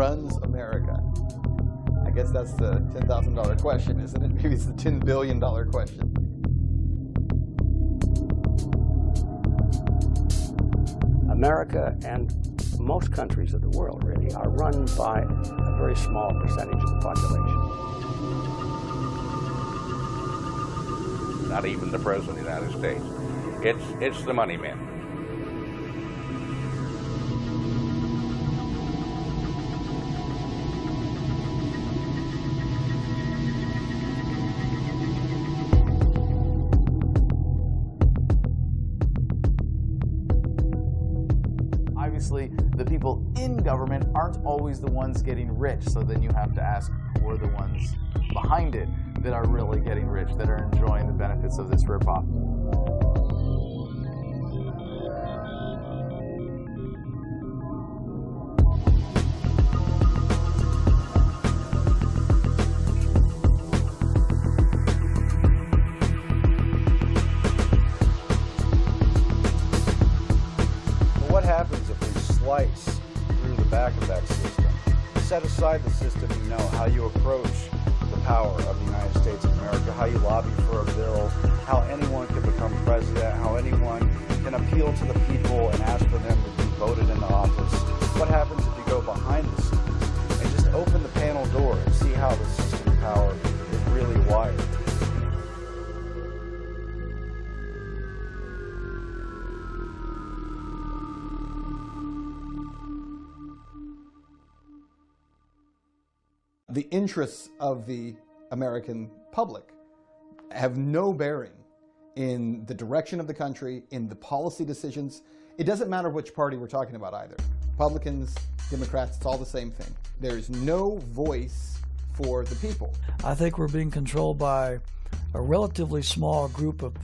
runs America? I guess that's the $10,000 question, isn't it? Maybe it's the $10 billion question. America and most countries of the world really are run by a very small percentage of the population. Not even the President of the United States. It's the money men. Obviously, the people in government aren't always the ones getting rich, so then you have to ask who are the ones behind it that are really getting rich, that are enjoying the benefits of this ripoff. What happens if we slice through the back of that system? Set aside the system, you know, how you approach the power of the United States of America, how you lobby for a bill, how anyone can become president, how anyone can appeal to the people and ask for them to be voted into office. What happens if you go behind the scenes and just open the panel door and see how the system of power is really wired? The interests of the American public have no bearing in the direction of the country, in the policy decisions. It doesn't matter which party we're talking about either. Republicans, Democrats, it's all the same thing. There's no voice for the people. I think we're being controlled by a relatively small group of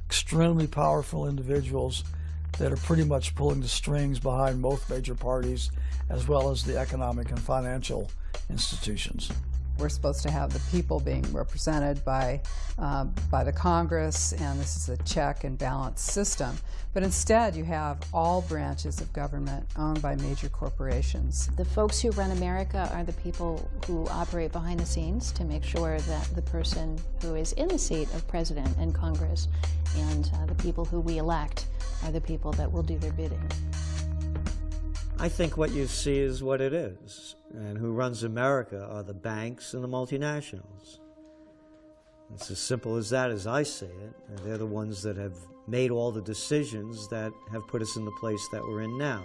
extremely powerful individuals that are pretty much pulling the strings behind both major parties, as well as the economic and financial institutions. We're supposed to have the people being represented by the Congress, and this is a check and balance system. But instead, you have all branches of government owned by major corporations. The folks who run America are the people who operate behind the scenes to make sure that the person who is in the seat of president and Congress and the people who we elect are the people that will do their bidding. I think what you see is what it is. And who runs America are the banks and the multinationals. It's as simple as that as I see it. And they're the ones that have made all the decisions that have put us in the place that we're in now.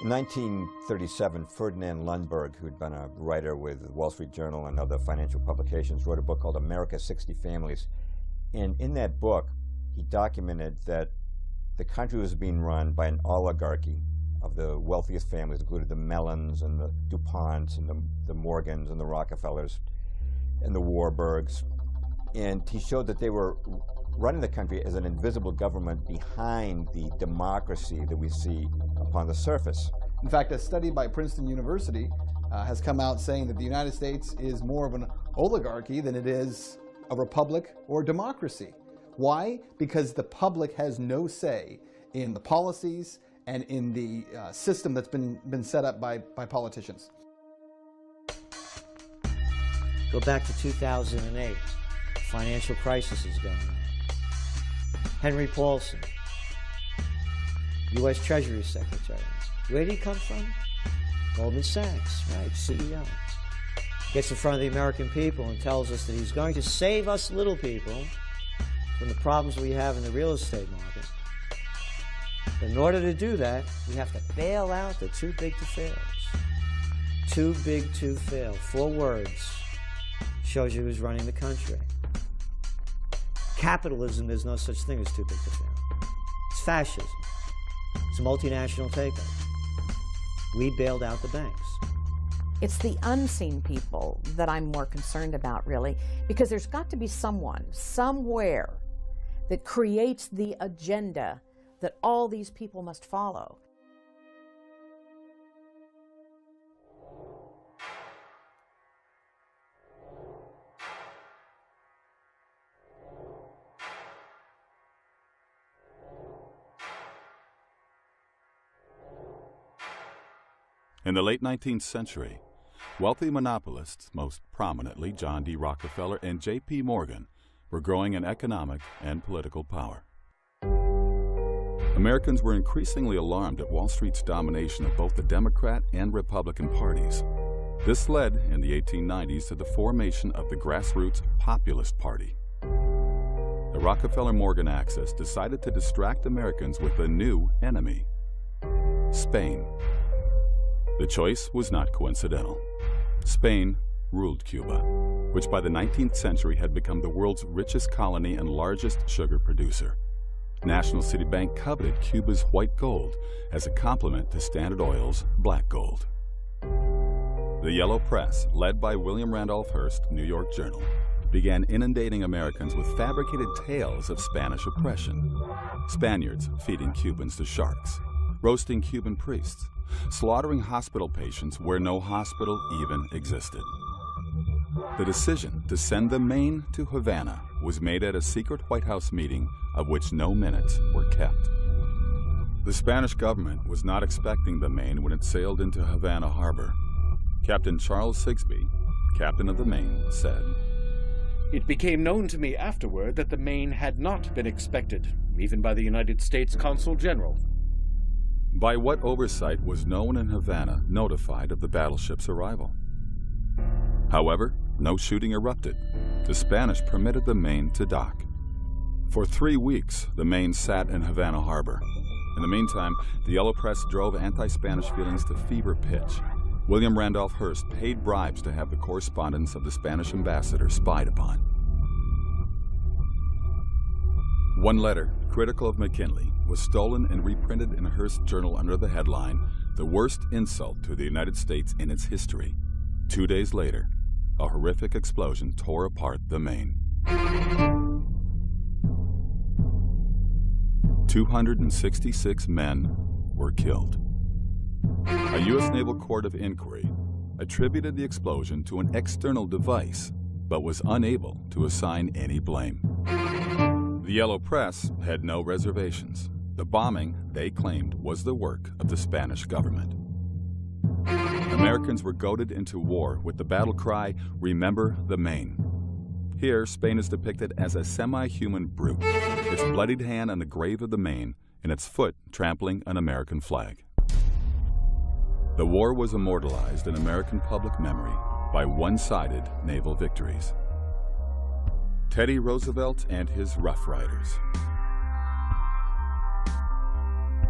In 1937, Ferdinand Lundberg, who'd been a writer with the Wall Street Journal and other financial publications, wrote a book called America's 60 Families. And in that book, he documented that the country was being run by an oligarchy of the wealthiest families, including the Mellons and the DuPonts and the Morgans and the Rockefellers and the Warburgs. And he showed that they were running the country as an invisible government behind the democracy that we see upon the surface. In fact, a study by Princeton University has come out saying that the United States is more of an oligarchy than it is a republic or democracy. Why? Because the public has no say in the policies and in the system that's been set up by politicians. Go back to 2008. Financial crisis is going on. Henry Paulson, U.S. Treasury Secretary. Where did he come from? Goldman Sachs, right, CEO. Gets in front of the American people and tells us that he's going to save us little people from the problems we have in the real estate market. But in order to do that, we have to bail out the too big to fails. Too big to fail. 4 words. Shows you who's running the country. Capitalism, there's no such thing as too big to fail. It's fascism. It's a multinational takeover. We bailed out the banks. It's the unseen people that I'm more concerned about, really, because there's got to be someone, somewhere, that creates the agenda that all these people must follow. In the late 19th century, wealthy monopolists, most prominently John D. Rockefeller and J.P. Morgan, were growing in economic and political power. Americans were increasingly alarmed at Wall Street's domination of both the Democrat and Republican parties. This led, in the 1890s, to the formation of the grassroots Populist Party. The Rockefeller-Morgan axis decided to distract Americans with a new enemy: Spain. The choice was not coincidental. Spain ruled Cuba, which by the 19th century had become the world's richest colony and largest sugar producer. National City Bank coveted Cuba's white gold as a complement to Standard Oil's black gold. The Yellow Press, led by William Randolph Hearst, New York Journal, began inundating Americans with fabricated tales of Spanish oppression. Spaniards feeding Cubans to sharks, roasting Cuban priests, slaughtering hospital patients where no hospital even existed. The decision to send the Maine to Havana was made at a secret White House meeting of which no minutes were kept. The Spanish government was not expecting the Maine when it sailed into Havana harbor. Captain Charles Sigsbee, captain of the Maine, said, "It became known to me afterward that the Maine had not been expected, even by the United States Consul General." By what oversight was no one in Havana notified of the battleship's arrival? However, no shooting erupted. The Spanish permitted the Maine to dock. For 3 weeks, the Maine sat in Havana harbor. In the meantime, the Yellow Press drove anti-Spanish feelings to fever pitch. William Randolph Hearst paid bribes to have the correspondence of the Spanish ambassador spied upon. One letter, critical of McKinley, was stolen and reprinted in a Hearst journal under the headline, "The Worst Insult to the United States in Its History." 2 days later, a horrific explosion tore apart the Maine. 266 men were killed. A U.S. Naval Court of Inquiry attributed the explosion to an external device, but was unable to assign any blame. The Yellow Press had no reservations. The bombing, they claimed, was the work of the Spanish government. Americans were goaded into war with the battle cry, "Remember the Maine." Here, Spain is depicted as a semi-human brute, its bloodied hand on the grave of the Maine, and its foot trampling an American flag. The war was immortalized in American public memory by one-sided naval victories. Teddy Roosevelt and his Rough Riders.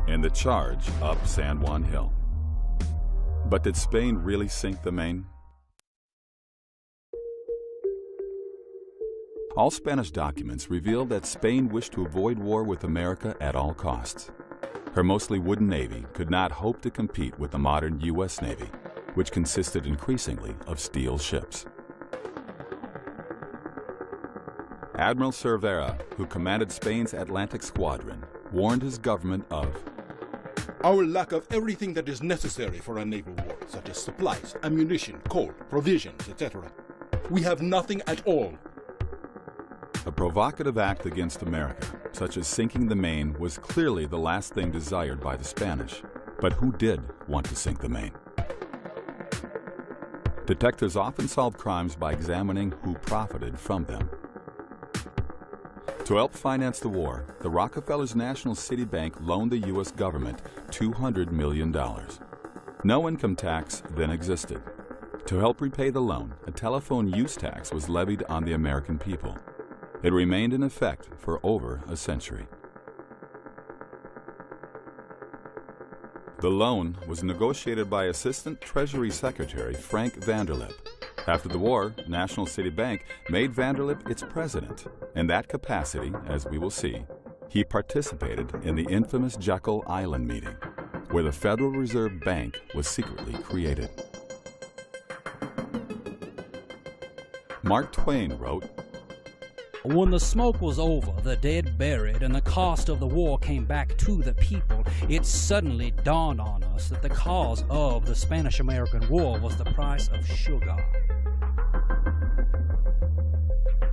And the charge up San Juan Hill. But did Spain really sink the Maine? All Spanish documents reveal that Spain wished to avoid war with America at all costs. Her mostly wooden navy could not hope to compete with the modern U.S. Navy, which consisted increasingly of steel ships. Admiral Cervera, who commanded Spain's Atlantic Squadron, warned his government of our lack of everything that is necessary for a naval war, such as supplies, ammunition, coal, provisions, etc. We have nothing at all. A provocative act against America, such as sinking the Maine, was clearly the last thing desired by the Spanish. But who did want to sink the Maine? Detectives often solve crimes by examining who profited from them. To help finance the war, the Rockefellers' National City Bank loaned the U.S. government $200 million. No income tax then existed. To help repay the loan, a telephone use tax was levied on the American people. It remained in effect for over a century. The loan was negotiated by Assistant Treasury Secretary Frank Vanderlip. After the war, National City Bank made Vanderlip its president. In that capacity, as we will see, he participated in the infamous Jekyll Island meeting, where the Federal Reserve Bank was secretly created. Mark Twain wrote, "When the smoke was over, the dead buried, and the cost of the war came back to the people, it suddenly dawned on us that the cause of the Spanish-American War was the price of sugar."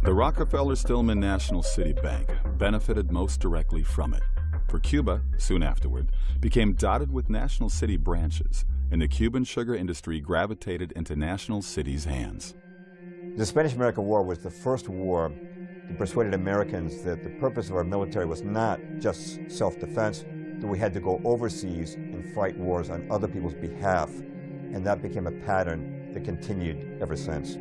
The Rockefeller-Stillman National City Bank benefited most directly from it, for Cuba, soon afterward, became dotted with National City branches, and the Cuban sugar industry gravitated into national cities' hands. The Spanish-American War was the first war that persuaded Americans that the purpose of our military was not just self-defense, that we had to go overseas and fight wars on other people's behalf, and that became a pattern that continued ever since.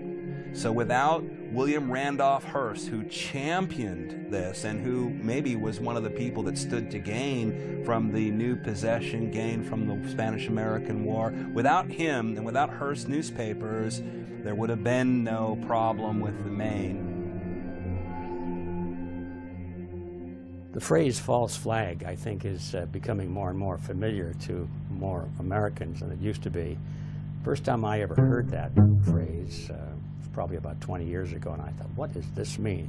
So without William Randolph Hearst, who championed this and who maybe was one of the people that stood to gain from the new possession, gain from the Spanish-American War, without him and without Hearst newspapers, there would have been no problem with the Maine. The phrase false flag, I think, is becoming more and more familiar to more Americans than it used to be. First time I ever heard that phrase was probably about 20 years ago, and I thought, what does this mean?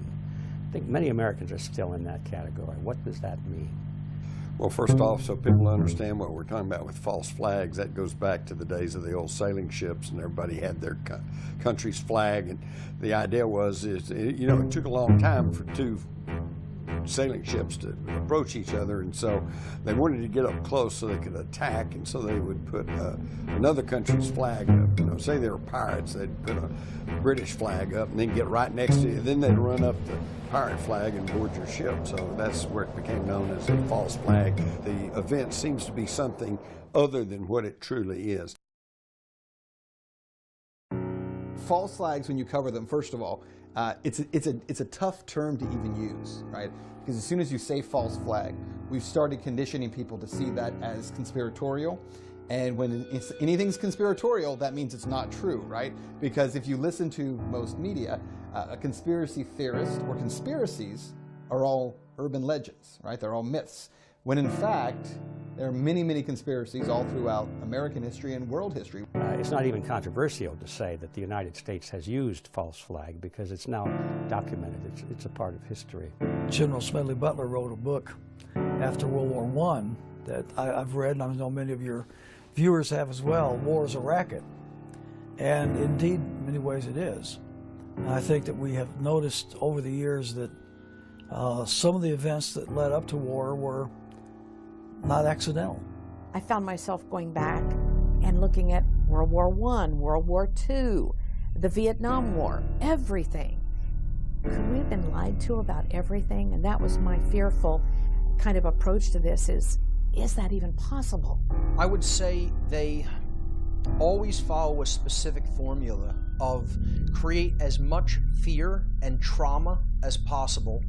I think many Americans are still in that category. What does that mean? Well, first off, so people understand what we're talking about with false flags, that goes back to the days of the old sailing ships, and everybody had their country's flag. And the idea was, it took a long time for two sailing ships to approach each other, and so they wanted to get up close so they could attack, and so they would put another country's flag up. Say they were pirates, they'd put a British flag up and then get right next to you. Then they'd run up the pirate flag and board your ship. So that's where it became known as a false flag. The event seems to be something other than what it truly is. False flags, when you cover them, first of all, it's a tough term to even use, right? Because as soon as you say false flag, we've started conditioning people to see that as conspiratorial. And when anything's conspiratorial, that means it's not true, right? Because if you listen to most media, a conspiracy theorist or conspiracies are all urban legends, right? They're all myths. When in fact, there are many, many conspiracies all throughout American history and world history. It's not even controversial to say that the United States has used false flag because it's now documented. It's a part of history. General Smedley Butler wrote a book after World War I that I've read, and I know many of your viewers have as well. War is a racket. And indeed, in many ways it is. And I think that we have noticed over the years that some of the events that led up to war were not accidental. I found myself going back and looking at World War I, World War II, the Vietnam War, everything. Could we have been lied to about everything? And that was my fearful kind of approach to this is that even possible? I would say they always follow a specific formula of create as much fear and trauma as possible.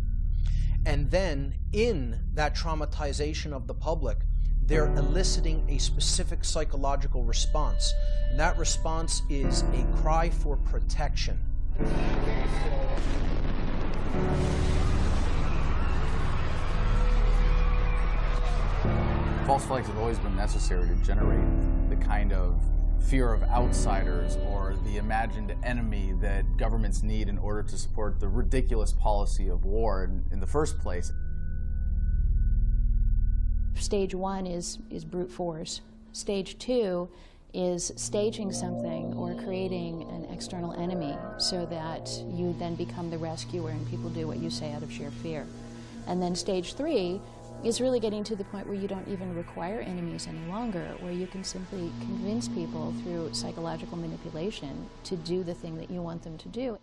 And then in that traumatization of the public, they're eliciting a specific psychological response. And that response is a cry for protection. False flags have always been necessary to generate the kind of fear of outsiders or the imagined enemy that governments need in order to support the ridiculous policy of war in the first place. Stage one is brute force. Stage two is staging something or creating an external enemy so that you then become the rescuer and people do what you say out of sheer fear. And then stage three is really getting to the point where you don't even require enemies any longer, where you can simply convince people through psychological manipulation to do the thing that you want them to do.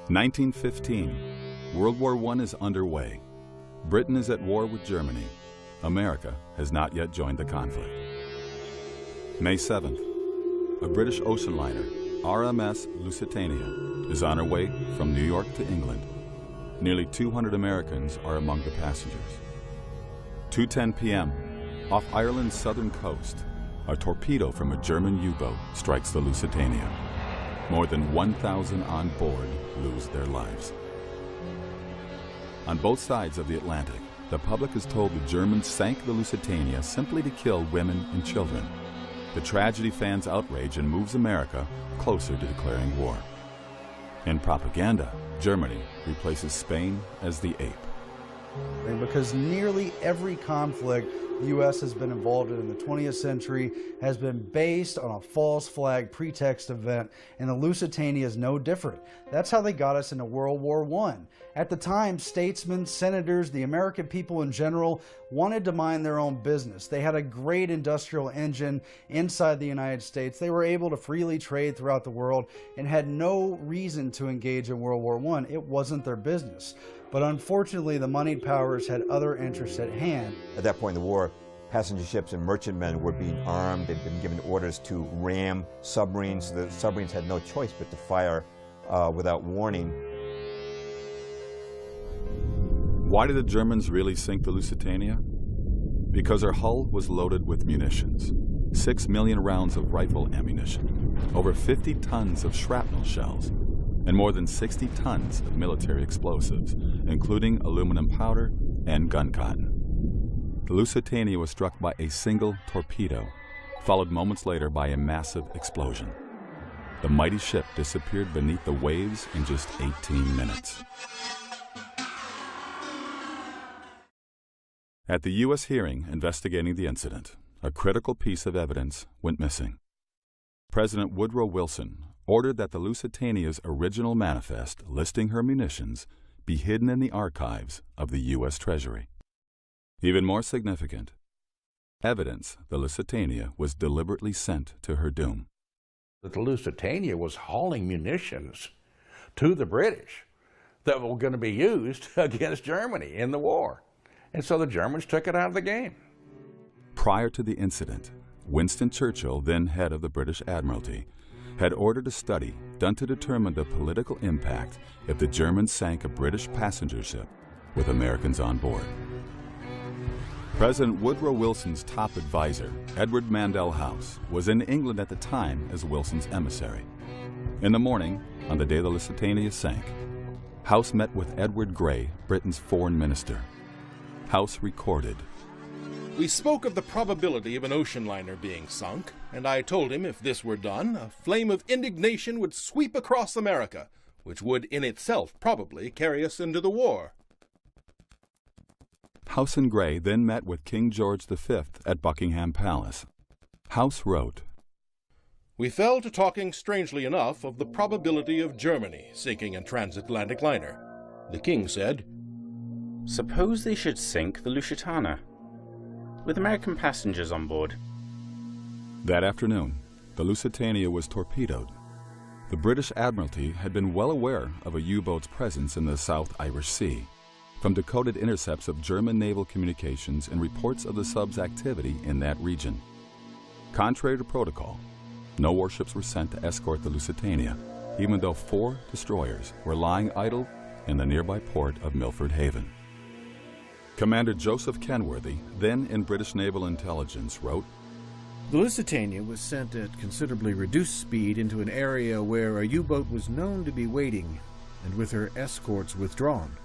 (1915). World War I is underway. Britain is at war with Germany. America has not yet joined the conflict. May 7th. A British ocean liner, RMS Lusitania, is on her way from New York to England. Nearly 200 Americans are among the passengers. 2:10 p.m., off Ireland's southern coast, a torpedo from a German U-boat strikes the Lusitania. More than 1,000 on board lose their lives. On both sides of the Atlantic, the public is told the Germans sank the Lusitania simply to kill women and children. The tragedy fans outrage and moves America closer to declaring war. In propaganda, Germany replaces Spain as the ape. Because nearly every conflict the U.S. has been involved in the 20th century has been based on a false flag pretext event, and the Lusitania is no different. That's how they got us into World War I. At the time, statesmen, senators, the American people in general wanted to mind their own business. They had a great industrial engine inside the United States. They were able to freely trade throughout the world and had no reason to engage in World War I. It wasn't their business. But unfortunately, the moneyed powers had other interests at hand. At that point in the war, passenger ships and merchantmen were being armed. They'd been given orders to ram submarines. The submarines had no choice but to fire without warning. Why did the Germans really sink the Lusitania? Because her hull was loaded with munitions. 6 million rounds of rifle ammunition, over 50 tons of shrapnel shells, and more than 60 tons of military explosives, including aluminum powder and gun cotton. The Lusitania was struck by a single torpedo, followed moments later by a massive explosion. The mighty ship disappeared beneath the waves in just 18 minutes. At the U.S. hearing investigating the incident, a critical piece of evidence went missing. President Woodrow Wilson ordered that the Lusitania's original manifest listing her munitions be hidden in the archives of the U.S. Treasury. Even more significant, evidence the Lusitania was deliberately sent to her doom. That the Lusitania was hauling munitions to the British that were going to be used against Germany in the war. And so the Germans took it out of the game. Prior to the incident, Winston Churchill, then head of the British Admiralty, had ordered a study done to determine the political impact if the Germans sank a British passenger ship with Americans on board. President Woodrow Wilson's top advisor, Edward Mandell House, was in England at the time as Wilson's emissary. In the morning, on the day the Lusitania sank, House met with Edward Grey, Britain's foreign minister. House recorded. We spoke of the probability of an ocean liner being sunk, and I told him if this were done, a flame of indignation would sweep across America, which would in itself probably carry us into the war. House and Grey then met with King George V at Buckingham Palace. House wrote, We fell to talking strangely enough of the probability of Germany sinking a transatlantic liner. The king said, Suppose they should sink the Lusitania, with American passengers on board. That afternoon, the Lusitania was torpedoed. The British Admiralty had been well aware of a U-boat's presence in the South Irish Sea, from decoded intercepts of German naval communications and reports of the sub's activity in that region. Contrary to protocol, no warships were sent to escort the Lusitania, even though 4 destroyers were lying idle in the nearby port of Milford Haven. Commander Joseph Kenworthy, then in British Naval Intelligence, wrote, The Lusitania was sent at considerably reduced speed into an area where a U-boat was known to be waiting, and with her escorts withdrawn.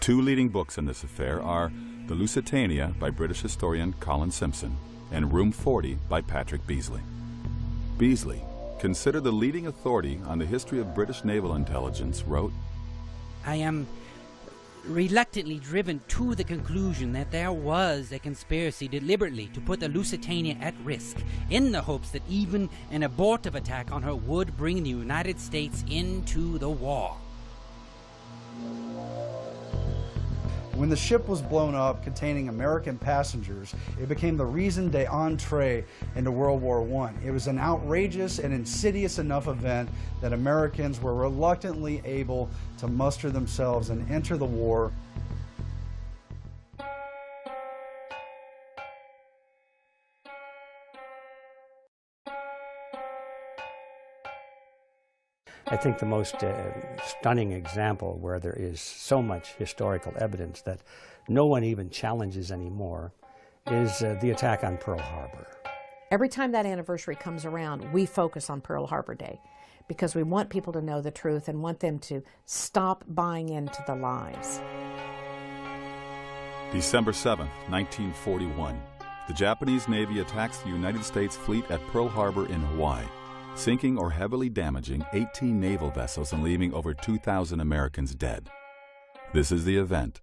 2 leading books in this affair are The Lusitania by British historian Colin Simpson and Room 40 by Patrick Beasley. Beasley, considered the leading authority on the history of British naval intelligence, wrote, I am reluctantly driven to the conclusion that there was a conspiracy deliberately to put the Lusitania at risk in the hopes that even an abortive attack on her would bring the United States into the war. When the ship was blown up containing American passengers, it became the raison d'entrée into World War I. It was an outrageous and insidious enough event that Americans were reluctantly able to muster themselves and enter the war. I think the most stunning example where there is so much historical evidence that no one even challenges anymore is the attack on Pearl Harbor. Every time that anniversary comes around, we focus on Pearl Harbor Day because we want people to know the truth and want them to stop buying into the lies. December 7th, 1941. The Japanese Navy attacks the United States fleet at Pearl Harbor in Hawaii, sinking or heavily damaging 18 naval vessels and leaving over 2,000 Americans dead. This is the event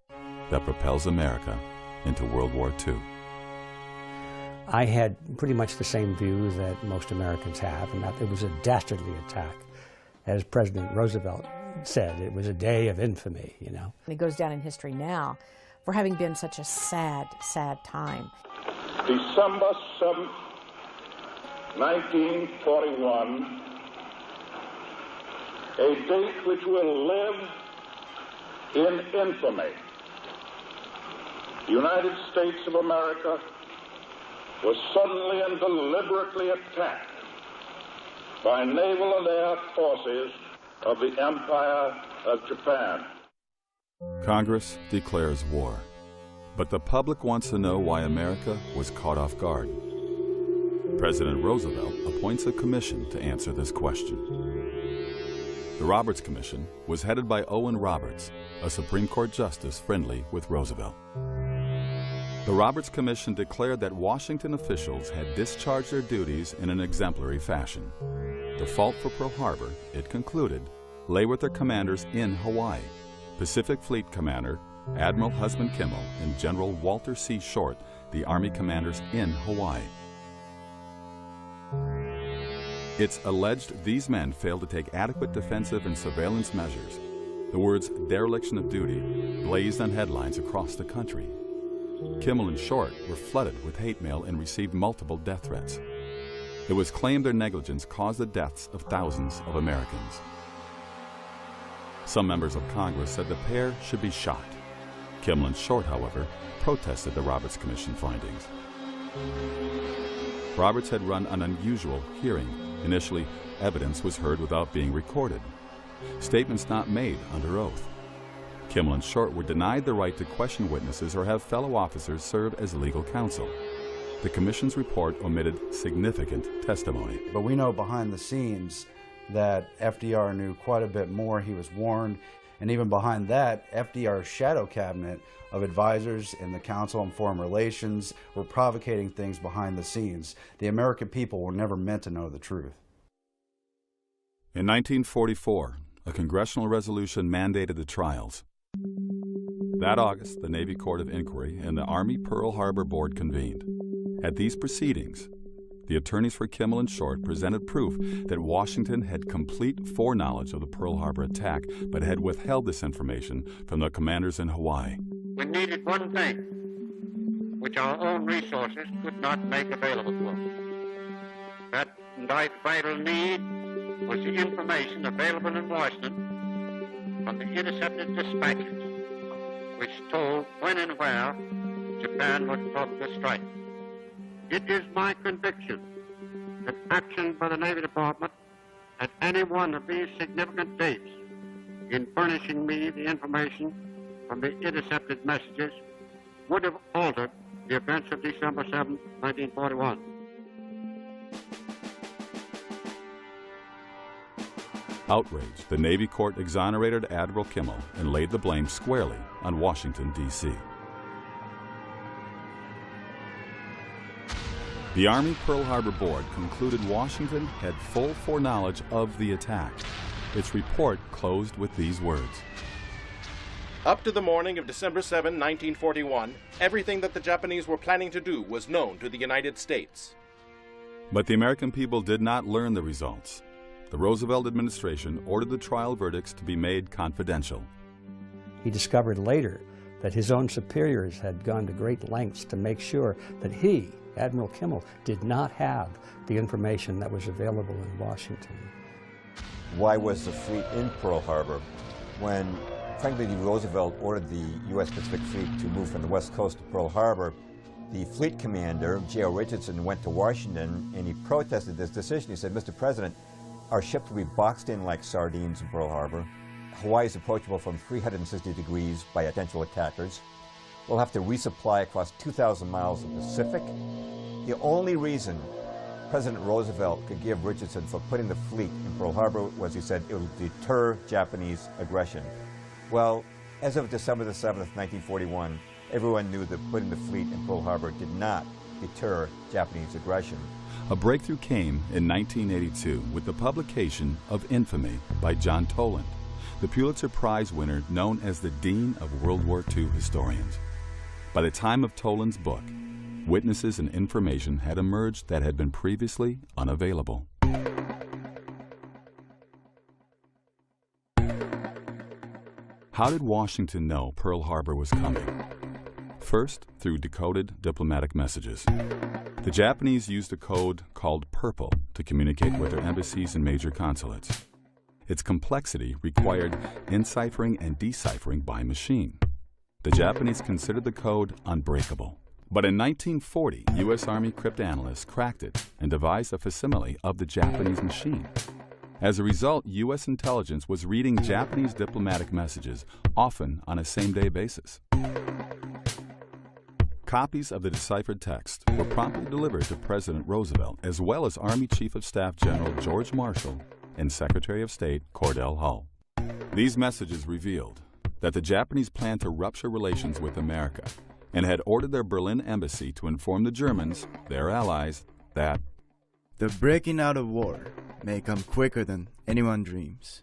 that propels America into World War II. I had pretty much the same view that most Americans have, and that it was a dastardly attack. As President Roosevelt said, it was a day of infamy, you know. And it goes down in history now for having been such a sad, sad time. December 7th, 1941, a date which will live in infamy. The United States of America was suddenly and deliberately attacked by naval and air forces of the Empire of Japan. Congress declares war, but the public wants to know why America was caught off guard. President Roosevelt appoints a commission to answer this question. The Roberts Commission was headed by Owen Roberts, a Supreme Court justice friendly with Roosevelt. The Roberts Commission declared that Washington officials had discharged their duties in an exemplary fashion. The fault for Pearl Harbor, it concluded, lay with their commanders in Hawaii, Pacific Fleet Commander Admiral Husband Kimmel and General Walter C. Short, the Army commanders in Hawaii. It's alleged these men failed to take adequate defensive and surveillance measures. The words dereliction of duty blazed on headlines across the country. Kimmel and Short were flooded with hate mail and received multiple death threats. It was claimed their negligence caused the deaths of thousands of Americans. Some members of Congress said the pair should be shot. Kimmel and Short, however, protested the Roberts Commission findings. Roberts had run an unusual hearing. Initially, evidence was heard without being recorded. Statements not made under oath. Kimmel and Short were denied the right to question witnesses or have fellow officers serve as legal counsel. The Commission's report omitted significant testimony. But we know behind the scenes that FDR knew quite a bit more. He was warned. And even behind that, FDR's shadow cabinet of advisors in the Council on Foreign Relations were provocating things behind the scenes. The American people were never meant to know the truth. In 1944, a congressional resolution mandated the trials. That August, the Navy Court of Inquiry and the Army Pearl Harbor Board convened. At these proceedings, the attorneys for Kimmel and Short presented proof that Washington had complete foreknowledge of the Pearl Harbor attack, but had withheld this information from the commanders in Hawaii. We needed one thing, which our own resources could not make available to us. That vital need was the information available in Washington from the intercepted dispatches, which told when and where Japan would probably strike. It is my conviction that action by the Navy Department at any one of these significant dates in furnishing me the information from the intercepted messages would have altered the events of December 7, 1941. Outraged, the Navy court exonerated Admiral Kimmel and laid the blame squarely on Washington, D.C. The Army Pearl Harbor Board concluded Washington had full foreknowledge of the attack. Its report closed with these words. Up to the morning of December 7, 1941, everything that the Japanese were planning to do was known to the United States. But the American people did not learn the results. The Roosevelt administration ordered the trial verdicts to be made confidential. He discovered later that his own superiors had gone to great lengths to make sure that he, Admiral Kimmel, did not have the information that was available in Washington. Why was the fleet in Pearl Harbor when Franklin D. Roosevelt ordered the U.S. Pacific Fleet to move from the west coast to Pearl Harbor? The fleet commander, J.O. Richardson, went to Washington and he protested this decision. He said, Mr. President, our ships will be boxed in like sardines in Pearl Harbor. Hawaii is approachable from 360 degrees by potential attackers. We'll have to resupply across 2,000 miles of Pacific. The only reason President Roosevelt could give Richardson for putting the fleet in Pearl Harbor was, he said, it will deter Japanese aggression. Well, as of December the 7th, 1941, everyone knew that putting the fleet in Pearl Harbor did not deter Japanese aggression. A breakthrough came in 1982 with the publication of Infamy by John Toland, the Pulitzer Prize winner known as the Dean of World War II historians. By the time of Toland's book, witnesses and information had emerged that had been previously unavailable. How did Washington know Pearl Harbor was coming? First, through decoded diplomatic messages. The Japanese used a code called Purple to communicate with their embassies and major consulates. Its complexity required enciphering and deciphering by machine. The Japanese considered the code unbreakable. But in 1940, U.S. Army cryptanalysts cracked it and devised a facsimile of the Japanese machine. As a result, U.S. intelligence was reading Japanese diplomatic messages, often on a same-day basis. Copies of the deciphered text were promptly delivered to President Roosevelt, as well as Army Chief of Staff General George Marshall and Secretary of State Cordell Hull. These messages revealed that the Japanese planned to rupture relations with America and had ordered their Berlin embassy to inform the Germans, their allies, that the breaking out of war may come quicker than anyone dreams.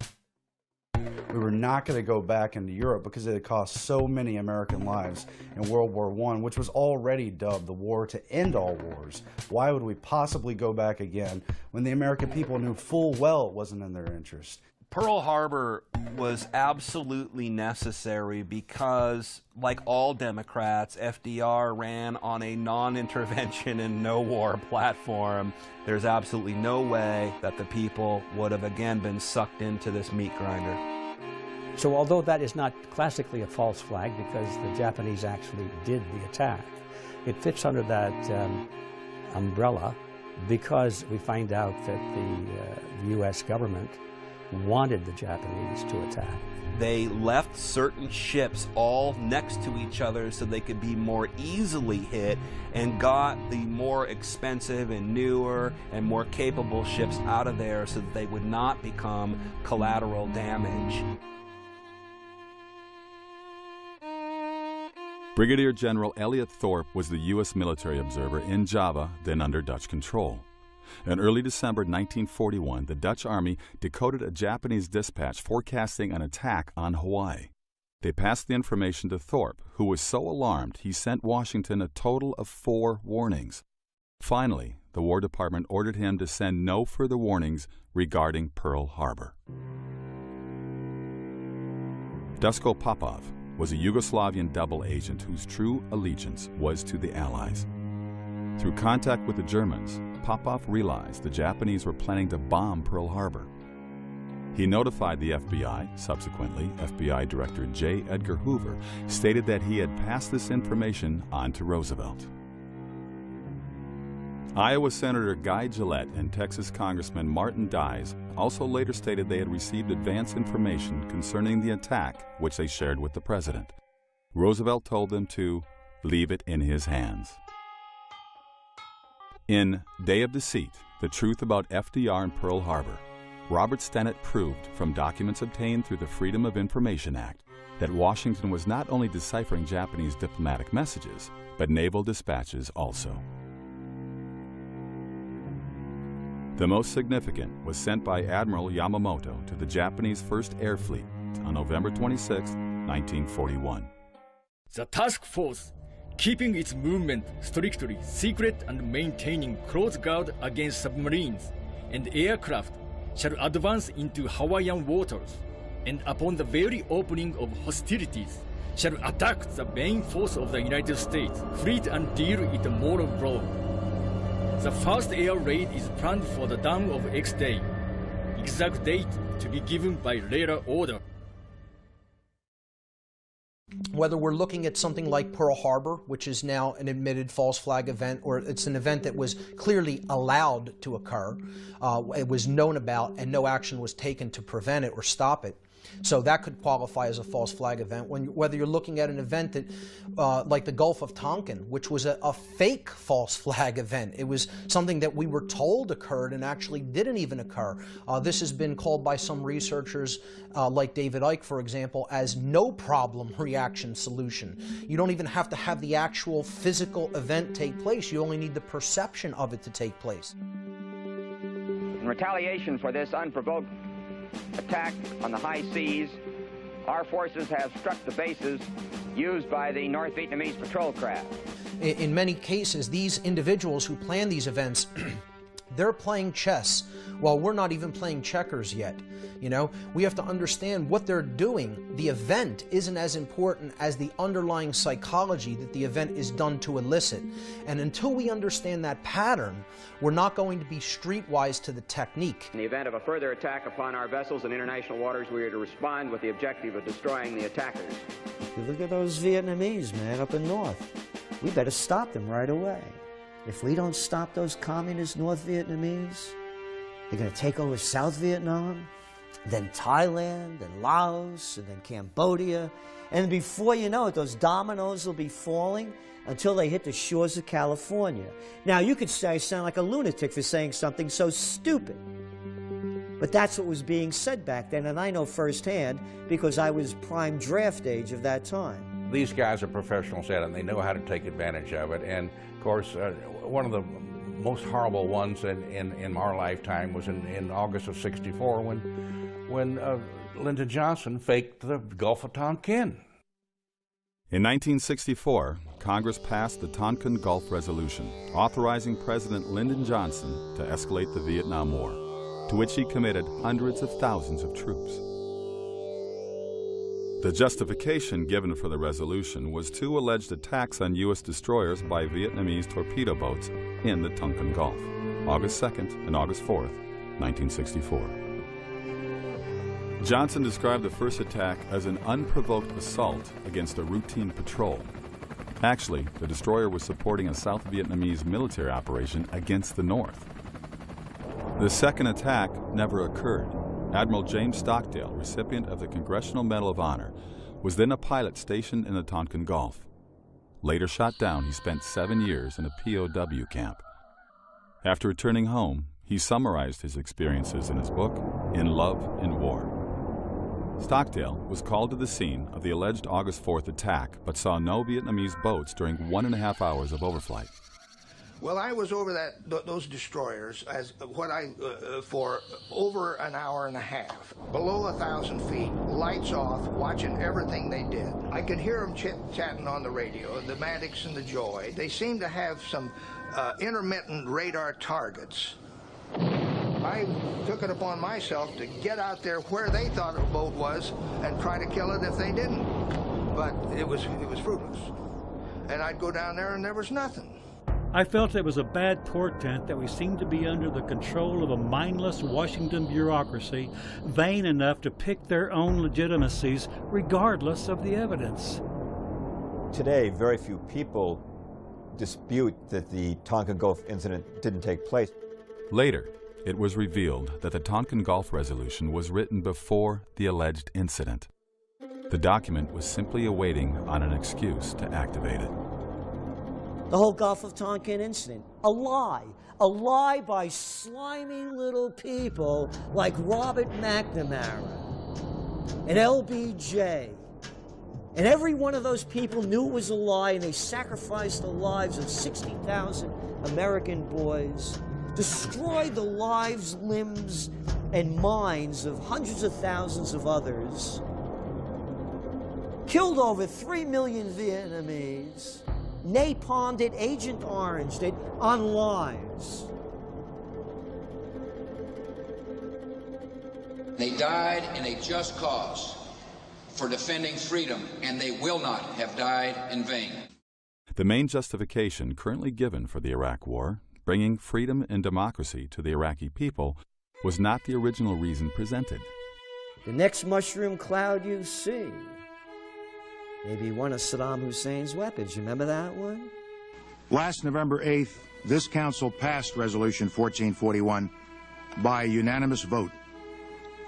We were not going to go back into Europe because it had cost so many American lives in World War I, which was already dubbed the war to end all wars. Why would we possibly go back again when the American people knew full well it wasn't in their interest? Pearl Harbor was absolutely necessary because, like all Democrats, FDR ran on a non-intervention and no-war platform. There's absolutely no way that the people would have again been sucked into this meat grinder. So although that is not classically a false flag because the Japanese actually did the attack, it fits under that umbrella because we find out that the U.S. government wanted the Japanese to attack. They left certain ships all next to each other so they could be more easily hit and got the more expensive and newer and more capable ships out of there so that they would not become collateral damage. Brigadier General Elliot Thorpe was the U.S. military observer in Java, then under Dutch control. In early December 1941, the Dutch Army decoded a Japanese dispatch forecasting an attack on Hawaii. They passed the information to Thorpe, who was so alarmed he sent Washington a total of 4 warnings. Finally, the War Department ordered him to send no further warnings regarding Pearl Harbor. Duško Popov was a Yugoslavian double agent whose true allegiance was to the Allies. Through contact with the Germans, Popov realized the Japanese were planning to bomb Pearl Harbor. He notified the FBI. Subsequently, FBI Director J. Edgar Hoover stated that he had passed this information on to Roosevelt. Iowa Senator Guy Gillette and Texas Congressman Martin Dies also later stated they had received advance information concerning the attack, which they shared with the president. Roosevelt told them to leave it in his hands. In Day of Deceit, The Truth About FDR and Pearl Harbor, Robert Stennett proved from documents obtained through the Freedom of Information Act that Washington was not only deciphering Japanese diplomatic messages, but naval dispatches also. The most significant was sent by Admiral Yamamoto to the Japanese First Air Fleet on November 26, 1941. The task force, keeping its movement strictly secret and maintaining close guard against submarines and aircraft, shall advance into Hawaiian waters, and upon the very opening of hostilities, shall attack the main force of the United States fleet and deal it a mortal blow. The first air raid is planned for the dawn of X day. Exact date to be given by later order. Whether we're looking at something like Pearl Harbor, which is now an admitted false flag event, or it's an event that was clearly allowed to occur, it was known about, and no action was taken to prevent it or stop it. So that could qualify as a false flag event. Whether you're looking at an event that, like the Gulf of Tonkin, which was a fake false flag event. It was something that we were told occurred and actually didn't even occur. This has been called by some researchers, like David Icke, for example, as no problem reaction solution. You don't even have to have the actual physical event take place. You only need the perception of it to take place. In retaliation for this unprovoked attack on the high seas, our forces have struck the bases used by the North Vietnamese patrol craft. In many cases, these individuals who plan these events, they're playing chess while we're not even playing checkers yet. You know, we have to understand what they're doing. The event isn't as important as the underlying psychology that the event is done to elicit. And until we understand that pattern, we're not going to be streetwise to the technique. In the event of a further attack upon our vessels in international waters, we are to respond with the objective of destroying the attackers. You look at those Vietnamese, man, up in north. We better stop them right away. If we don't stop those communist North Vietnamese, they're going to take over South Vietnam, then Thailand, then Laos, and then Cambodia. And before you know it, those dominoes will be falling until they hit the shores of California. Now, you could say I sound like a lunatic for saying something so stupid. But that's what was being said back then, and I know firsthand because I was prime draft age of that time. These guys are professionals at it, and they know how to take advantage of it. And, of course, one of the most horrible ones in our lifetime was in August of '64 when Lyndon Johnson faked the Gulf of Tonkin. In 1964, Congress passed the Tonkin Gulf Resolution, authorizing President Lyndon Johnson to escalate the Vietnam War, to which he committed hundreds of thousands of troops. The justification given for the resolution was two alleged attacks on U.S. destroyers by Vietnamese torpedo boats in the Tonkin Gulf, August 2nd and August 4th, 1964. Johnson described the first attack as an unprovoked assault against a routine patrol. Actually, the destroyer was supporting a South Vietnamese military operation against the North. The second attack never occurred. Admiral James Stockdale, recipient of the Congressional Medal of Honor, was then a pilot stationed in the Tonkin Gulf. Later shot down, he spent 7 years in a POW camp. After returning home, he summarized his experiences in his book, In Love in War. Stockdale was called to the scene of the alleged August 4th attack, but saw no Vietnamese boats during 1.5 hours of overflight. Well, I was over those destroyers for over an hour and a half, below 1,000 feet, lights off, watching everything they did. I could hear them chit-chatting on the radio, the Maddox and the Joy. They seemed to have some intermittent radar targets. I took it upon myself to get out there where they thought a boat was and try to kill it if they didn't. But it was fruitless. And I'd go down there and there was nothing. I felt it was a bad portent that we seemed to be under the control of a mindless Washington bureaucracy, vain enough to pick their own legitimacies regardless of the evidence. Today, very few people dispute that the Tonkin Gulf incident didn't take place. Later, it was revealed that the Tonkin Gulf Resolution was written before the alleged incident. The document was simply awaiting on an excuse to activate it. The whole Gulf of Tonkin incident, a lie by slimy little people like Robert McNamara and LBJ. And every one of those people knew it was a lie, and they sacrificed the lives of 60,000 American boys, destroyed the lives, limbs, and minds of hundreds of thousands of others, killed over 3 million Vietnamese, napalmed it, Agent Oranged it on lives. They died in a just cause for defending freedom, and they will not have died in vain. The main justification currently given for the Iraq War, bringing freedom and democracy to the Iraqi people, was not the original reason presented. The next mushroom cloud you see, maybe one of Saddam Hussein's weapons. You remember that one? Last November 8th, this council passed Resolution 1441 by unanimous vote.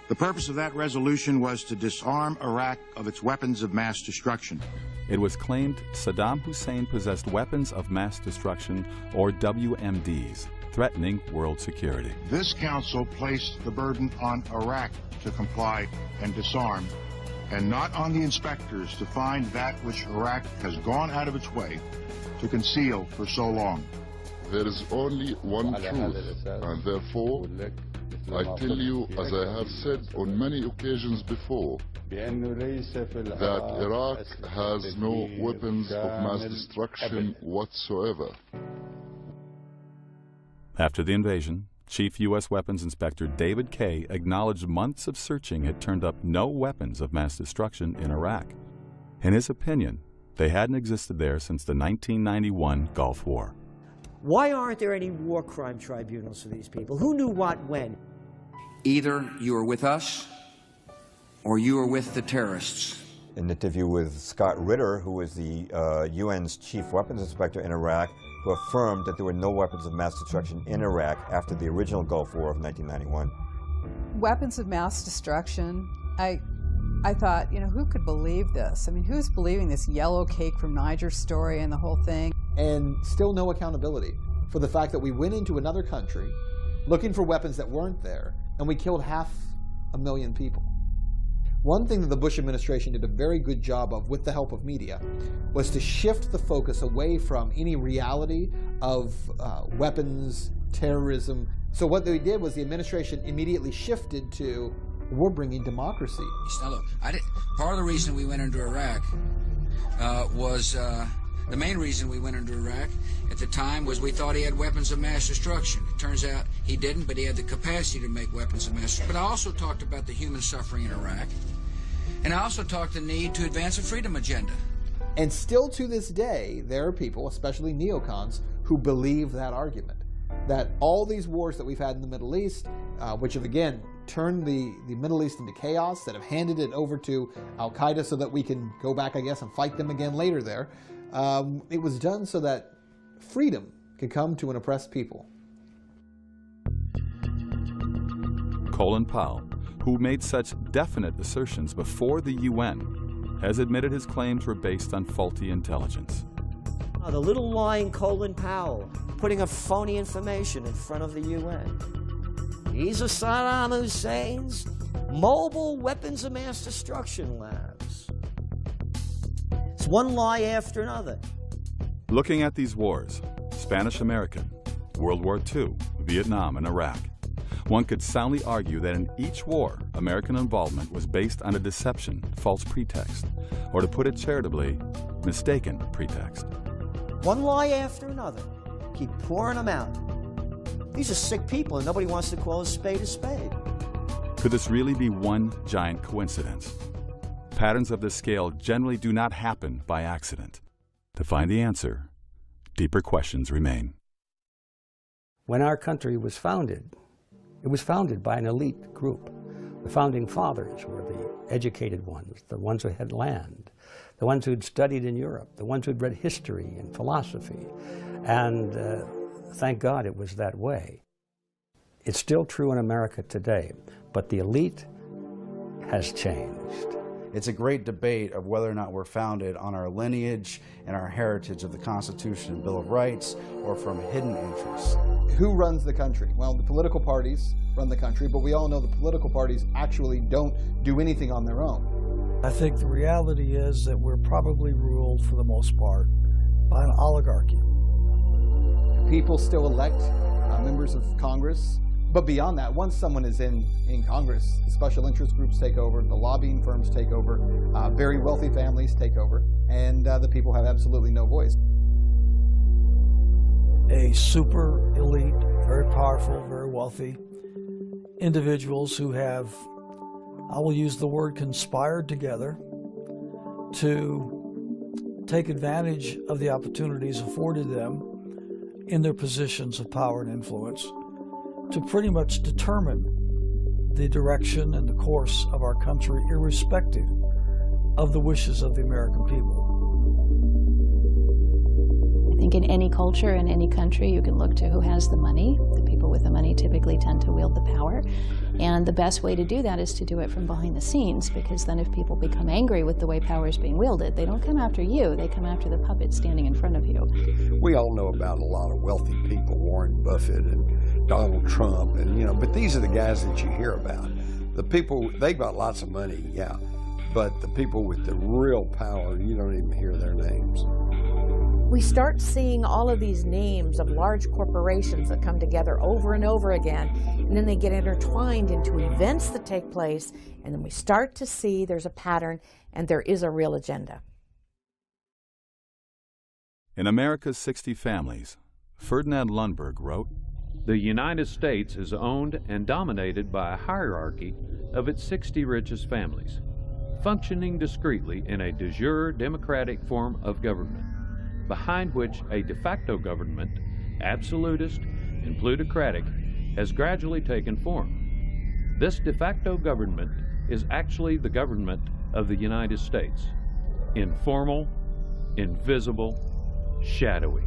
The purpose of that resolution was to disarm Iraq of its weapons of mass destruction. It was claimed Saddam Hussein possessed weapons of mass destruction, or WMDs, threatening world security. This council placed the burden on Iraq to comply and disarm, and not on the inspectors to find that which Iraq has gone out of its way to conceal for so long. There is only one truth, and therefore I tell you, as I have said on many occasions before, that Iraq has no weapons of mass destruction whatsoever. After the invasion, Chief U.S. Weapons Inspector David Kay acknowledged months of searching had turned up no weapons of mass destruction in Iraq. In his opinion, they hadn't existed there since the 1991 Gulf War. Why aren't there any war crime tribunals for these people? Who knew what when? Either you are with us or you are with the terrorists. An interview with Scott Ritter, who was the UN's chief weapons inspector in Iraq, who affirmed that there were no weapons of mass destruction in Iraq after the original Gulf War of 1991. Weapons of mass destruction, I thought, you know, who could believe this? I mean, who's believing this yellow cake from Niger story and the whole thing? And still no accountability for the fact that we went into another country looking for weapons that weren't there, and we killed 500,000 people. One thing that the Bush administration did a very good job of, with the help of media, was to shift the focus away from any reality of weapons, terrorism. So what they did was the administration immediately shifted to, we're bringing democracy. Now look, part of the reason we went into Iraq was the main reason we went into Iraq at the time was we thought he had weapons of mass destruction. It turns out he didn't, but he had the capacity to make weapons of mass destruction. But I also talked about the human suffering in Iraq, and I also talked the need to advance a freedom agenda. And still to this day, there are people, especially neocons, who believe that argument. That all these wars that we've had in the Middle East, which have again turned the Middle East into chaos, that have handed it over to Al-Qaeda so that we can go back, I guess, and fight them again later there, it was done so that freedom could come to an oppressed people. Colin Powell, who made such definite assertions before the UN, has admitted his claims were based on faulty intelligence. The little lying Colin Powell putting up phony information in front of the UN. These are Saddam Hussein's mobile weapons of mass destruction labs. It's one lie after another. Looking at these wars, Spanish-American, World War II, Vietnam, and Iraq, one could soundly argue that in each war, American involvement was based on a deception, false pretext, or to put it charitably, mistaken pretext. One lie after another. Keep pouring them out. These are sick people and nobody wants to call a spade a spade. Could this really be one giant coincidence? Patterns of this scale generally do not happen by accident. To find the answer, deeper questions remain. When our country was founded, it was founded by an elite group. The founding fathers were the educated ones, the ones who had land, the ones who'd studied in Europe, the ones who'd read history and philosophy. And thank God it was that way. It's still true in America today, but the elite has changed. It's a great debate of whether or not we're founded on our lineage and our heritage of the Constitution and Bill of Rights or from hidden interests. Who runs the country? Well, the political parties run the country, but we all know the political parties actually don't do anything on their own. I think the reality is that we're probably ruled, for the most part, by an oligarchy. People still elect members of Congress, but beyond that, once someone is in Congress, the special interest groups take over, the lobbying firms take over, very wealthy families take over, and the people have absolutely no voice. A super elite, very powerful, very wealthy individuals who have, I will use the word, conspired together to take advantage of the opportunities afforded them in their positions of power and influence to pretty much determine the direction and the course of our country, irrespective of the wishes of the American people. I think in any culture, in any country, you can look to who has the money. The people with the money typically tend to wield the power. And the best way to do that is to do it from behind the scenes, because then if people become angry with the way power is being wielded, they don't come after you, they come after the puppet standing in front of you. We all know about a lot of wealthy people, Warren Buffett and Donald Trump, and but these are the guys that you hear about. The people, they've got lots of money, yeah, but the people with the real power, you don't even hear their names. we start seeing all of these names of large corporations that come together over and over again, and then they get intertwined into events that take place, and then we start to see there's a pattern and there is a real agenda. In America's 60 Families, Ferdinand Lundberg wrote, "The United States is owned and dominated by a hierarchy of its 60 richest families, functioning discreetly in a de jure democratic form of government, behind which a de facto government, absolutist and plutocratic, has gradually taken form. This de facto government is actually the government of the United States, informal, invisible, shadowy."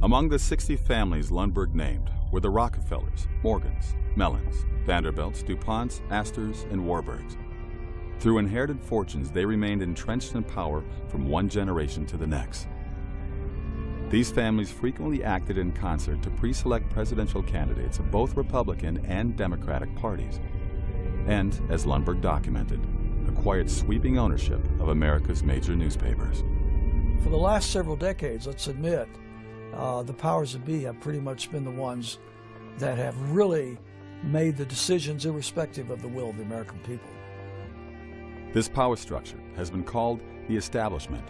Among the 60 families Lundberg named were the Rockefellers, Morgans, Mellons, Vanderbilts, DuPonts, Astors, and Warburgs. Through inherited fortunes, they remained entrenched in power from one generation to the next. These families frequently acted in concert to pre-select presidential candidates of both Republican and Democratic parties, and, as Lundberg documented, acquired sweeping ownership of America's major newspapers. For the last several decades, let's admit, the powers that be have pretty much been the ones that have really made the decisions irrespective of the will of the American people. This power structure has been called the establishment.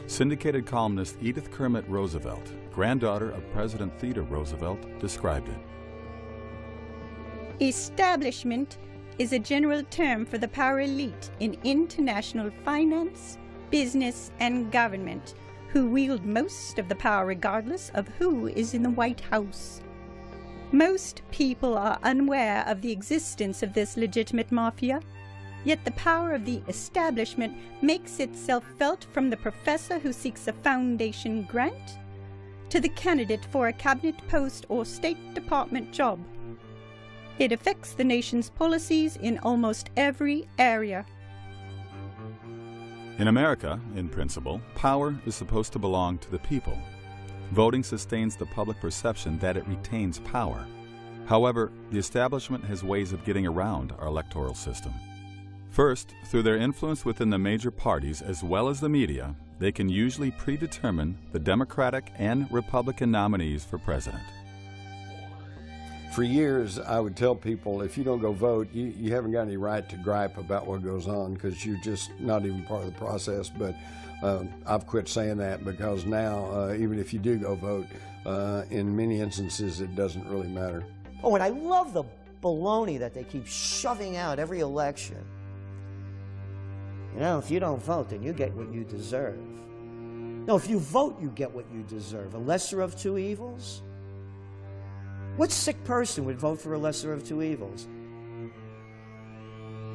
Syndicated columnist Edith Kermit Roosevelt, granddaughter of President Theodore Roosevelt, described it. Establishment is a general term for the power elite in international finance, business, and government, who wield most of the power regardless of who is in the White House. Most people are unaware of the existence of this legitimate mafia, yet the power of the establishment makes itself felt from the professor who seeks a foundation grant to the candidate for a cabinet post or State Department job. It affects the nation's policies in almost every area. In America, in principle, power is supposed to belong to the people. Voting sustains the public perception that it retains power. However, the establishment has ways of getting around our electoral system. First, through their influence within the major parties as well as the media, they can usually predetermine the Democratic and Republican nominees for president. For years, I would tell people, if you don't go vote, you haven't got any right to gripe about what goes on because you're just not even part of the process. But I've quit saying that because now, even if you do go vote, in many instances, it doesn't really matter. Oh, and I love the baloney that they keep shoving out every election. You know, if you don't vote, then you get what you deserve. No, if you vote, you get what you deserve. A lesser of two evils? What sick person would vote for a lesser of two evils?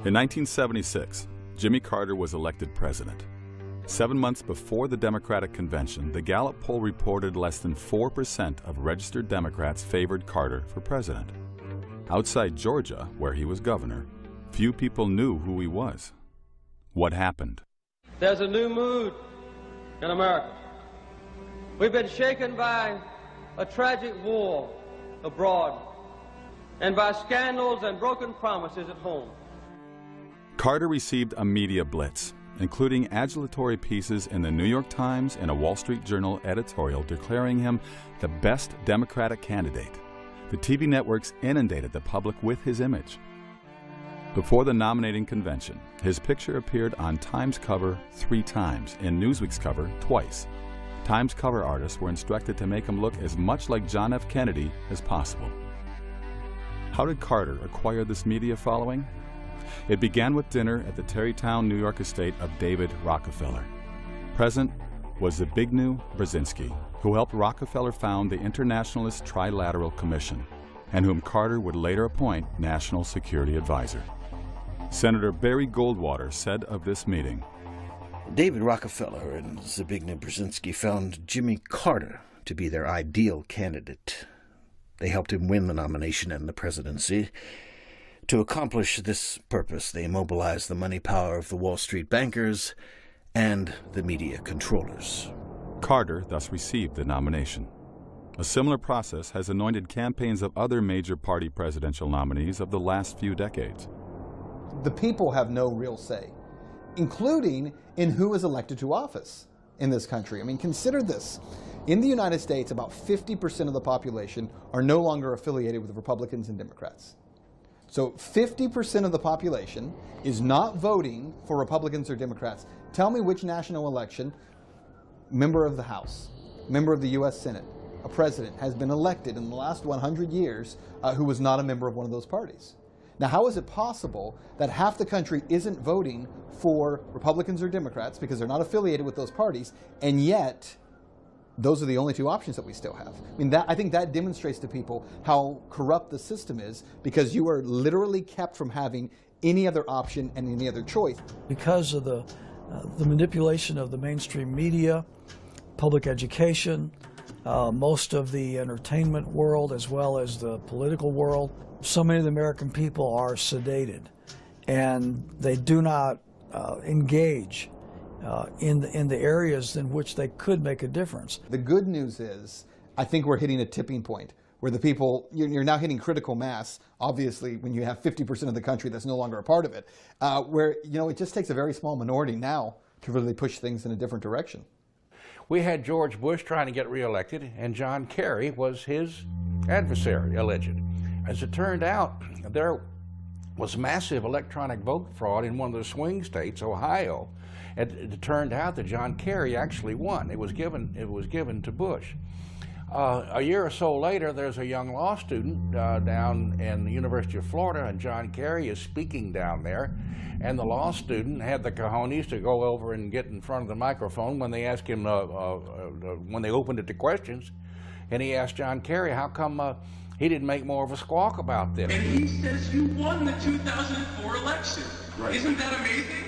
In 1976, Jimmy Carter was elected president. 7 months before the Democratic convention, the Gallup poll reported less than 4% of registered Democrats favored Carter for president. Outside Georgia, where he was governor, few people knew who he was. What happened? There's a new mood in America. We've been shaken by a tragic war abroad and by scandals and broken promises at home. Carter received a media blitz, including adulatory pieces in the New York Times and a Wall Street Journal editorial declaring him the best Democratic candidate. The TV networks inundated the public with his image. Before the nominating convention, his picture appeared on Time's cover 3 times and Newsweek's cover twice. Time's cover artists were instructed to make him look as much like John F. Kennedy as possible. How did Carter acquire this media following? It began with dinner at the Tarrytown, New York estate of David Rockefeller. Present was Zbigniew Brzezinski, who helped Rockefeller found the Internationalist Trilateral Commission, and whom Carter would later appoint National Security Advisor. Senator Barry Goldwater said of this meeting, David Rockefeller and Zbigniew Brzezinski found Jimmy Carter to be their ideal candidate. They helped him win the nomination and the presidency. To accomplish this purpose, they mobilized the money power of the Wall Street bankers and the media controllers. Carter thus received the nomination. A similar process has anointed campaigns of other major party presidential nominees of the last few decades. The people have no real say, including in who is elected to office. in this country. I mean, consider this. In the United States, about 50% of the population are no longer affiliated with Republicans and Democrats. So 50% of the population is not voting for Republicans or Democrats. Tell me which national election, member of the House, member of the U.S. Senate, a president has been elected in the last 100 years who was not a member of one of those parties. Now, how is it possible that half the country isn't voting for Republicans or Democrats because they're not affiliated with those parties, and yet those are the only two options that we still have? I mean, I think that demonstrates to people how corrupt the system is, because you are literally kept from having any other option and any other choice. Because of the manipulation of the mainstream media, public education, most of the entertainment world as well as the political world, so many of the American people are sedated, and they do not engage in the areas in which they could make a difference. The good news is, I think we're hitting a tipping point where the people, you're now hitting critical mass, obviously, when you have 50% of the country that's no longer a part of it, where, you know, it just takes a very small minority now to really push things in a different direction. We had George Bush trying to get reelected, and John Kerry was his adversary, alleged. As it turned out, there was massive electronic vote fraud in one of the swing states, Ohio. It turned out that John Kerry actually won. It was given to Bush. A year or so later, there's a young law student down in the University of Florida, and John Kerry is speaking down there. And the law student had the cojones to go over and get in front of the microphone when they asked him, when they opened it to questions. And he asked John Kerry, how come he didn't make more of a squawk about this? And he says you won the 2004 election. Right. Isn't that amazing?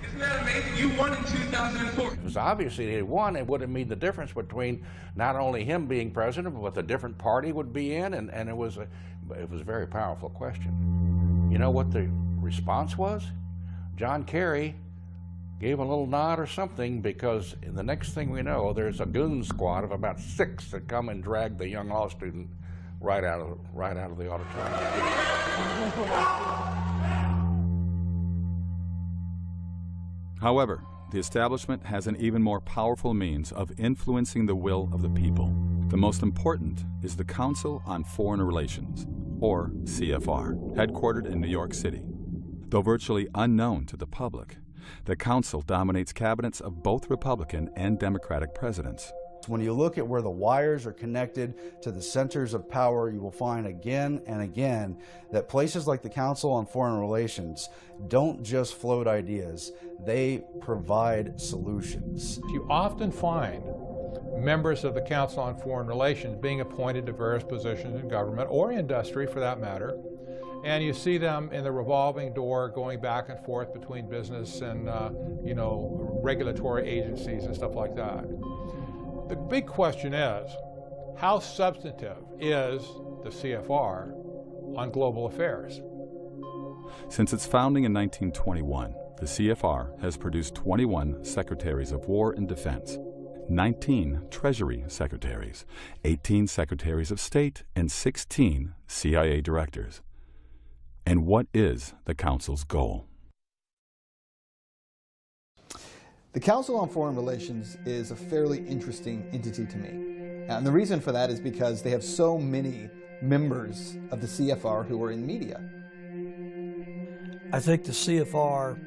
Isn't that amazing? You won in 2004. It was obviously he won. It would have made the difference between not only him being president, but what a different party would be in, and it was a very powerful question. You know what the response was? John Kerry gave a little nod or something, because the next thing we know, there's a goon squad of about 6 that come and drag the young law student right out of the auditorium. However, the establishment has an even more powerful means of influencing the will of the people. The most important is the Council on Foreign Relations, or CFR, headquartered in New York City. Though virtually unknown to the public, the Council dominates cabinets of both Republican and Democratic presidents. When you look at where the wires are connected to the centers of power, you will find again and again that places like the Council on Foreign Relations don't just float ideas, they provide solutions. You often find members of the Council on Foreign Relations being appointed to various positions in government or industry, for that matter, and you see them in the revolving door going back and forth between business and regulatory agencies and stuff like that. The big question is, how substantive is the CFR on global affairs? Since its founding in 1921, the CFR has produced 21 Secretaries of War and Defense, 19 Treasury Secretaries, 18 Secretaries of State, and 16 CIA Directors. And what is the Council's goal? The Council on Foreign Relations is a fairly interesting entity to me. And the reason for that is because they have so many members of the CFR who are in media. I think the CFR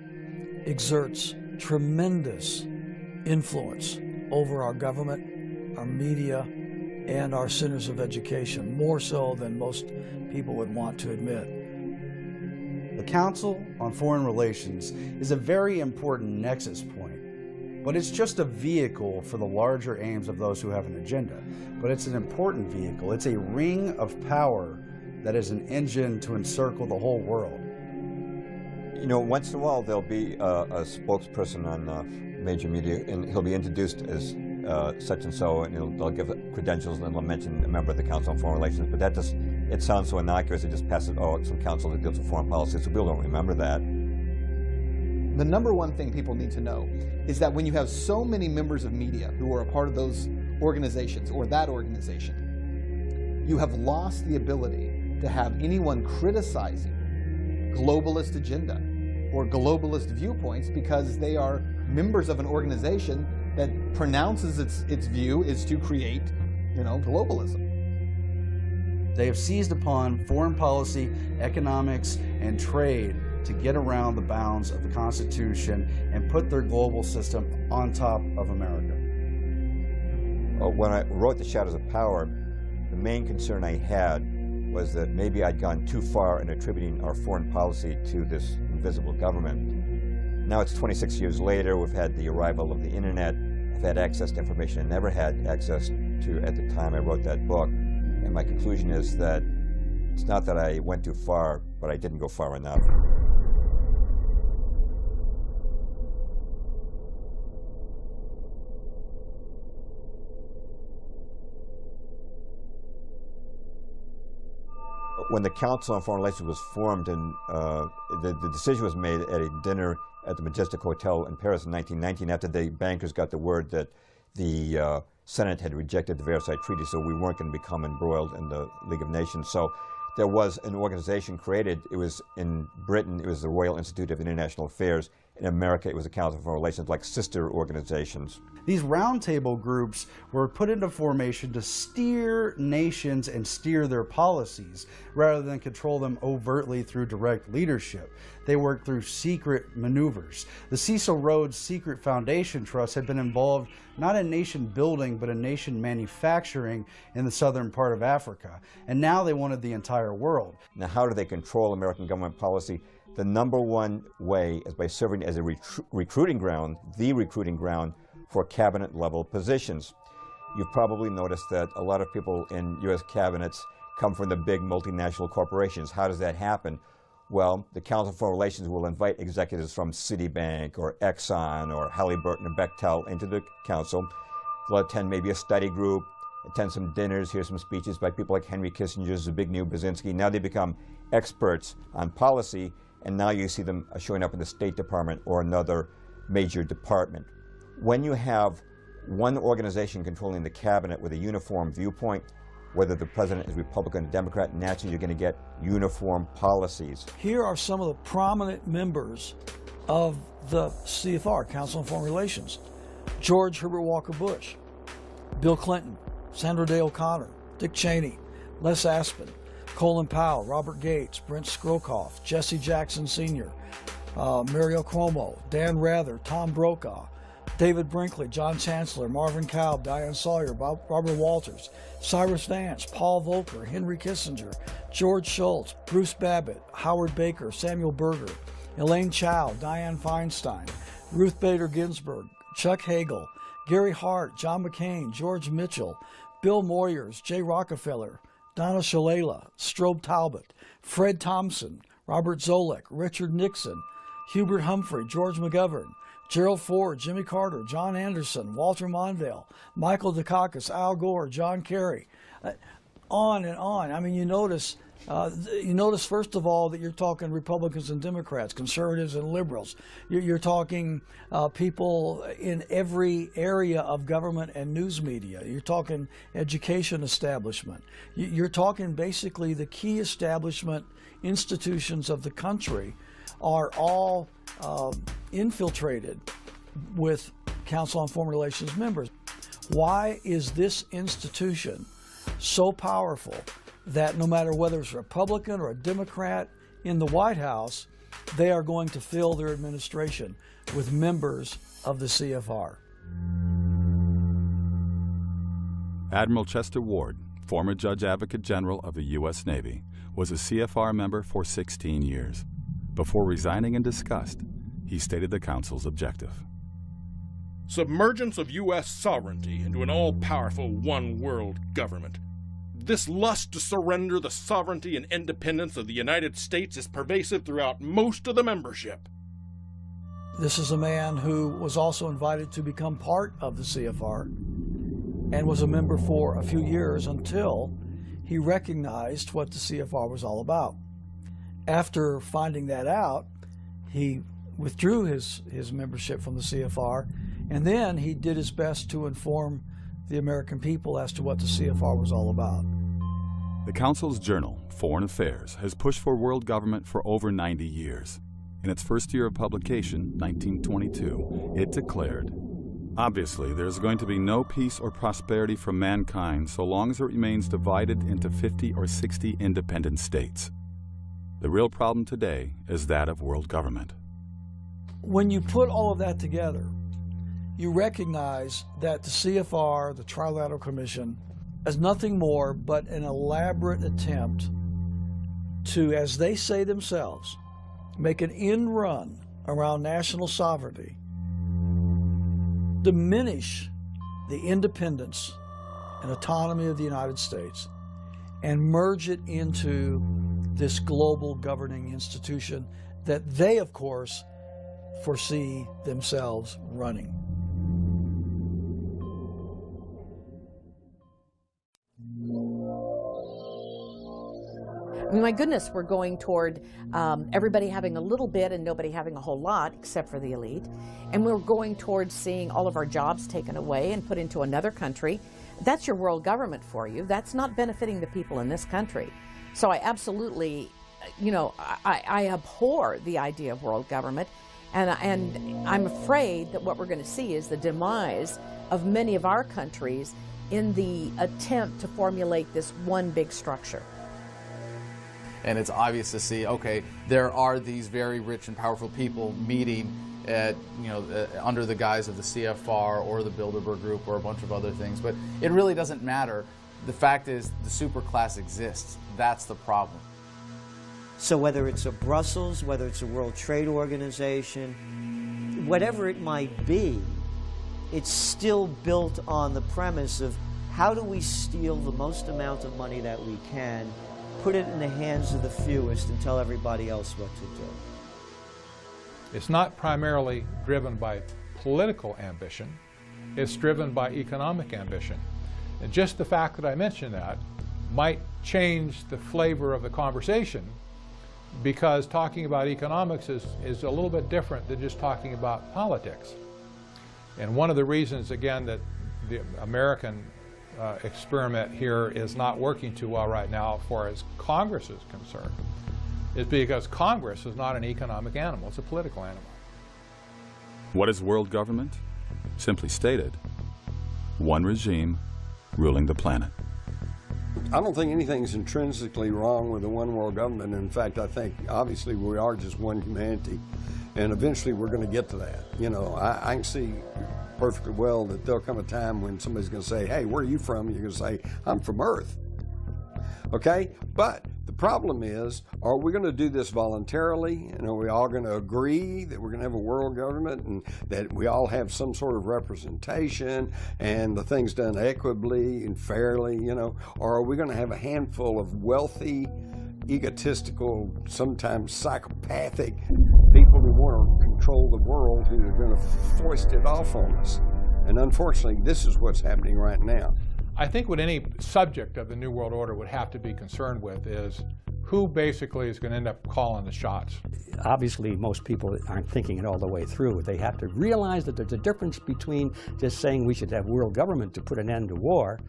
exerts tremendous influence over our government, our media, and our centers of education, more so than most people would want to admit. The Council on Foreign Relations is a very important nexus point, but it's just a vehicle for the larger aims of those who have an agenda. But it's an important vehicle. It's a ring of power that is an engine to encircle the whole world. You know, once in a while there'll be a spokesperson on major media, and he'll be introduced as such and so, and they'll give credentials, and then they'll mention a member of the Council on Foreign Relations. But that just, it sounds so innocuous. It just passes, oh, it's some council that deals with foreign policy, so people don't remember that. The number one thing people need to know is that when you have so many members of media who are a part of those organizations or that organization, you have lost the ability to have anyone criticizing globalist agenda or globalist viewpoints, because they are members of an organization that pronounces its view is to create, globalism. They have seized upon foreign policy, economics, and trade to get around the bounds of the Constitution and put their global system on top of America. When I wrote The Shadows of Power, the main concern I had was that maybe I'd gone too far in attributing our foreign policy to this invisible government. Now it's 26 years later, we've had the arrival of the internet, I've had access to information I never had access to at the time I wrote that book, and my conclusion is that it's not that I went too far, but I didn't go far enough. When the Council on Foreign Relations was formed and the decision was made at a dinner at the Majestic Hotel in Paris in 1919 after the bankers got the word that the Senate had rejected the Versailles Treaty, so we weren't going to become embroiled in the League of Nations. So there was an organization created. It was in Britain, it was the Royal Institute of International Affairs. In America, it was the Council on Foreign Relations, like sister organizations. These roundtable groups were put into formation to steer nations and steer their policies, rather than control them overtly through direct leadership. They worked through secret maneuvers. The Cecil Rhodes Secret Foundation Trust had been involved not in nation building, but in nation manufacturing in the southern part of Africa. And now they wanted the entire world. Now, how do they control American government policy? The number one way is by serving as a recruiting ground, the recruiting ground for cabinet-level positions. You've probably noticed that a lot of people in U.S. cabinets come from the big multinational corporations. How does that happen? Well, the Council on Foreign Relations will invite executives from Citibank or Exxon or Halliburton or Bechtel into the council. They'll attend maybe a study group, attend some dinners, hear some speeches by people like Henry Kissinger, Zbigniew Brzezinski. Now they become experts on policy, and now you see them showing up in the State Department or another major department. When you have one organization controlling the cabinet with a uniform viewpoint, whether the president is Republican or Democrat, naturally you're going to get uniform policies. Here are some of the prominent members of the CFR, Council on Foreign Relations. George Herbert Walker Bush, Bill Clinton, Sandra Day O'Connor, Dick Cheney, Les Aspin, Colin Powell, Robert Gates, Brent Scrockoff, Jesse Jackson Sr., Mario Cuomo, Dan Rather, Tom Brokaw, David Brinkley, John Chancellor, Marvin Kalb, Diane Sawyer, Barbara Walters, Cyrus Vance, Paul Volcker, Henry Kissinger, George Shultz, Bruce Babbitt, Howard Baker, Samuel Berger, Elaine Chao, Dianne Feinstein, Ruth Bader Ginsburg, Chuck Hagel, Gary Hart, John McCain, George Mitchell, Bill Moyers, Jay Rockefeller, Donna Shalala, Strobe Talbot, Fred Thompson, Robert Zoellick, Richard Nixon, Hubert Humphrey, George McGovern, Gerald Ford, Jimmy Carter, John Anderson, Walter Mondale, Michael Dukakis, Al Gore, John Kerry, on and on. I mean, you notice first of all that you're talking Republicans and Democrats, conservatives and liberals. You're talking people in every area of government and news media. You're talking education establishment. You're talking basically the key establishment institutions of the country are all infiltrated with Council on Foreign Relations members. Why is this institution so powerful that no matter whether it's a Republican or a Democrat in the White House, they are going to fill their administration with members of the CFR? Admiral Chester Ward, former Judge Advocate General of the U.S. Navy, was a CFR member for 16 years. Before resigning in disgust, he stated the Council's objective. Submergence of U.S. sovereignty into an all-powerful one-world government. This lust to surrender the sovereignty and independence of the United States is pervasive throughout most of the membership. This is a man who was also invited to become part of the CFR and was a member for a few years until he recognized what the CFR was all about. After finding that out, he withdrew his membership from the CFR, and then he did his best to inform the American people as to what the CFR was all about. The Council's journal, Foreign Affairs, has pushed for world government for over 90 years. In its first year of publication, 1922, it declared, Obviously, there's going to be no peace or prosperity for mankind so long as it remains divided into 50 or 60 independent states. The real problem today is that of world government. When you put all of that together, you recognize that the CFR, the Trilateral Commission, is nothing more but an elaborate attempt to, as they say themselves, make an end run around national sovereignty, diminish the independence and autonomy of the United States, and merge it into this global governing institution that they, of course, foresee themselves running. My goodness, we're going toward everybody having a little bit and nobody having a whole lot, except for the elite. And we're going towards seeing all of our jobs taken away and put into another country. That's your world government for you. That's not benefiting the people in this country. So I absolutely, I abhor the idea of world government. And I'm afraid that what we're going to see is the demise of many of our countries in the attempt to formulate this one big structure. And it's obvious to see, okay, there are these very rich and powerful people meeting at, under the guise of the CFR or the Bilderberg Group or a bunch of other things. But it really doesn't matter. The fact is the superclass exists. That's the problem. So whether it's a Brussels, whether it's a World Trade Organization, whatever it might be, it's still built on the premise of how do we steal the most amount of money that we can, put it in the hands of the fewest, and tell everybody else what to do. It's not primarily driven by political ambition. It's driven by economic ambition. And just the fact that I mentioned that might change the flavor of the conversation, because talking about economics is a little bit different than just talking about politics. And one of the reasons, again, that the American experiment here is not working too well right now as far as Congress is concerned is because Congress is not an economic animal, it's a political animal. What is world government? Simply stated, one regime ruling the planet. I don't think anything's intrinsically wrong with the one world government. In fact, I think obviously we are just one humanity, and eventually we're going to get to that. I can see perfectly well that there'll come a time when somebody's going to say, hey, where are you from? And you're going to say, I'm from Earth. Okay? But the problem is, are we going to do this voluntarily? And are we all going to agree that we're going to have a world government and that we all have some sort of representation and the thing's done equitably and fairly, Or are we going to have a handful of wealthy, egotistical, sometimes psychopathic people who want to control the world who are going to foist it off on us? And unfortunately, this is what's happening right now. I think what any subject of the New World Order would have to be concerned with is who basically is going to end up calling the shots. Obviously, most people aren't thinking it all the way through. They have to realize that there's a difference between just saying we should have world government to put an end to war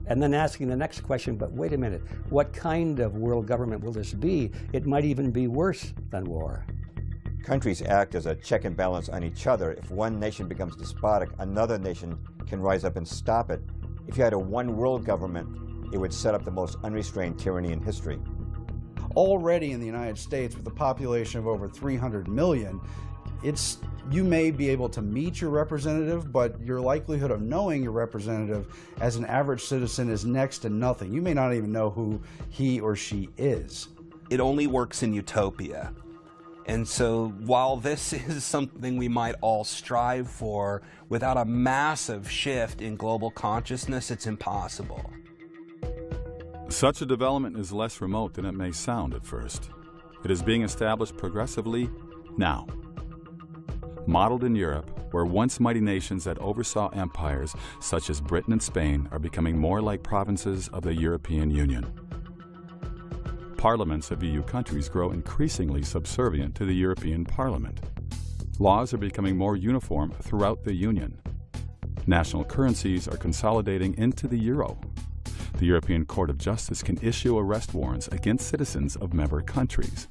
and then asking the next question, but wait a minute, what kind of world government will this be? It might even be worse than war. Countries act as a check and balance on each other. If one nation becomes despotic, another nation can rise up and stop it. If you had a one world government, it would set up the most unrestrained tyranny in history. Already in the United States, with a population of over 300 million, you may be able to meet your representative, but your likelihood of knowing your representative as an average citizen is next to nothing. You may not even know who he or she is. It only works in utopia. And so while this is something we might all strive for, without a massive shift in global consciousness, it's impossible. Such a development is less remote than it may sound at first. It is being established progressively now. Modeled in Europe, where once mighty nations that oversaw empires such as Britain and Spain are becoming more like provinces of the European Union. Parliaments of EU countries grow increasingly subservient to the European Parliament. Laws are becoming more uniform throughout the Union. National currencies are consolidating into the euro. The European Court of Justice can issue arrest warrants against citizens of member countries.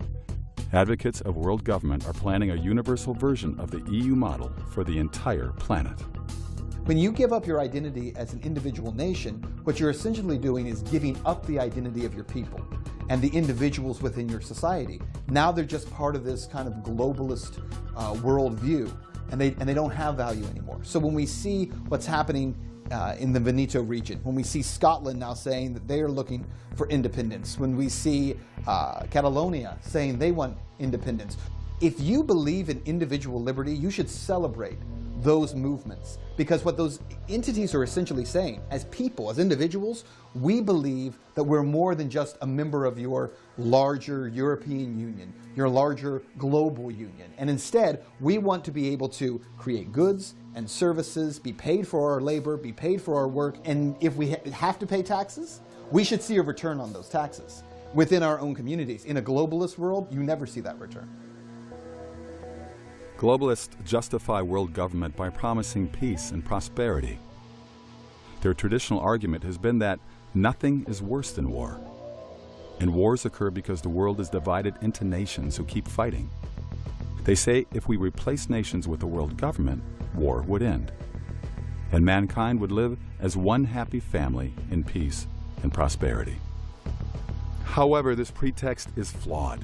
Advocates of world government are planning a universal version of the EU model for the entire planet. When you give up your identity as an individual nation, what you're essentially doing is giving up the identity of your people and the individuals within your society. Now they're just part of this kind of globalist worldview, and they don't have value anymore. So when we see what's happening in the Veneto region, when we see Scotland now saying that they are looking for independence, when we see Catalonia saying they want independence, if you believe in individual liberty, you should celebrate those movements, because what those entities are essentially saying, as people, as individuals, we believe that we're more than just a member of your larger European Union, your larger global union, and instead we want to be able to create goods and services, be paid for our labor, be paid for our work, and if we have to pay taxes, we should see a return on those taxes within our own communities. In a globalist world, you never see that return. Globalists justify world government by promising peace and prosperity. Their traditional argument has been that nothing is worse than war. And wars occur because the world is divided into nations who keep fighting. They say if we replace nations with a world government, war would end. And mankind would live as one happy family in peace and prosperity. However, this pretext is flawed.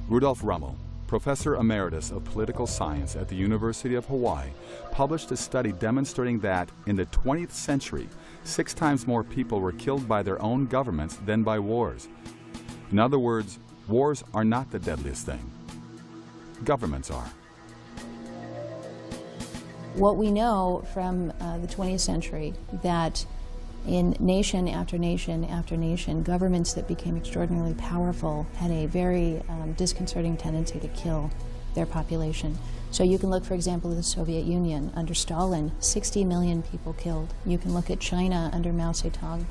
Rudolf Rummel, Professor Emeritus of Political Science at the University of Hawaii, published a study demonstrating that in the 20th century, 6 times more people were killed by their own governments than by wars. In other words, wars are not the deadliest thing. Governments are. What we know from the 20th century, that in nation after nation after nation, governments that became extraordinarily powerful had a very disconcerting tendency to kill their population. So you can look, for example, at the Soviet Union. Under Stalin, 60 million people killed. You can look at China under Mao Zedong.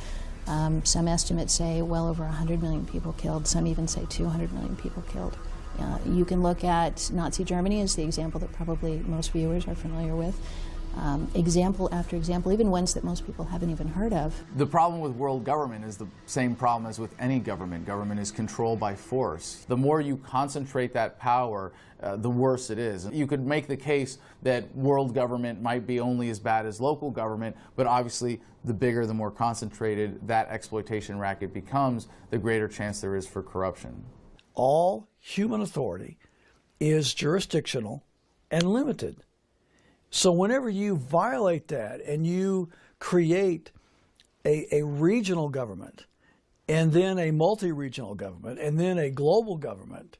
Some estimates say well over 100 million people killed. Some even say 200 million people killed. You can look at Nazi Germany as the example that probably most viewers are familiar with. Example after example, even ones that most people haven't even heard of. The problem with world government is the same problem as with any government. Government is control by force. The more you concentrate that power, the worse it is. You could make the case that world government might be only as bad as local government, but obviously the bigger, the more concentrated that exploitation racket becomes, the greater chance there is for corruption. All human authority is jurisdictional and limited. So whenever you violate that and you create a regional government and then a multi-regional government and then a global government,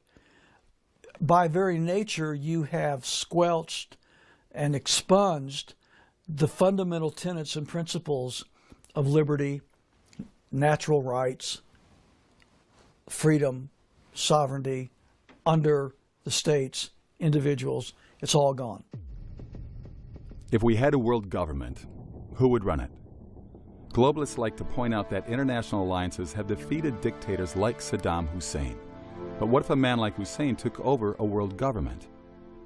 by very nature you have squelched and expunged the fundamental tenets and principles of liberty, natural rights, freedom, sovereignty under the states, individuals. It's all gone. If we had a world government, who would run it? Globalists like to point out that international alliances have defeated dictators like Saddam Hussein. But what if a man like Hussein took over a world government?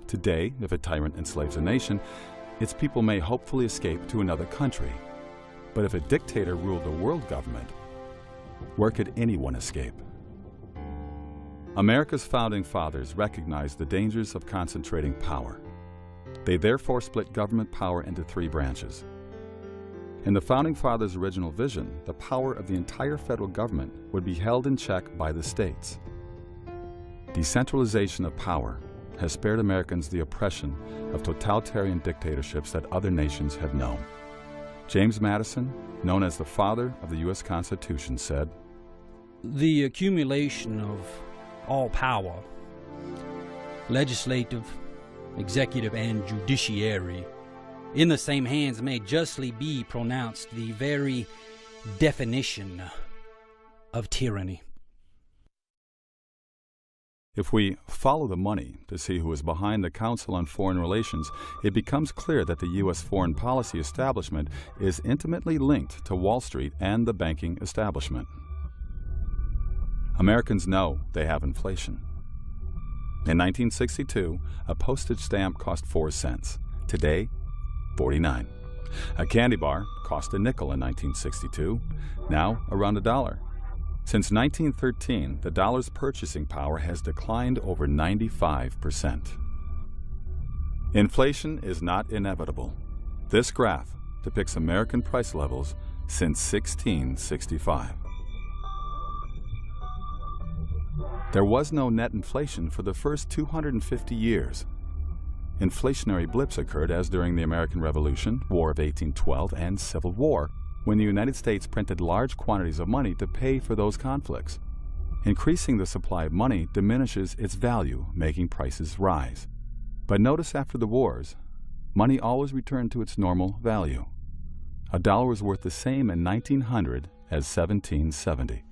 Today, if a tyrant enslaves a nation, its people may hopefully escape to another country. But if a dictator ruled a world government, where could anyone escape? America's founding fathers recognized the dangers of concentrating power. They therefore split government power into 3 branches. In the Founding Fathers' original vision, the power of the entire federal government would be held in check by the states. Decentralization of power has spared Americans the oppression of totalitarian dictatorships that other nations have known. James Madison, known as the father of the U.S. Constitution, said, "The accumulation of all power, legislative, executive, and judiciary, in the same hands may justly be pronounced the very definition of tyranny." If we follow the money to see who is behind the Council on Foreign Relations, it becomes clear that the U.S. foreign policy establishment is intimately linked to Wall Street and the banking establishment. Americans know they have inflation. In 1962, a postage stamp cost 4 cents. Today, 49. A candy bar cost a nickel in 1962, now around $1. Since 1913, the dollar's purchasing power has declined over 95%. Inflation is not inevitable. This graph depicts American price levels since 1665. There was no net inflation for the first 250 years. Inflationary blips occurred as during the American Revolution, War of 1812, and Civil War, when the United States printed large quantities of money to pay for those conflicts. Increasing the supply of money diminishes its value, making prices rise. But notice after the wars, money always returned to its normal value. A dollar was worth the same in 1900 as 1770.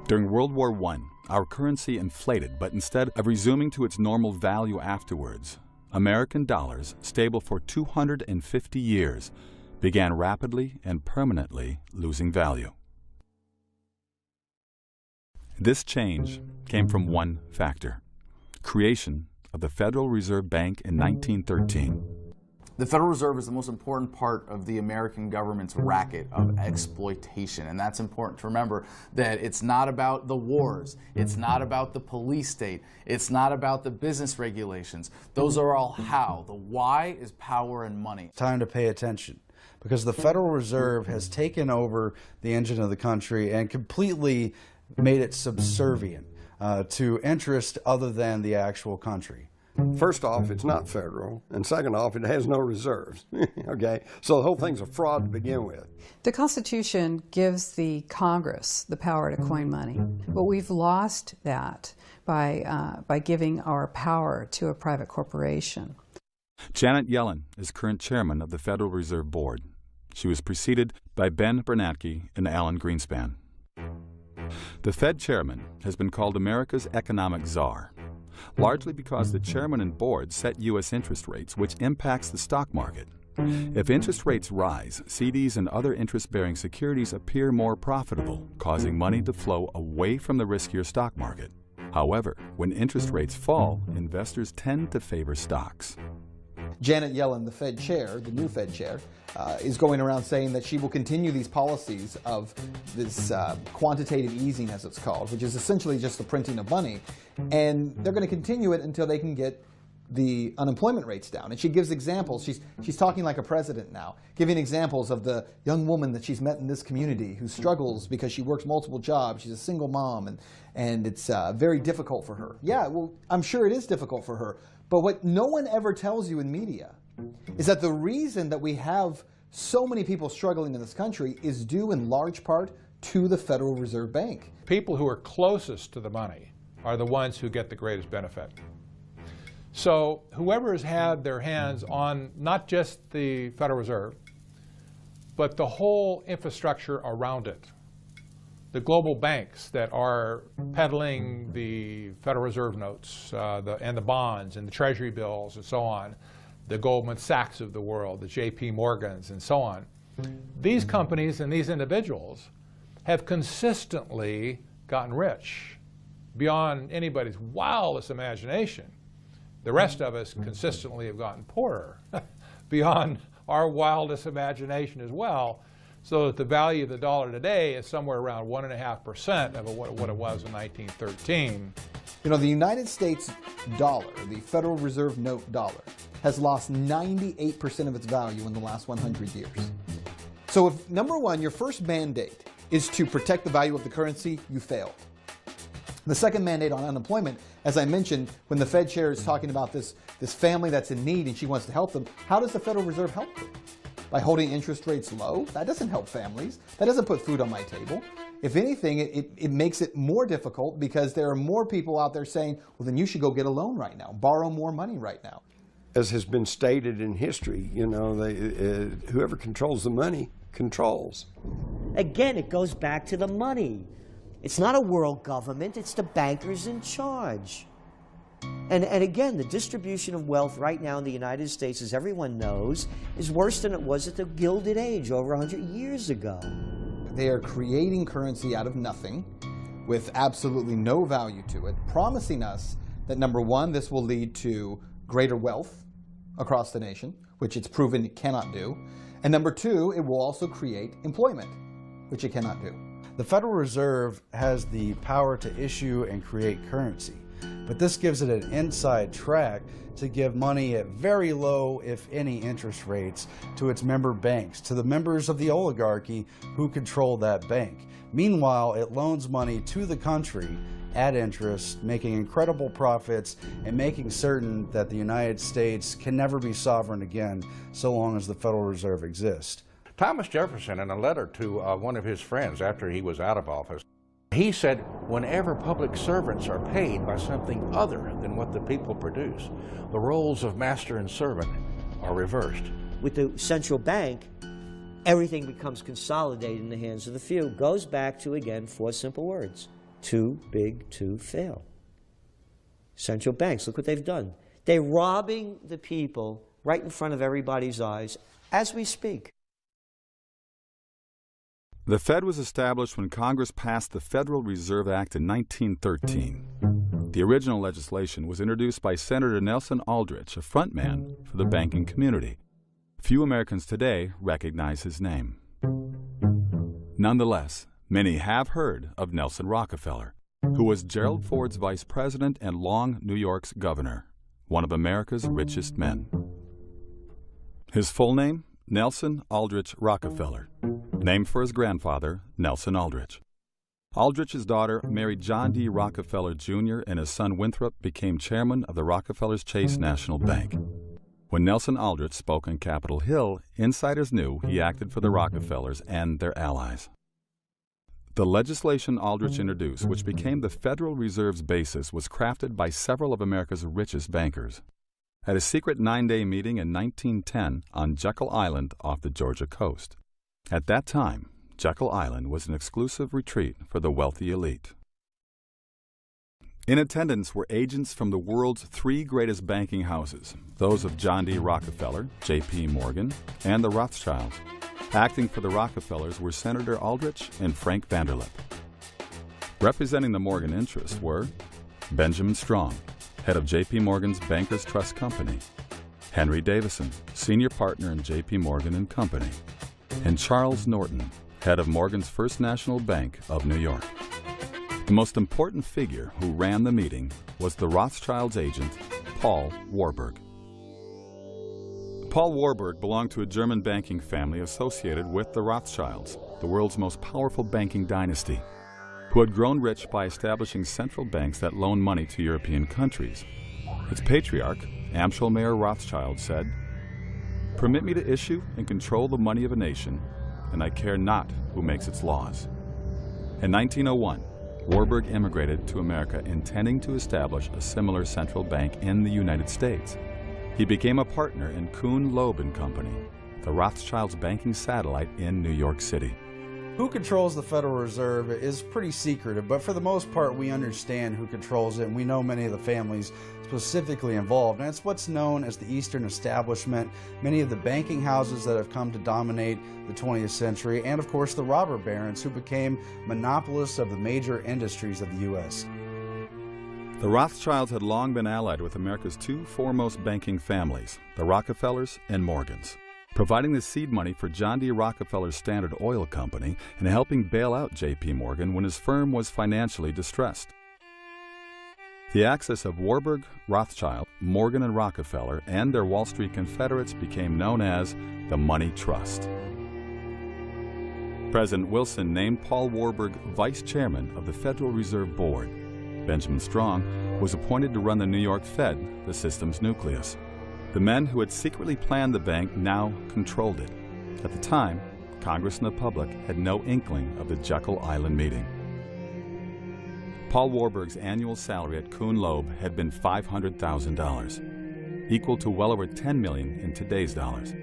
During World War I, our currency inflated, but instead of resuming to its normal value afterwards, American dollars, stable for 250 years, began rapidly and permanently losing value. This change came from one factor: creation of the Federal Reserve Bank in 1913. The Federal Reserve is the most important part of the American government's racket of exploitation, and that's important to remember, that it's not about the wars, it's not about the police state, it's not about the business regulations. Those are all how. The why is power and money. Time to pay attention, because the Federal Reserve has taken over the engine of the country and completely made it subservient to interest other than the actual country. First off, it's not federal, and second off, it has no reserves. Okay, so the whole thing's a fraud to begin with. The Constitution gives the Congress the power to coin money, but we've lost that by giving our power to a private corporation. Janet Yellen is current chairman of the Federal Reserve Board. She was preceded by Ben Bernanke and Alan Greenspan. The Fed chairman has been called America's economic czar, largely because the chairman and board set U.S. interest rates, which impacts the stock market. If interest rates rise, CDs and other interest-bearing securities appear more profitable, causing money to flow away from the riskier stock market. However, when interest rates fall, investors tend to favor stocks. Janet Yellen, the Fed chair, the new Fed chair, is going around saying that she will continue these policies of this quantitative easing, as it's called, which is essentially just the printing of money, and they're going to continue it until they can get the unemployment rates down. And she gives examples. She's talking like a president now, giving examples of the young woman that she's met in this community who struggles because she works multiple jobs. She's a single mom, and it's very difficult for her. Yeah, well, I'm sure it is difficult for her. But what no one ever tells you in media is that the reason that we have so many people struggling in this country is due in large part to the Federal Reserve Bank. People who are closest to the money are the ones who get the greatest benefit. So whoever has had their hands on not just the Federal Reserve, but the whole infrastructure around it, the global banks that are peddling the Federal Reserve notes and the bonds and the Treasury bills and so on, the Goldman Sachs of the world, the J.P. Morgans and so on. These companies and these individuals have consistently gotten rich beyond anybody's wildest imagination. The rest of us consistently have gotten poorer beyond our wildest imagination as well, so that the value of the dollar today is somewhere around 1.5% of what it was in 1913. You know, the United States dollar, the Federal Reserve note dollar, has lost 98% of its value in the last 100 years. So if, number one, your first mandate is to protect the value of the currency, you failed. The second mandate on unemployment, as I mentioned, when the Fed chair is talking about this family that's in need and she wants to help them, how does the Federal Reserve help them? By holding interest rates low? That doesn't help families. That doesn't put food on my table. If anything, it makes it more difficult because there are more people out there saying, well, then you should go get a loan right now, borrow more money right now. As has been stated in history, you know, whoever controls the money controls. Again, it goes back to the money. It's not a world government, it's the bankers in charge. And again, the distribution of wealth right now in the United States, as everyone knows, is worse than it was at the Gilded Age over 100 years ago. They are creating currency out of nothing with absolutely no value to it, promising us that, number one, this will lead to greater wealth across the nation, which it's proven it cannot do. And number two, it will also create employment, which it cannot do. The Federal Reserve has the power to issue and create currency, but this gives it an inside track to give money at very low, if any, interest rates to its member banks, to the members of the oligarchy who control that bank. Meanwhile, it loans money to the country at interest, making incredible profits and making certain that the United States can never be sovereign again so long as the Federal Reserve exists. Thomas Jefferson, in a letter to one of his friends after he was out of office, he said, whenever public servants are paid by something other than what the people produce, the roles of master and servant are reversed. With the central bank, everything becomes consolidated in the hands of the few. Goes back to, again, 4 simple words. Too big to fail. Central banks, look what they've done. They're robbing the people right in front of everybody's eyes as we speak. The Fed was established when Congress passed the Federal Reserve Act in 1913. The original legislation was introduced by Senator Nelson Aldrich, a frontman for the banking community. Few Americans today recognize his name. Nonetheless, many have heard of Nelson Rockefeller, who was Gerald Ford's vice president and long New York's governor, one of America's richest men. His full name? Nelson Aldrich Rockefeller, named for his grandfather, Nelson Aldrich. Aldrich's daughter married John D. Rockefeller Jr., and his son Winthrop became chairman of the Rockefeller's Chase National Bank. When Nelson Aldrich spoke on Capitol Hill, insiders knew he acted for the Rockefellers and their allies. The legislation Aldrich introduced, which became the Federal Reserve's basis, was crafted by several of America's richest bankers. At a secret 9-day meeting in 1910 on Jekyll Island off the Georgia coast. At that time, Jekyll Island was an exclusive retreat for the wealthy elite. In attendance were agents from the world's 3 greatest banking houses, those of John D. Rockefeller, J.P. Morgan, and the Rothschilds. Acting for the Rockefellers were Senator Aldrich and Frank Vanderlip. Representing the Morgan interests were Benjamin Strong, head of J.P. Morgan's Bankers Trust Company, Henry Davison, senior partner in J.P. Morgan & Company, and Charles Norton, head of Morgan's First National Bank of New York. The most important figure who ran the meeting was the Rothschilds' agent, Paul Warburg. Paul Warburg belonged to a German banking family associated with the Rothschilds, the world's most powerful banking dynasty, who had grown rich by establishing central banks that loaned money to European countries. Its patriarch, Amschel Mayer Rothschild, said, "Permit me to issue and control the money of a nation, and I care not who makes its laws." In 1901, Warburg immigrated to America intending to establish a similar central bank in the United States. He became a partner in Kuhn, Loeb & Company, the Rothschilds' banking satellite in New York City. Who controls the Federal Reserve is pretty secretive, but for the most part we understand who controls it, and we know many of the families specifically involved. And it's what's known as the Eastern Establishment, many of the banking houses that have come to dominate the 20th century, and of course the robber barons who became monopolists of the major industries of the U.S. The Rothschilds had long been allied with America's 2 foremost banking families, the Rockefellers and Morgans, providing the seed money for John D. Rockefeller's Standard Oil Company and helping bail out J.P. Morgan when his firm was financially distressed. The axis of Warburg, Rothschild, Morgan, and Rockefeller and their Wall Street confederates became known as the Money Trust. President Wilson named Paul Warburg vice chairman of the Federal Reserve Board. Benjamin Strong was appointed to run the New York Fed, the system's nucleus. The men who had secretly planned the bank now controlled it. At the time, Congress and the public had no inkling of the Jekyll Island meeting. Paul Warburg's annual salary at Kuhn Loeb had been $500,000, equal to well over $10 million in today's dollars.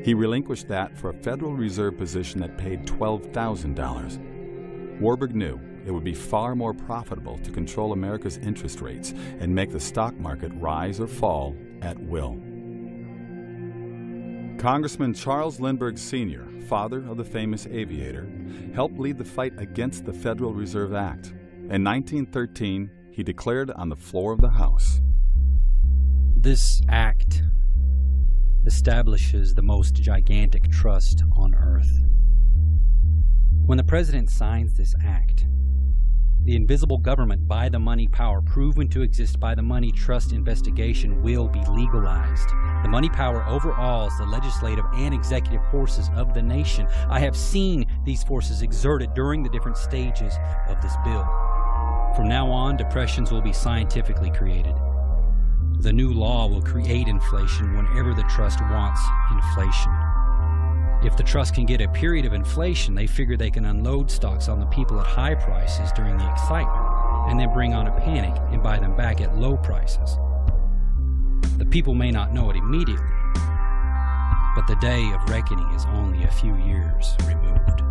He relinquished that for a Federal Reserve position that paid $12,000. Warburg knew it would be far more profitable to control America's interest rates and make the stock market rise or fall at will. Congressman Charles Lindbergh Sr., father of the famous aviator, helped lead the fight against the Federal Reserve Act. In 1913, he declared on the floor of the House, "This act establishes the most gigantic trust on earth. When the President signs this act, The invisible government by the money power, proven to exist by the money trust investigation, will be legalized. The money power overawes the legislative and executive forces of the nation. I have seen these forces exerted during the different stages of this bill. From now on, depressions will be scientifically created. The new law will create inflation whenever the trust wants inflation. If the trust can get a period of inflation, they figure they can unload stocks on the people at high prices during the excitement, and then bring on a panic and buy them back at low prices. The people may not know it immediately, but the day of reckoning is only a few years removed.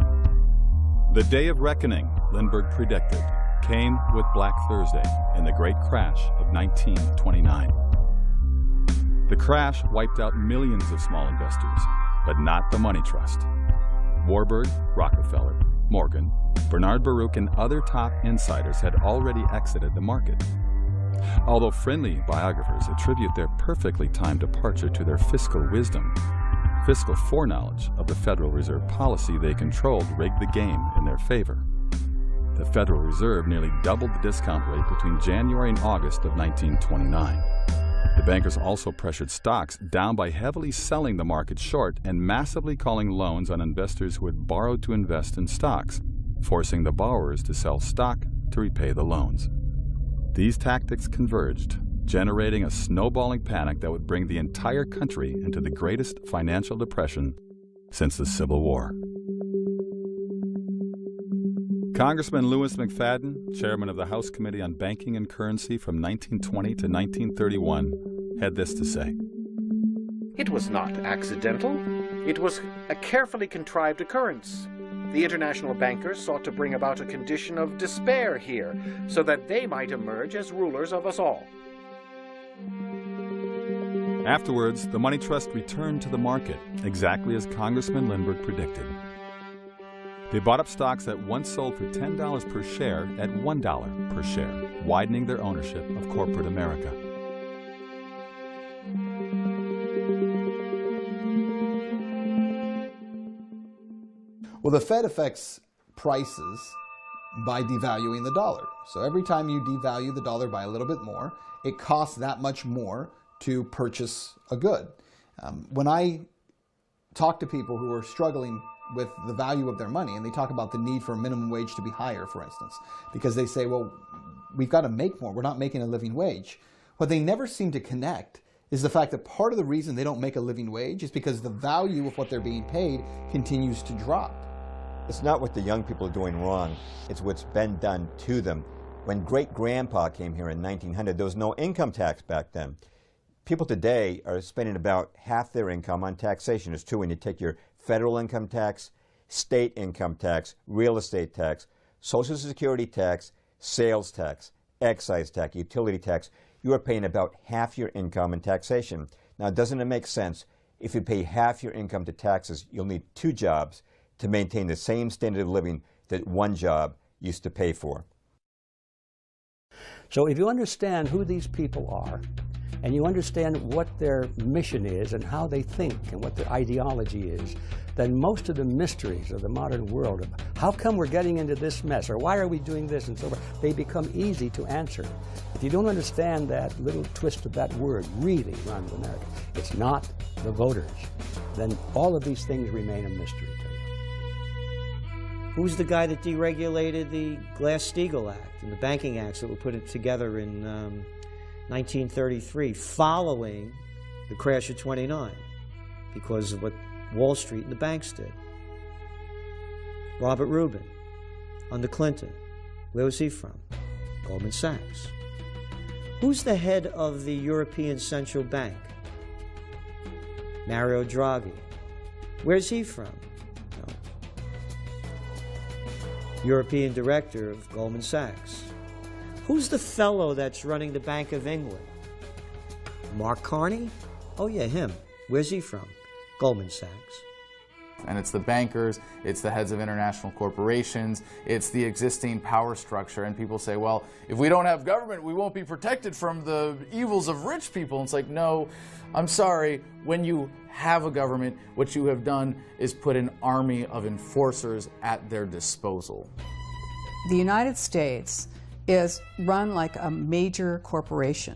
The day of reckoning, Lindbergh predicted, came with Black Thursday and the great crash of 1929. The crash wiped out millions of small investors, but not the money trust. Warburg, Rockefeller, Morgan, Bernard Baruch, and other top insiders had already exited the market. Although friendly biographers attribute their perfectly timed departure to their fiscal wisdom, fiscal foreknowledge of the Federal Reserve policy they controlled rigged the game in their favor. The Federal Reserve nearly doubled the discount rate between January and August of 1929. The bankers also pressured stocks down by heavily selling the market short and massively calling loans on investors who had borrowed to invest in stocks, forcing the borrowers to sell stock to repay the loans. These tactics converged, generating a snowballing panic that would bring the entire country into the greatest financial depression since the Civil War. Congressman Lewis McFadden, chairman of the House Committee on Banking and Currency from 1920 to 1931, had this to say. It was not accidental. It was a carefully contrived occurrence. The international bankers sought to bring about a condition of despair here, so that they might emerge as rulers of us all. Afterwards, the money trust returned to the market, exactly as Congressman Lindbergh predicted. They bought up stocks that once sold for $10 per share at $1 per share, widening their ownership of corporate America. Well, the Fed affects prices by devaluing the dollar. So every time you devalue the dollar by a little bit more, it costs that much more to purchase a good. When I talk to people who are struggling with the value of their money, and they talk about the need for a minimum wage to be higher, for instance, because they say, well, we've got to make more. We're not making a living wage. What they never seem to connect is the fact that part of the reason they don't make a living wage is because the value of what they're being paid continues to drop. It's not what the young people are doing wrong. It's what's been done to them. When great-grandpa came here in 1900, there was no income tax back then. People today are spending about half their income on taxation. It's true when you take your federal income tax, state income tax, real estate tax, Social Security tax, sales tax, excise tax, utility tax. You are paying about half your income in taxation. Now, doesn't it make sense? If you pay half your income to taxes, you'll need 2 jobs to maintain the same standard of living that 1 job used to pay for. So if you understand who these people are, and you understand what their mission is and how they think and what their ideology is, then most of the mysteries of the modern world, of how come we're getting into this mess, or why are we doing this and so forth, they become easy to answer. If you don't understand that little twist of that word, really runs America, it's not the voters, then all of these things remain a mystery to you. Who's the guy that deregulated the Glass-Steagall Act and the banking acts that were put together in 1933, following the crash of '29, because of what Wall Street and the banks did? Robert Rubin, under Clinton. Where was he from? Goldman Sachs. Who's the head of the European Central Bank? Mario Draghi. Where's he from? No. European director of Goldman Sachs. Who's the fellow that's running the Bank of England? Mark Carney? Oh yeah, him. Where's he from? Goldman Sachs. And it's the bankers, it's the heads of international corporations, it's the existing power structure. And people say, well, if we don't have government, we won't be protected from the evils of rich people. And it's like, no, I'm sorry. When you have a government, what you have done is put an army of enforcers at their disposal. The United States is run like a major corporation.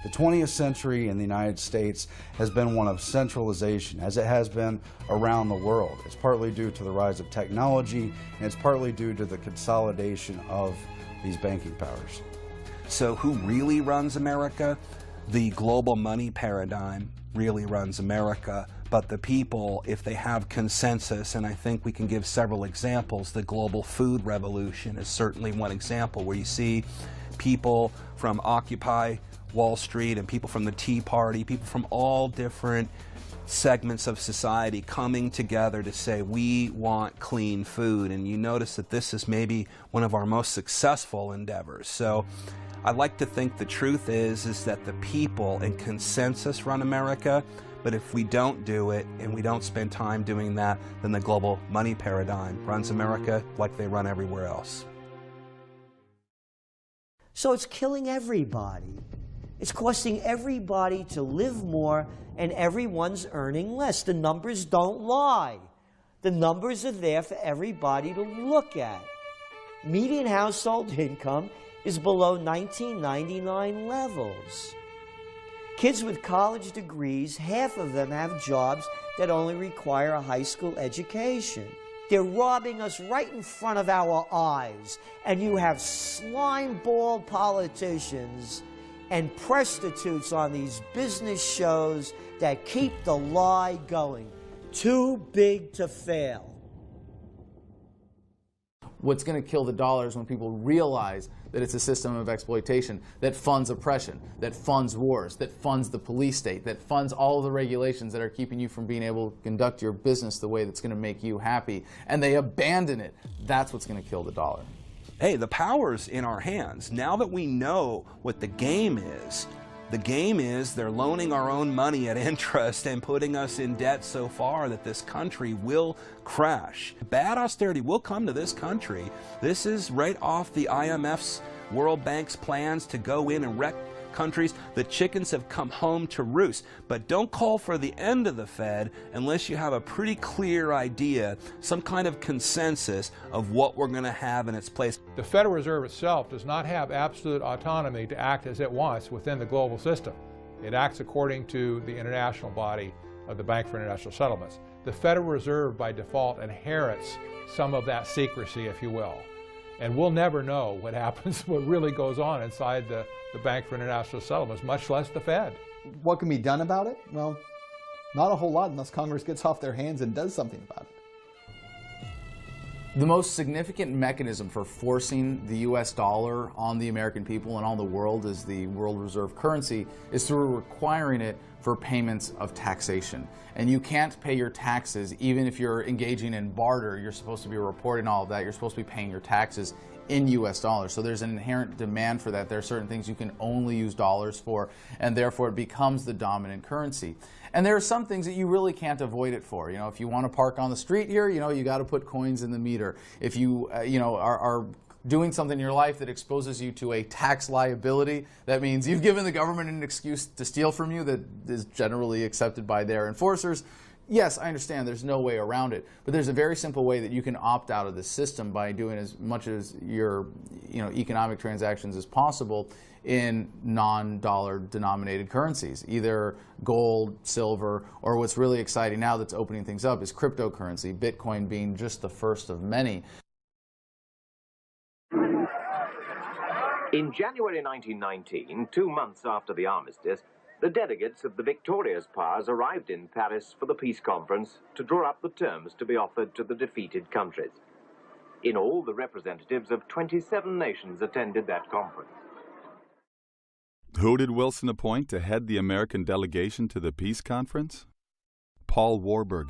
The 20th century in the United States has been one of centralization, as it has been around the world. It's partly due to the rise of technology, and it's partly due to the consolidation of these banking powers. So who really runs America? The global money paradigm really runs America, but the people, if they have consensus, and I think we can give several examples, the global food revolution is certainly one example where you see people from Occupy Wall Street and people from the Tea Party, people from all different segments of society coming together to say we want clean food. And you notice that this is maybe one of our most successful endeavors. So I like to think the truth is that the people and consensus run America, but if we don't do it and we don't spend time doing that, then the global money paradigm runs America like they run everywhere else. So it's killing everybody. It's costing everybody to live more, and everyone's earning less. The numbers don't lie. The numbers are there for everybody to look at. Median household income is below 1999 levels. Kids with college degrees, half of them have jobs that only require a high school education. They're robbing us right in front of our eyes, and you have slime-ball politicians and prostitutes on these business shows that keep the lie going. Too big to fail. What's going to kill the dollar is when people realize that it's a system of exploitation that funds oppression, that funds wars, that funds the police state, that funds all of the regulations that are keeping you from being able to conduct your business the way that's going to make you happy, and they abandon it. That's what's going to kill the dollar. Hey, the power's in our hands. Now that we know what the game is they're loaning our own money at interest and putting us in debt so far that this country will crash. Bad austerity will come to this country. This is right off the IMF's, World Bank's plans to go in and wreck countries. The chickens have come home to roost. But don't call for the end of the Fed unless you have a pretty clear idea, some kind of consensus of what we're going to have in its place. The Federal Reserve itself does not have absolute autonomy to act as it wants within the global system. It acts according to the international body of the Bank for International Settlements. The Federal Reserve, by default, inherits some of that secrecy, if you will. And we'll never know what happens, what really goes on inside the Bank for International Settlements, much less the Fed. What can be done about it? Well, not a whole lot unless Congress gets off their hands and does something about it. The most significant mechanism for forcing the US dollar on the American people and on the world as the world reserve currency is through requiring it for payments of taxation. And you can't pay your taxes even if you're engaging in barter. You're supposed to be reporting all of that. You're supposed to be paying your taxes in US dollars. So there's an inherent demand for that. There are certain things you can only use dollars for, and therefore it becomes the dominant currency. And there are some things that you really can't avoid it for. You know, if you want to park on the street here, you know, you got to put coins in the meter. If you, are doing something in your life that exposes you to a tax liability, that means you've given the government an excuse to steal from you that is generally accepted by their enforcers. Yes, I understand there's no way around it, but there's a very simple way that you can opt out of the system by doing as much as your economic transactions as possible in non-dollar denominated currencies, either gold, silver, or what's really exciting now that's opening things up is cryptocurrency, Bitcoin being just the first of many. In January 1919, 2 months after the armistice, the delegates of the victorious powers arrived in Paris for the peace conference to draw up the terms to be offered to the defeated countries. In all, the representatives of 27 nations attended that conference. Who did Wilson appoint to head the American delegation to the peace conference? Paul Warburg,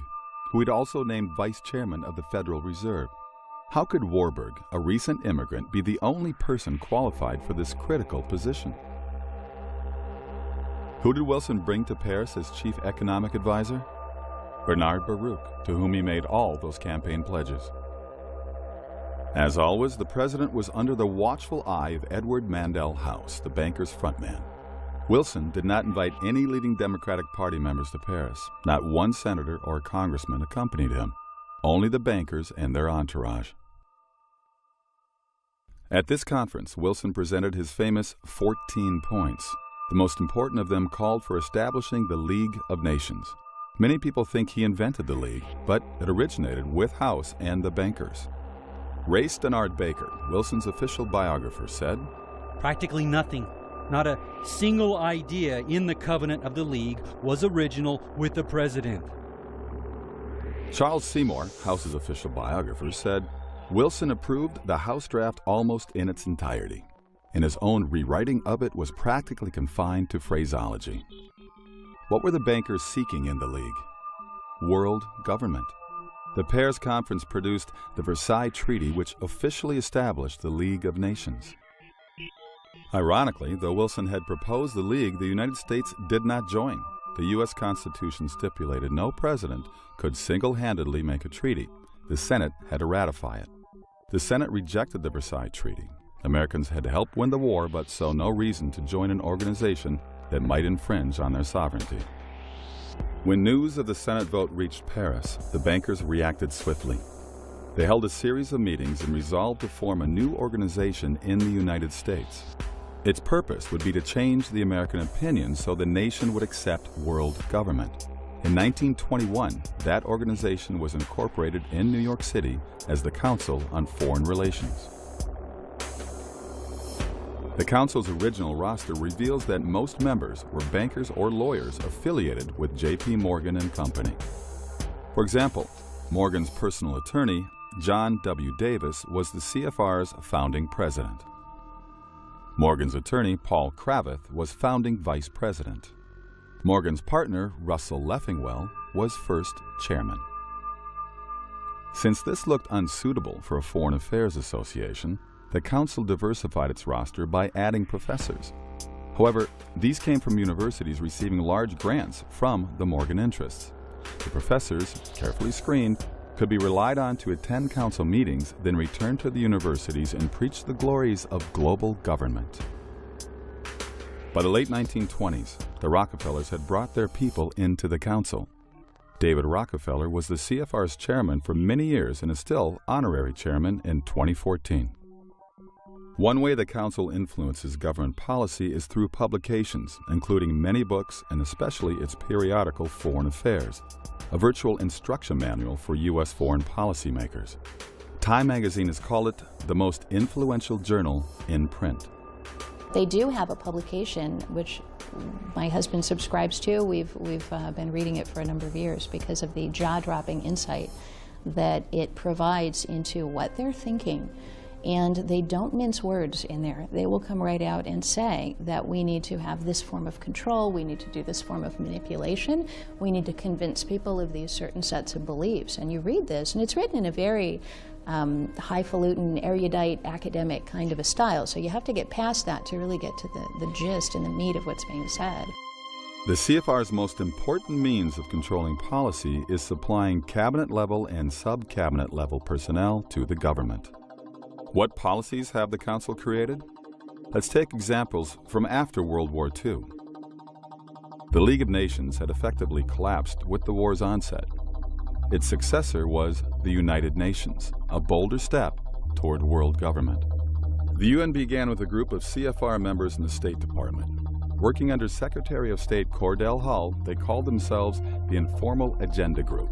who he'd also named vice chairman of the Federal Reserve. How could Warburg, a recent immigrant, be the only person qualified for this critical position? Who did Wilson bring to Paris as chief economic advisor? Bernard Baruch, to whom he made all those campaign pledges. As always, the president was under the watchful eye of Edward Mandell House, the banker's frontman. Wilson did not invite any leading Democratic Party members to Paris. Not one senator or congressman accompanied him. Only the bankers and their entourage. At this conference, Wilson presented his famous 14 points. The most important of them called for establishing the League of Nations. Many people think he invented the League, but it originated with House and the bankers. Ray Stannard Baker, Wilson's official biographer, said, "Practically nothing, not a single idea in the covenant of the League was original with the president." Charles Seymour, House's official biographer, said, Wilson approved the House draft almost in its entirety, and his own rewriting of it was practically confined to phraseology. What were the bankers seeking in the League? World government. The Paris Conference produced the Versailles Treaty, which officially established the League of Nations. Ironically, though Wilson had proposed the League, the United States did not join. The U.S. Constitution stipulated no president could single-handedly make a treaty. The Senate had to ratify it. The Senate rejected the Versailles Treaty. Americans had helped win the war, but saw no reason to join an organization that might infringe on their sovereignty. When news of the Senate vote reached Paris, the bankers reacted swiftly. They held a series of meetings and resolved to form a new organization in the United States. Its purpose would be to change the American opinion so the nation would accept world government. In 1921, that organization was incorporated in New York City as the Council on Foreign Relations. The Council's original roster reveals that most members were bankers or lawyers affiliated with J.P. Morgan and Company. For example, Morgan's personal attorney, John W. Davis, was the CFR's founding president. Morgan's attorney, Paul Cravath, was founding vice president. Morgan's partner, Russell Leffingwell, was first chairman. Since this looked unsuitable for a Foreign Affairs Association, the Council diversified its roster by adding professors. However, these came from universities receiving large grants from the Morgan interests. The professors, carefully screened, could be relied on to attend Council meetings, then return to the universities and preach the glories of global government. By the late 1920s, the Rockefellers had brought their people into the Council. David Rockefeller was the CFR's chairman for many years and is still honorary chairman in 2014. One way the Council influences government policy is through publications, including many books and especially its periodical Foreign Affairs, a virtual instruction manual for U.S. foreign policymakers. Time magazine has called it the most influential journal in print. They do have a publication which my husband subscribes to. We've been reading it for a number of years because of the jaw-dropping insight that it provides into what they're thinking. And they don't mince words in there. They will come right out and say that we need to have this form of control, we need to do this form of manipulation, we need to convince people of these certain sets of beliefs. And you read this, and it's written in a very highfalutin, erudite, academic kind of a style. So you have to get past that to really get to the gist and the meat of what's being said. The CFR's most important means of controlling policy is supplying cabinet-level and sub-cabinet-level personnel to the government. What policies have the Council created? Let's take examples from after World War II. The League of Nations had effectively collapsed with the war's onset. Its successor was the United Nations, a bolder step toward world government. The UN began with a group of CFR members in the State Department. Working under Secretary of State Cordell Hull, they called themselves the Informal Agenda Group.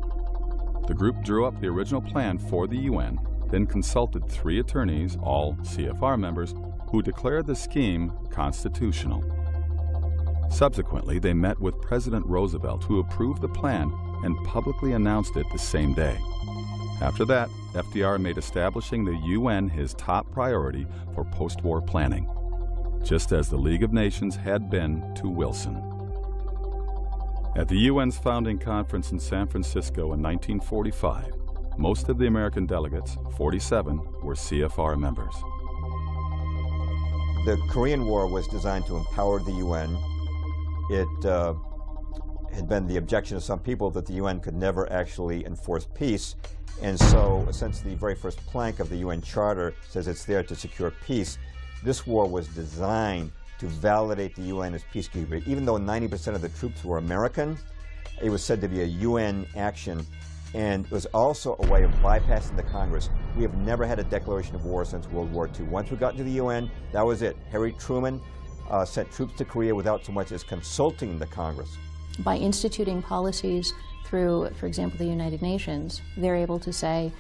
The group drew up the original plan for the UN, then consulted 3 attorneys, all CFR members, who declared the scheme constitutional. Subsequently, they met with President Roosevelt, who approved the plan and publicly announced it the same day. After that, FDR made establishing the UN his top priority for post-war planning, just as the League of Nations had been to Wilson. At the UN's founding conference in San Francisco in 1945, most of the American delegates, 47, were CFR members. The Korean War was designed to empower the UN. It had been the objection of some people that the UN could never actually enforce peace. And so, since the very first plank of the UN Charter says it's there to secure peace, this war was designed to validate the UN as peacekeeper. Even though 90% of the troops were American, it was said to be a UN action. And it was also a way of bypassing the Congress. We have never had a declaration of war since World War II. Once we got to the UN, that was it. Harry Truman sent troops to Korea without so much as consulting the Congress. By instituting policies through, for example, the United Nations, they're able to say,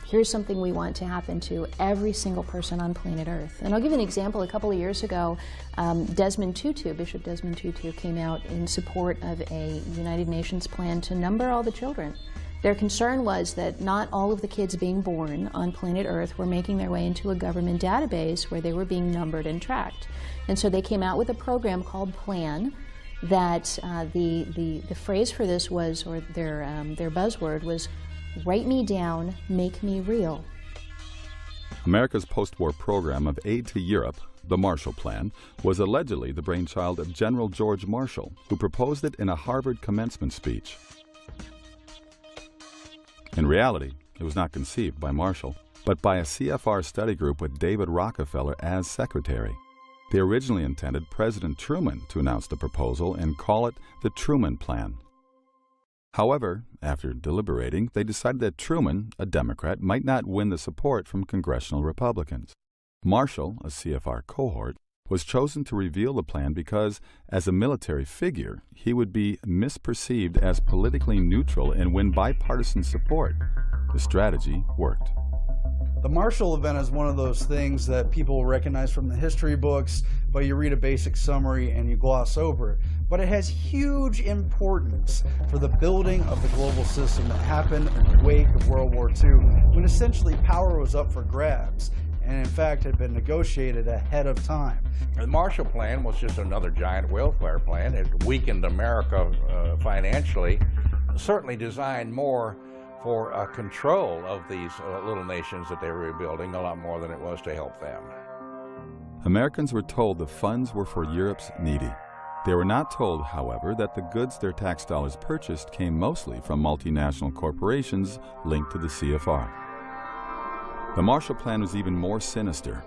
here's something we want to happen to every single person on planet Earth. And I'll give you an example. A couple of years ago, Desmond Tutu, Bishop Desmond Tutu, came out in support of a United Nations plan to number all the children. Their concern was that not all of the kids being born on planet Earth were making their way into a government database where they were being numbered and tracked. And so they came out with a program called PLAN that the phrase for this was, or their buzzword was, write me down, make me real. America's post-war program of aid to Europe, the Marshall Plan, was allegedly the brainchild of General George Marshall, who proposed it in a Harvard commencement speech. In reality, it was not conceived by Marshall, but by a CFR study group with David Rockefeller as secretary. They originally intended President Truman to announce the proposal and call it the Truman Plan. However, after deliberating, they decided that Truman, a Democrat, might not win the support from congressional Republicans. Marshall, a CFR cohort, was chosen to reveal the plan because, as a military figure, he would be misperceived as politically neutral and win bipartisan support. The strategy worked. The Marshall Event is one of those things that people will recognize from the history books, but you read a basic summary and you gloss over it. But it has huge importance for the building of the global system that happened in the wake of World War II, when essentially power was up for grabs, and in fact had been negotiated ahead of time. The Marshall Plan was just another giant welfare plan. It weakened America financially, certainly designed more for control of these little nations that they were rebuilding, a lot more than it was to help them. Americans were told the funds were for Europe's needy. They were not told, however, that the goods their tax dollars purchased came mostly from multinational corporations linked to the CFR. The Marshall Plan was even more sinister.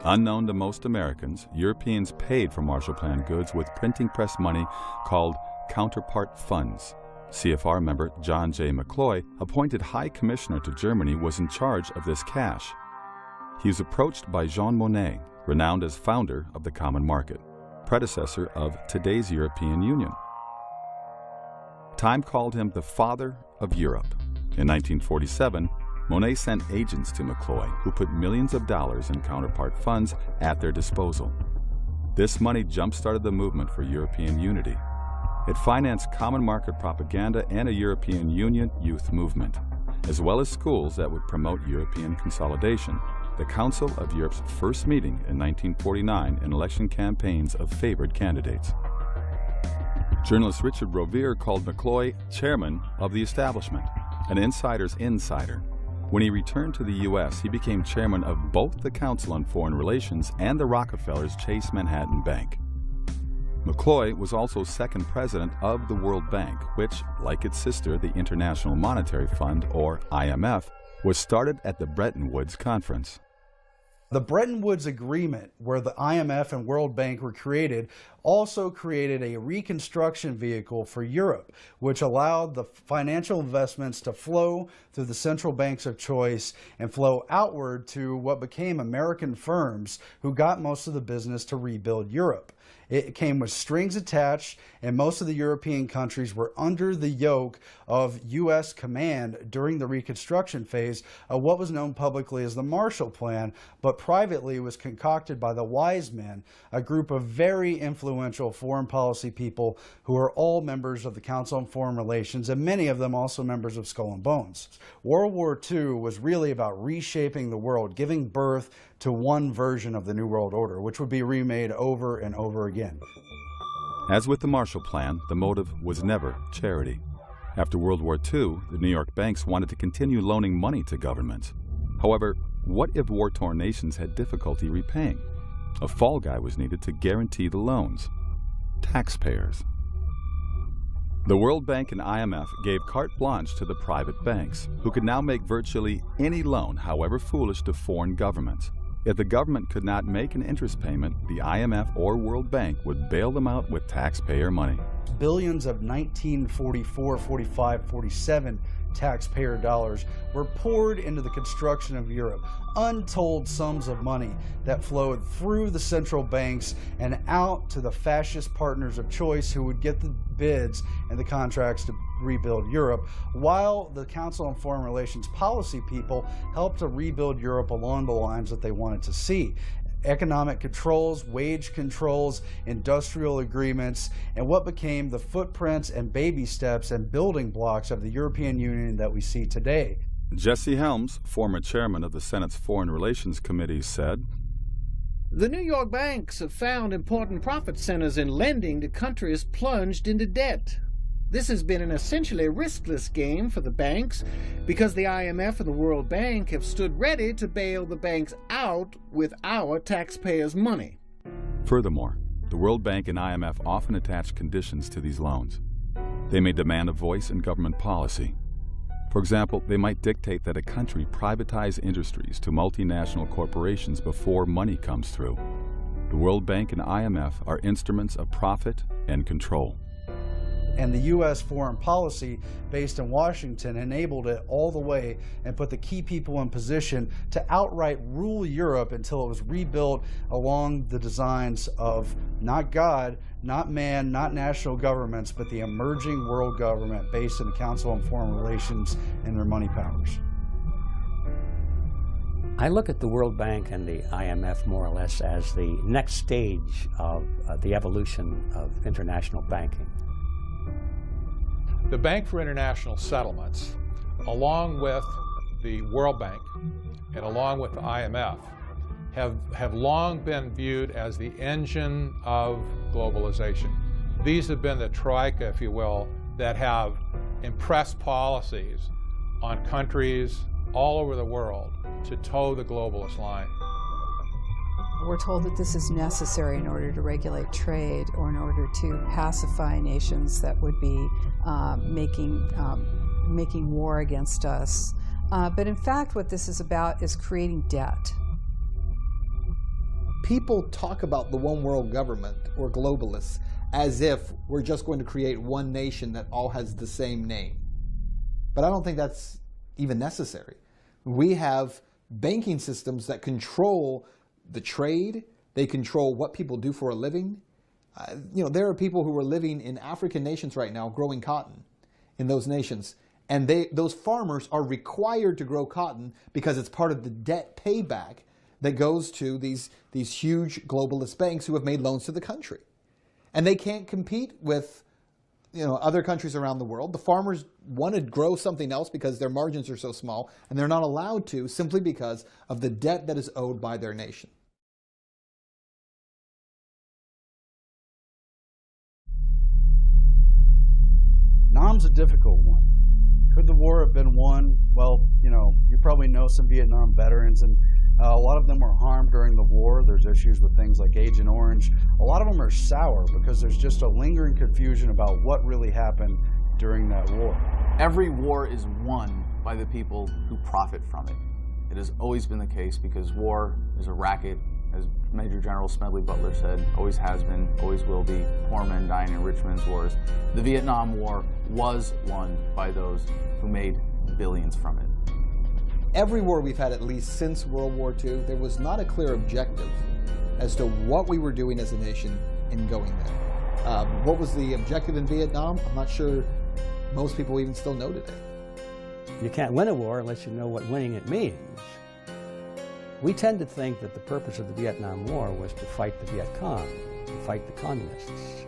Unknown to most Americans, Europeans paid for Marshall Plan goods with printing press money called counterpart funds. CFR member John J. McCloy, appointed High Commissioner to Germany, was in charge of this cash. He was approached by Jean Monnet, renowned as founder of the Common Market, predecessor of today's European Union. Time called him the father of Europe. In 1947, Monnet sent agents to McCloy, who put millions of dollars in counterpart funds at their disposal. This money jump-started the movement for European unity. It financed common market propaganda and a European Union youth movement, as well as schools that would promote European consolidation. The Council of Europe's first meeting in 1949 in election campaigns of favored candidates. Journalist Richard Rovere called McCloy chairman of the establishment, an insider's insider. When he returned to the U.S., he became chairman of both the Council on Foreign Relations and the Rockefellers' Chase Manhattan Bank. McCloy was also second president of the World Bank, which, like its sister, the International Monetary Fund, or IMF, was started at the Bretton Woods Conference. The Bretton Woods Agreement, where the IMF and World Bank were created, also created a reconstruction vehicle for Europe, which allowed the financial investments to flow through the central banks of choice and flow outward to what became American firms who got most of the business to rebuild Europe. It came with strings attached, and most of the European countries were under the yoke of U.S. command during the Reconstruction phase of what was known publicly as the Marshall Plan, but privately was concocted by the Wise Men, a group of very influential foreign policy people who are all members of the Council on Foreign Relations, and many of them also members of Skull and Bones. World War II was really about reshaping the world, giving birth to one version of the New World Order, which would be remade over and over again. As with the Marshall Plan, the motive was never charity. After World War II, the New York banks wanted to continue loaning money to governments. However, what if war-torn nations had difficulty repaying? A fall guy was needed to guarantee the loans: taxpayers. The World Bank and IMF gave carte blanche to the private banks, who could now make virtually any loan, however foolish, to foreign governments. If the government could not make an interest payment, the IMF or World Bank would bail them out with taxpayer money. Billions of 1944, 45, 47 taxpayer dollars were poured into the construction of Europe. Untold sums of money that flowed through the central banks and out to the fascist partners of choice who would get the bids and the contracts to rebuild Europe, while the Council on Foreign Relations policy people helped to rebuild Europe along the lines that they wanted to see. Economic controls, wage controls, industrial agreements, and what became the footprints and baby steps and building blocks of the European Union that we see today. Jesse Helms, former chairman of the Senate's Foreign Relations Committee, said, "The New York banks have found important profit centers in lending to countries plunged into debt. This has been an essentially riskless game for the banks because the IMF and the World Bank have stood ready to bail the banks out with our taxpayers' money." Furthermore, the World Bank and IMF often attach conditions to these loans. They may demand a voice in government policy. For example, they might dictate that a country privatize industries to multinational corporations before money comes through. The World Bank and IMF are instruments of profit and control. And the U.S. foreign policy based in Washington enabled it all the way and put the key people in position to outright rule Europe until it was rebuilt along the designs of not God, not man, not national governments, but the emerging world government based in the Council on Foreign Relations and their money powers. I look at the World Bank and the IMF more or less as the next stage of the evolution of international banking. The Bank for International Settlements, along with the World Bank and along with the IMF, have long been viewed as the engine of globalization. These have been the troika, if you will, that have impressed policies on countries all over the world to toe the globalist line. We're told that this is necessary in order to regulate trade or in order to pacify nations that would be making war against us. But in fact, what this is about is creating debt. People talk about the one world government or globalists as if we're just going to create one nation that all has the same name. But I don't think that's even necessary. We have banking systems that control the trade, they control what people do for a living. There are people who are living in African nations right now growing cotton in those nations. And those farmers are required to grow cotton because it's part of the debt payback that goes to these huge globalist banks who have made loans to the country. And they can't compete with other countries around the world. The farmers want to grow something else because their margins are so small, and they're not allowed to simply because of the debt that is owed by their nation. Vietnam's a difficult one. Could the war have been won? Well, you probably know some Vietnam veterans, and a lot of them were harmed during the war. There's issues with things like Agent Orange. A lot of them are sour because there's just a lingering confusion about what really happened during that war. Every war is won by the people who profit from it. It has always been the case because war is a racket, as Major General Smedley Butler said, always has been, always will be, poor men dying in rich men's wars. The Vietnam War was won by those who made billions from it. Every war we've had, at least since World War II, there was not a clear objective as to what we were doing as a nation in going there. What was the objective in Vietnam? I'm not sure most people even still know today. You can't win a war unless you know what winning it means. We tend to think that the purpose of the Vietnam War was to fight the Viet Cong, to fight the communists.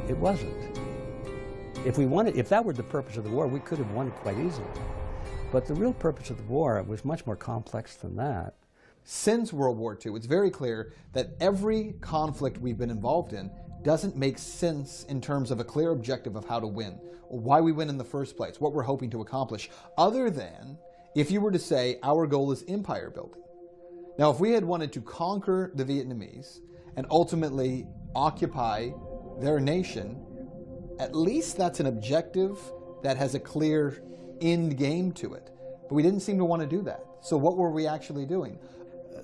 It wasn't. If that were the purpose of the war, we could have won it quite easily. But the real purpose of the war was much more complex than that. Since World War II, it's very clear that every conflict we've been involved in doesn't make sense in terms of a clear objective of how to win, or why we win in the first place, what we're hoping to accomplish, other than if you were to say our goal is empire building. Now, if we had wanted to conquer the Vietnamese and ultimately occupy their nation, at least that's an objective that has a clear end game to it. But we didn't seem to want to do that. So what were we actually doing?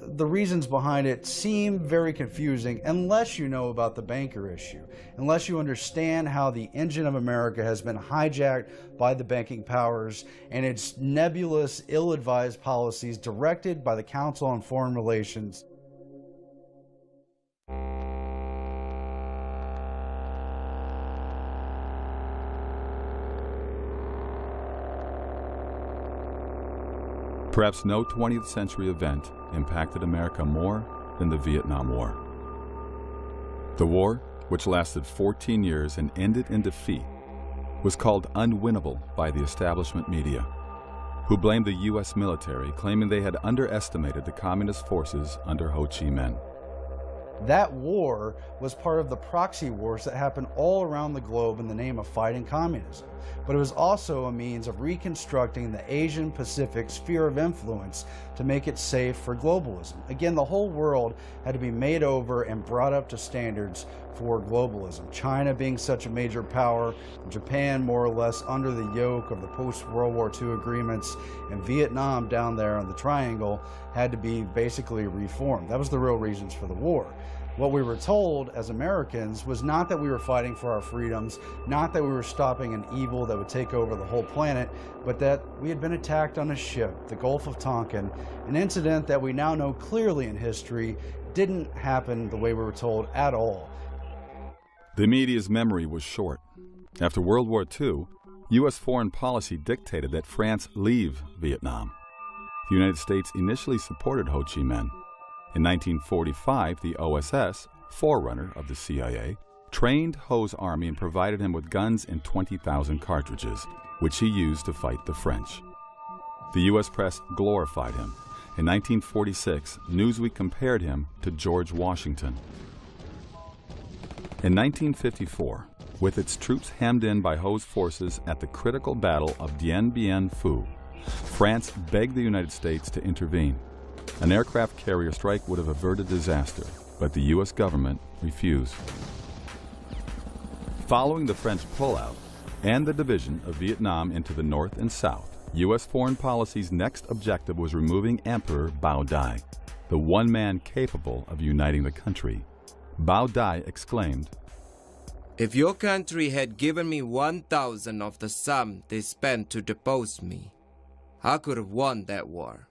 the reasons behind it seem very confusing unless you know about the banker issue, unless you understand how the engine of America has been hijacked by the banking powers and its nebulous, ill-advised policies directed by the Council on Foreign Relations. Perhaps no 20th century event impacted America more than the Vietnam War. The war, which lasted 14 years and ended in defeat, was called unwinnable by the establishment media, who blamed the U.S. military, claiming they had underestimated the communist forces under Ho Chi Minh. That war was part of the proxy wars that happened all around the globe in the name of fighting communism. But it was also a means of reconstructing the Asian Pacific sphere of influence to make it safe for globalism. Again, the whole world had to be made over and brought up to standards for globalism. China being such a major power, Japan more or less under the yoke of the post-World War II agreements, and Vietnam down there on the triangle had to be basically reformed. That was the real reasons for the war. What we were told as Americans was not that we were fighting for our freedoms, not that we were stopping an evil that would take over the whole planet, but that we had been attacked on a ship, the Gulf of Tonkin, an incident that we now know clearly in history didn't happen the way we were told at all. The media's memory was short. After World War II, U.S. foreign policy dictated that France leave Vietnam. The United States initially supported Ho Chi Minh. In 1945, the OSS, forerunner of the CIA, trained Ho's army and provided him with guns and 20,000 cartridges, which he used to fight the French. The U.S. press glorified him. In 1946, Newsweek compared him to George Washington. In 1954, with its troops hemmed in by Ho's forces at the critical battle of Dien Bien Phu, France begged the United States to intervene. An aircraft carrier strike would have averted disaster, but the U.S. government refused. Following the French pullout and the division of Vietnam into the North and South, U.S. foreign policy's next objective was removing Emperor Bao Dai, the one man capable of uniting the country. Bao Dai exclaimed, "If your country had given me 1,000 of the sum they spent to depose me, I could have won that war."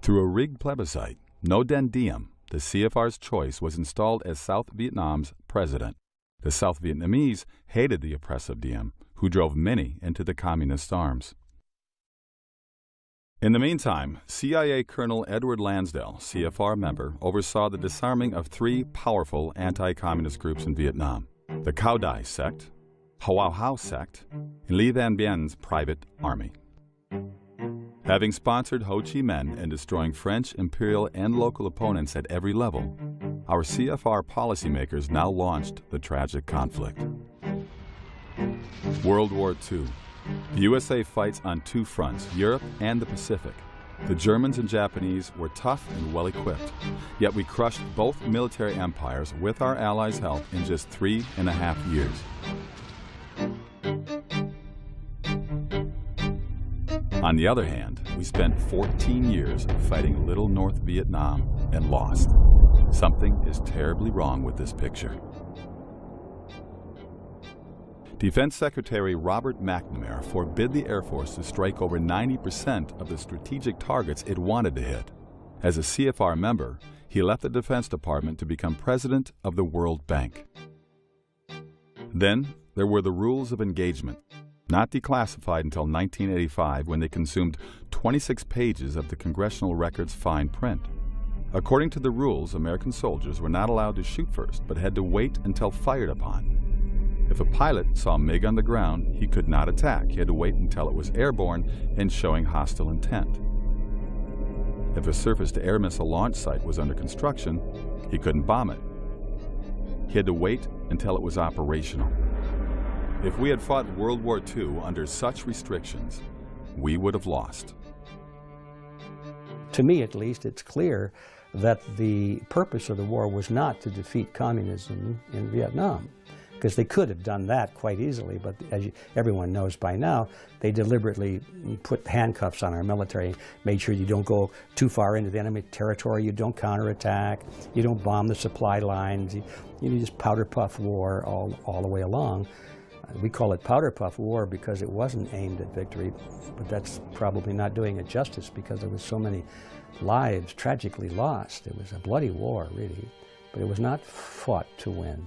Through a rigged plebiscite, No Den Diem, the CFR's choice, was installed as South Vietnam's president. The South Vietnamese hated the oppressive Diem, who drove many into the communist arms. In the meantime, CIA Colonel Edward Lansdale, CFR member, oversaw the disarming of three powerful anti-communist groups in Vietnam: the Cao Dai sect, Hoa Hao sect, and Li Van Bien's private army. Having sponsored Ho Chi Minh and destroying French, imperial, and local opponents at every level, our CFR policymakers now launched the tragic conflict. World War II. The USA fights on two fronts, Europe and the Pacific. The Germans and Japanese were tough and well-equipped, yet we crushed both military empires with our allies' help in just 3.5 years. On the other hand, we spent 14 years fighting Little North Vietnam and lost. Something is terribly wrong with this picture. Defense Secretary Robert McNamara forbid the Air Force to strike over 90% of the strategic targets it wanted to hit. As a CFR member, he left the Defense Department to become president of the World Bank. Then there were the rules of engagement, not declassified until 1985, when they consumed 26 pages of the Congressional Record's fine print. According to the rules, American soldiers were not allowed to shoot first, but had to wait until fired upon. If a pilot saw a MiG on the ground, he could not attack. He had to wait until it was airborne and showing hostile intent. If a surface-to-air missile launch site was under construction, he couldn't bomb it. He had to wait until it was operational. If we had fought World War II under such restrictions, we would have lost. To me, at least, it's clear that the purpose of the war was not to defeat communism in Vietnam. because they could have done that quite easily, but as everyone knows by now, they deliberately put handcuffs on our military, made sure you don't go too far into the enemy territory, you don't counterattack, you don't bomb the supply lines, you just powder puff war all the way along. We call it powder puff war because it wasn't aimed at victory, but that's probably not doing it justice because there was so many lives tragically lost. It was a bloody war, really, but it was not fought to win.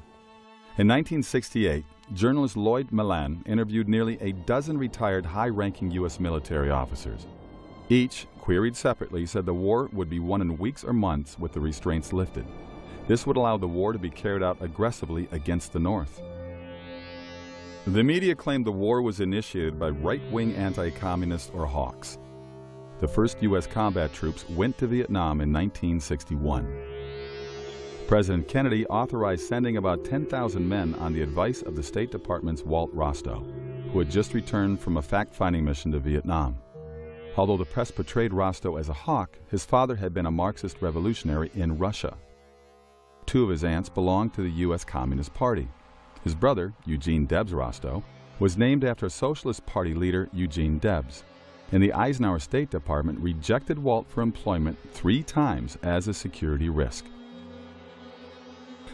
In 1968, journalist Lloyd Millan interviewed nearly a dozen retired high-ranking U.S. military officers. Each, queried separately, said the war would be won in weeks or months with the restraints lifted. This would allow the war to be carried out aggressively against the North. The media claimed the war was initiated by right-wing anti-communists or hawks. The first U.S. combat troops went to Vietnam in 1961. President Kennedy authorized sending about 10,000 men on the advice of the State Department's Walt Rostow, who had just returned from a fact-finding mission to Vietnam. Although the press portrayed Rostow as a hawk, his father had been a Marxist revolutionary in Russia. Two of his aunts belonged to the U.S. Communist Party. His brother, Eugene Debs Rostow, was named after Socialist Party leader Eugene Debs, and the Eisenhower State Department rejected Walt for employment 3 times as a security risk.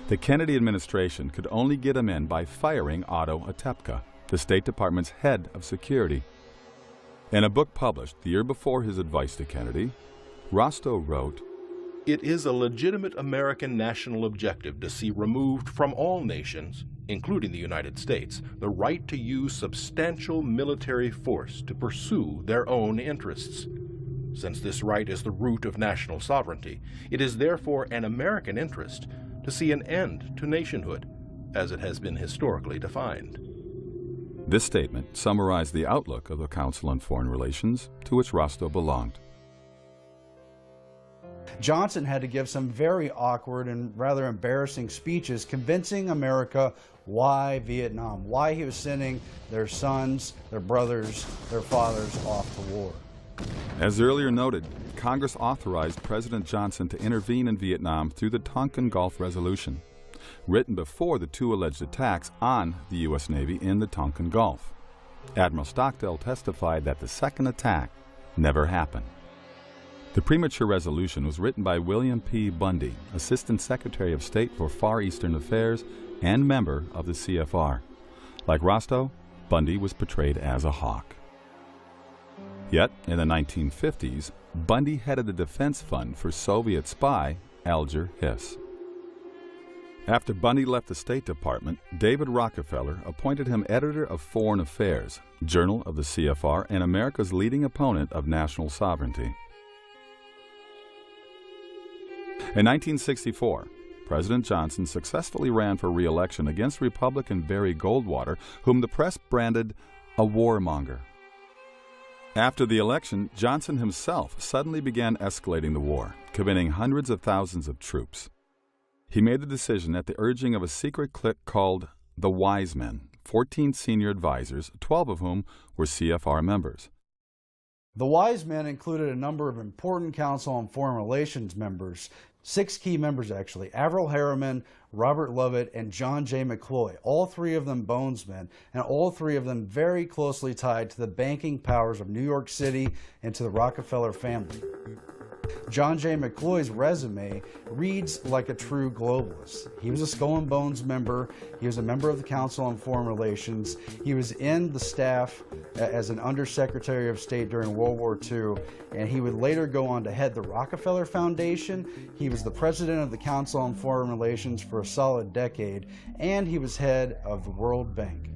The Kennedy administration could only get him in by firing Otto Otepka, the State Department's head of security. In a book published the year before his advice to Kennedy, Rostow wrote, "It is a legitimate American national objective to see removed from all nations, including the United States, the right to use substantial military force to pursue their own interests. Since this right is the root of national sovereignty, it is therefore an American interest to see an end to nationhood, as it has been historically defined." This statement summarized the outlook of the Council on Foreign Relations, to which Rostow belonged. Johnson had to give some very awkward and rather embarrassing speeches convincing America why Vietnam, why he was sending their sons, their brothers, their fathers off to war. As earlier noted, Congress authorized President Johnson to intervene in Vietnam through the Tonkin Gulf Resolution, written before the 2 alleged attacks on the U.S. Navy in the Tonkin Gulf. Admiral Stockdale testified that the second attack never happened. The premature resolution was written by William P. Bundy, Assistant Secretary of State for Far Eastern Affairs and member of the CFR. Like Rostow, Bundy was portrayed as a hawk. Yet, in the 1950s, Bundy headed the defense fund for Soviet spy Alger Hiss. After Bundy left the State Department, David Rockefeller appointed him editor of Foreign Affairs, Journal of the CFR, and America's leading opponent of national sovereignty. In 1964, President Johnson successfully ran for re-election against Republican Barry Goldwater, whom the press branded a warmonger. After the election, Johnson himself suddenly began escalating the war, committing hundreds of thousands of troops. He made the decision at the urging of a secret clique called the Wise Men, 14 senior advisors, 12 of whom were CFR members. The Wise Men included a number of important Council on Foreign Relations members, 6 key members actually: Averell Harriman, Robert Lovett, and John J. McCloy, all 3 of them bonesmen, and all 3 of them very closely tied to the banking powers of New York City and to the Rockefeller family. John J. McCloy's resume reads like a true globalist. He was a Skull and Bones member. He was a member of the Council on Foreign Relations. He was in the staff as an Undersecretary of State during World War II, and he would later go on to head the Rockefeller Foundation. He was the president of the Council on Foreign Relations for a solid decade, and he was head of the World Bank.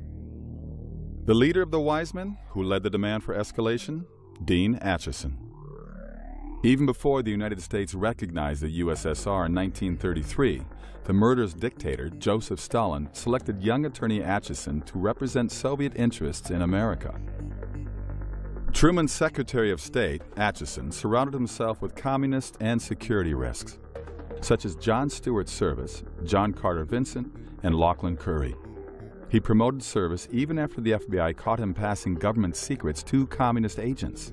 The leader of the Wise Men, who led the demand for escalation, Dean Acheson. Even before the United States recognized the USSR in 1933, the murderous dictator Joseph Stalin selected young attorney Acheson to represent Soviet interests in America. Truman's Secretary of State, Acheson, surrounded himself with communist and security risks, such as John Stewart Service, John Carter Vincent, and Lachlan Curry. He promoted Service even after the FBI caught him passing government secrets to communist agents.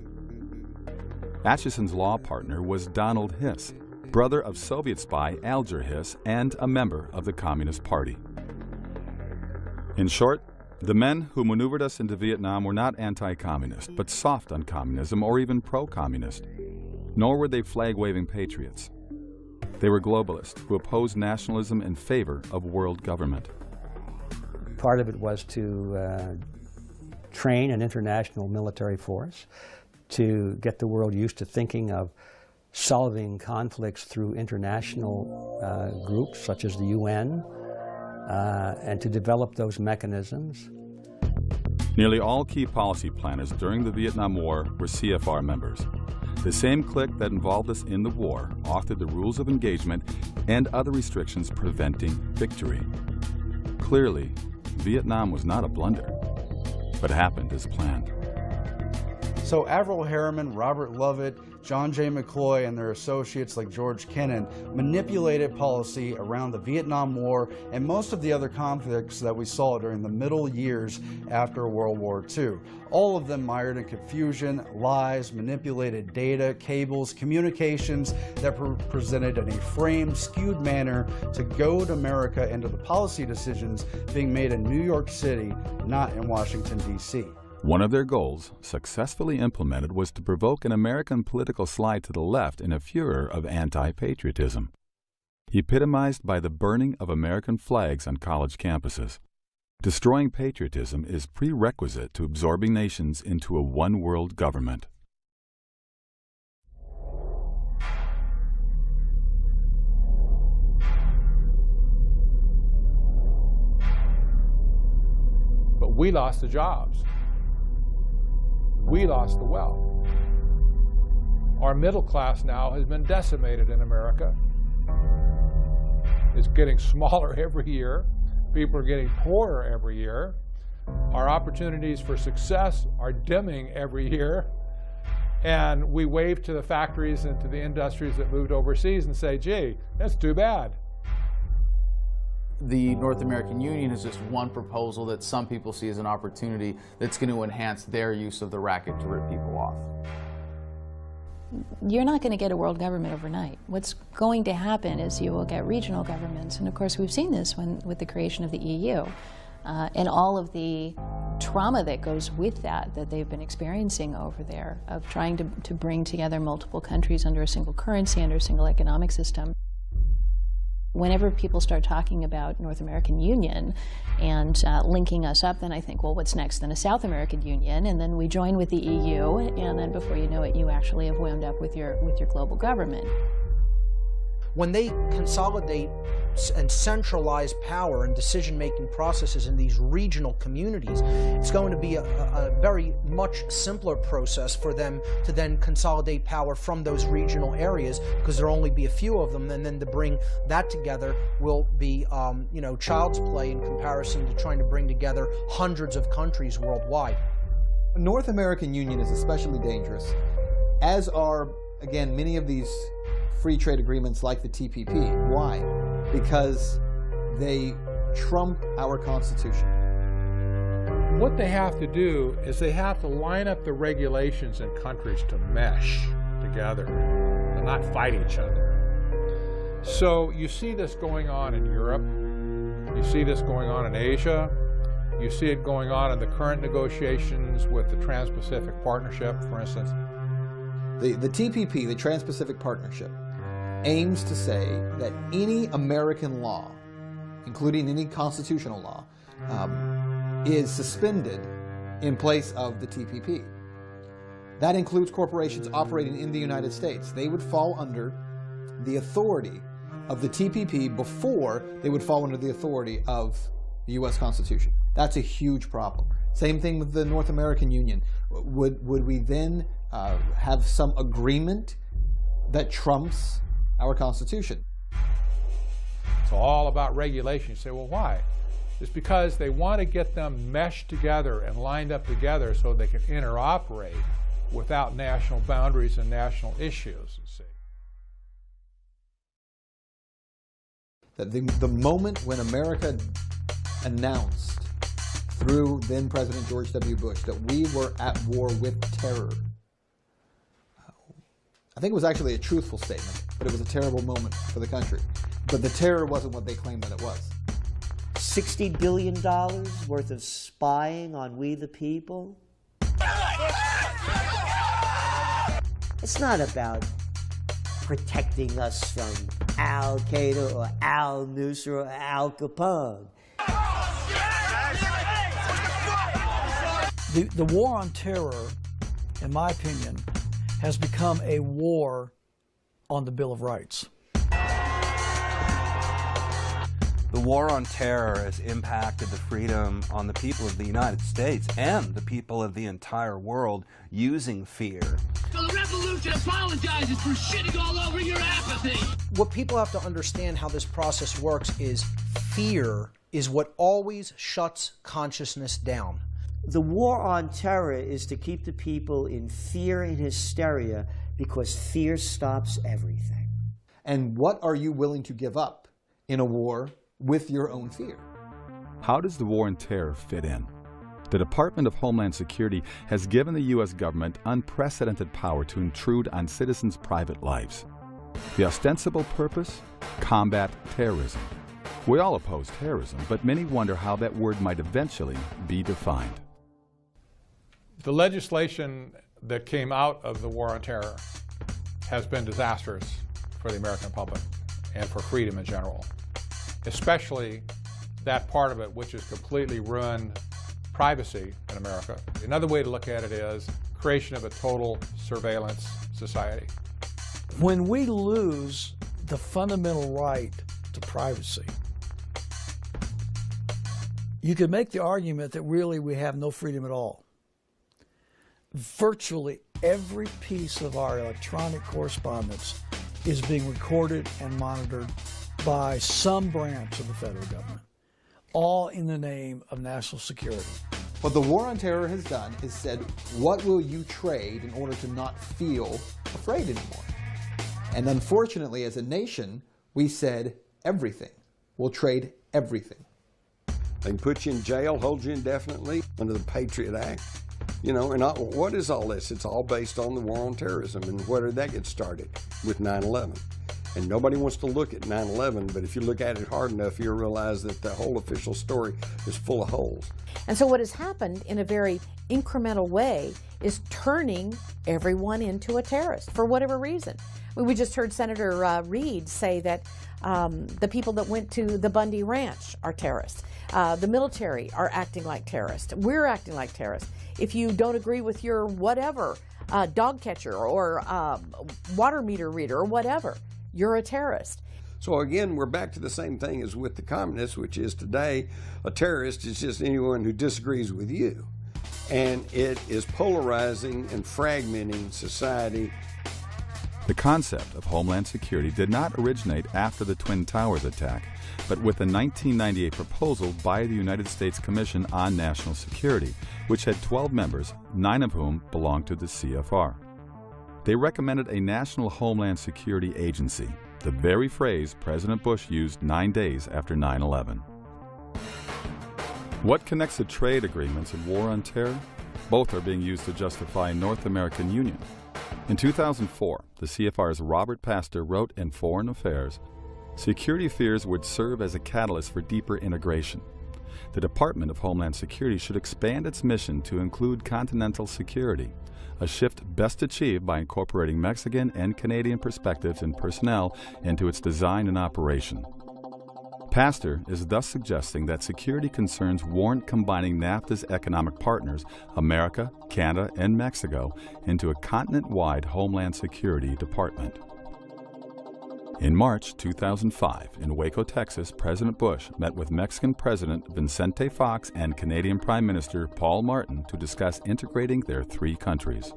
Acheson's law partner was Donald Hiss, brother of Soviet spy Alger Hiss and a member of the Communist Party. In short, the men who maneuvered us into Vietnam were not anti-communist, but soft on communism or even pro-communist. Nor were they flag-waving patriots. They were globalists who opposed nationalism in favor of world government. Part of it was to train an international military force, to get the world used to thinking of solving conflicts through international groups such as the UN, and to develop those mechanisms. Nearly all key policy planners during the Vietnam War were CFR members. The same clique that involved us in the war authored the rules of engagement and other restrictions preventing victory. Clearly, Vietnam was not a blunder, but happened as planned. So Averell Harriman, Robert Lovett, John J. McCloy, and their associates like George Kennan manipulated policy around the Vietnam War and most of the other conflicts that we saw during the middle years after World War II. All of them mired in confusion, lies, manipulated data, cables, communications that were presented in a framed, skewed manner to goad America into the policy decisions being made in New York City, not in Washington, D.C. One of their goals, successfully implemented, was to provoke an American political slide to the left in a furor of anti-patriotism, epitomized by the burning of American flags on college campuses. Destroying patriotism is prerequisite to absorbing nations into a one-world government. But we lost the jobs. We lost the wealth. Our middle class now has been decimated in America. It's getting smaller every year. People are getting poorer every year. Our opportunities for success are dimming every year. And we wave to the factories and to the industries that moved overseas and say, gee, that's too bad. The North American Union is just one proposal that some people see as an opportunity that's going to enhance their use of the racket to rip people off. You're not going to get a world government overnight. What's going to happen is you will get regional governments, and of course we've seen this with the creation of the EU and all of the trauma that goes with that they've been experiencing over there, of trying to bring together multiple countries under a single currency, under a single economic system. Whenever people start talking about North American Union and linking us up, then I think, well, what's next? Then a South American Union, and then we join with the EU, and then before you know it, you actually have wound up with your global government. When they consolidate and centralize power and decision-making processes in these regional communities, it's going to be a very much simpler process for them to then consolidate power from those regional areas, because there'll only be a few of them, and then to bring that together will be, you know, child's play in comparison to trying to bring together hundreds of countries worldwide. The North American Union is especially dangerous, as are, again, many of these free trade agreements like the TPP. Why? Because they trump our Constitution. What they have to do is they have to line up the regulations in countries to mesh together and not fight each other. So you see this going on in Europe, you see this going on in Asia, you see it going on in the current negotiations with the Trans-Pacific Partnership, for instance. The TPP, the Trans-Pacific Partnership, aims to say that any American law, including any constitutional law, is suspended in place of the TPP. That includes corporations operating in the United States. They would fall under the authority of the TPP before they would fall under the authority of the U.S. Constitution. That's a huge problem. Same thing with the North American Union. Would we then have some agreement that trumps our Constitution? It's all about regulation. You say, well, why? It's because they want to get them meshed together and lined up together so they can interoperate without national boundaries and national issues, you see. That the moment when America announced through then President George W. Bush that we were at war with terror, I think it was actually a truthful statement, but it was a terrible moment for the country. But the terror wasn't what they claimed that it was. $60 billion worth of spying on we the people? It's not about protecting us from Al-Qaeda or Al-Nusra or Al Capone. The war on terror, in my opinion, has become a war on the Bill of Rights. The war on terror has impacted the freedom on the people of the United States and the people of the entire world using fear. So the revolution apologizes for shitting all over your apathy. What people have to understand how this process works is fear is what always shuts consciousness down. The war on terror is to keep the people in fear and hysteria because fear stops everything. And what are you willing to give up in a war with your own fear? How does the war on terror fit in? The Department of Homeland Security has given the U.S. government unprecedented power to intrude on citizens' private lives. The ostensible purpose? Combat terrorism. We all oppose terrorism, but many wonder how that word might eventually be defined. The legislation that came out of the war on terror has been disastrous for the American public and for freedom in general, especially that part of it which has completely ruined privacy in America. Another way to look at it is creation of a total surveillance society. When we lose the fundamental right to privacy, you could make the argument that really we have no freedom at all. Virtually every piece of our electronic correspondence is being recorded and monitored by some branch of the federal government, all in the name of national security. What the war on terror has done is said, what will you trade in order to not feel afraid anymore? And unfortunately, as a nation, we said everything. We'll trade everything. They can put you in jail, hold you indefinitely under the Patriot Act. You know, and what is all this? It's all based on the war on terrorism. And where did that get started? With 9/11. And nobody wants to look at 9/11, but if you look at it hard enough, you'll realize that the whole official story is full of holes. And so what has happened in a very incremental way is turning everyone into a terrorist for whatever reason. We just heard Senator Reid say that the people that went to the Bundy Ranch are terrorists. The military are acting like terrorists. We're acting like terrorists. If you don't agree with your whatever, dog catcher or water meter reader or whatever, you're a terrorist. So again, we're back to the same thing as with the communists, which is today a terrorist is just anyone who disagrees with you. And it is polarizing and fragmenting society. The concept of Homeland Security did not originate after the Twin Towers attack, but with the 1998 proposal by the United States Commission on National Security, which had 12 members, 9 of whom belonged to the CFR. They recommended a National Homeland Security Agency, the very phrase President Bush used 9 days after 9/11. What connects the trade agreements and war on terror? Both are being used to justify North American Union. In 2004, the CFR's Robert Pastor wrote in Foreign Affairs, security fears would serve as a catalyst for deeper integration. The Department of Homeland Security should expand its mission to include continental security, a shift best achieved by incorporating Mexican and Canadian perspectives and personnel into its design and operation. Pastor is thus suggesting that security concerns warrant combining NAFTA's economic partners, America, Canada, and Mexico, into a continent-wide Homeland Security Department. In March 2005, in Waco, Texas, President Bush met with Mexican President Vicente Fox and Canadian Prime Minister Paul Martin to discuss integrating their 3 countries.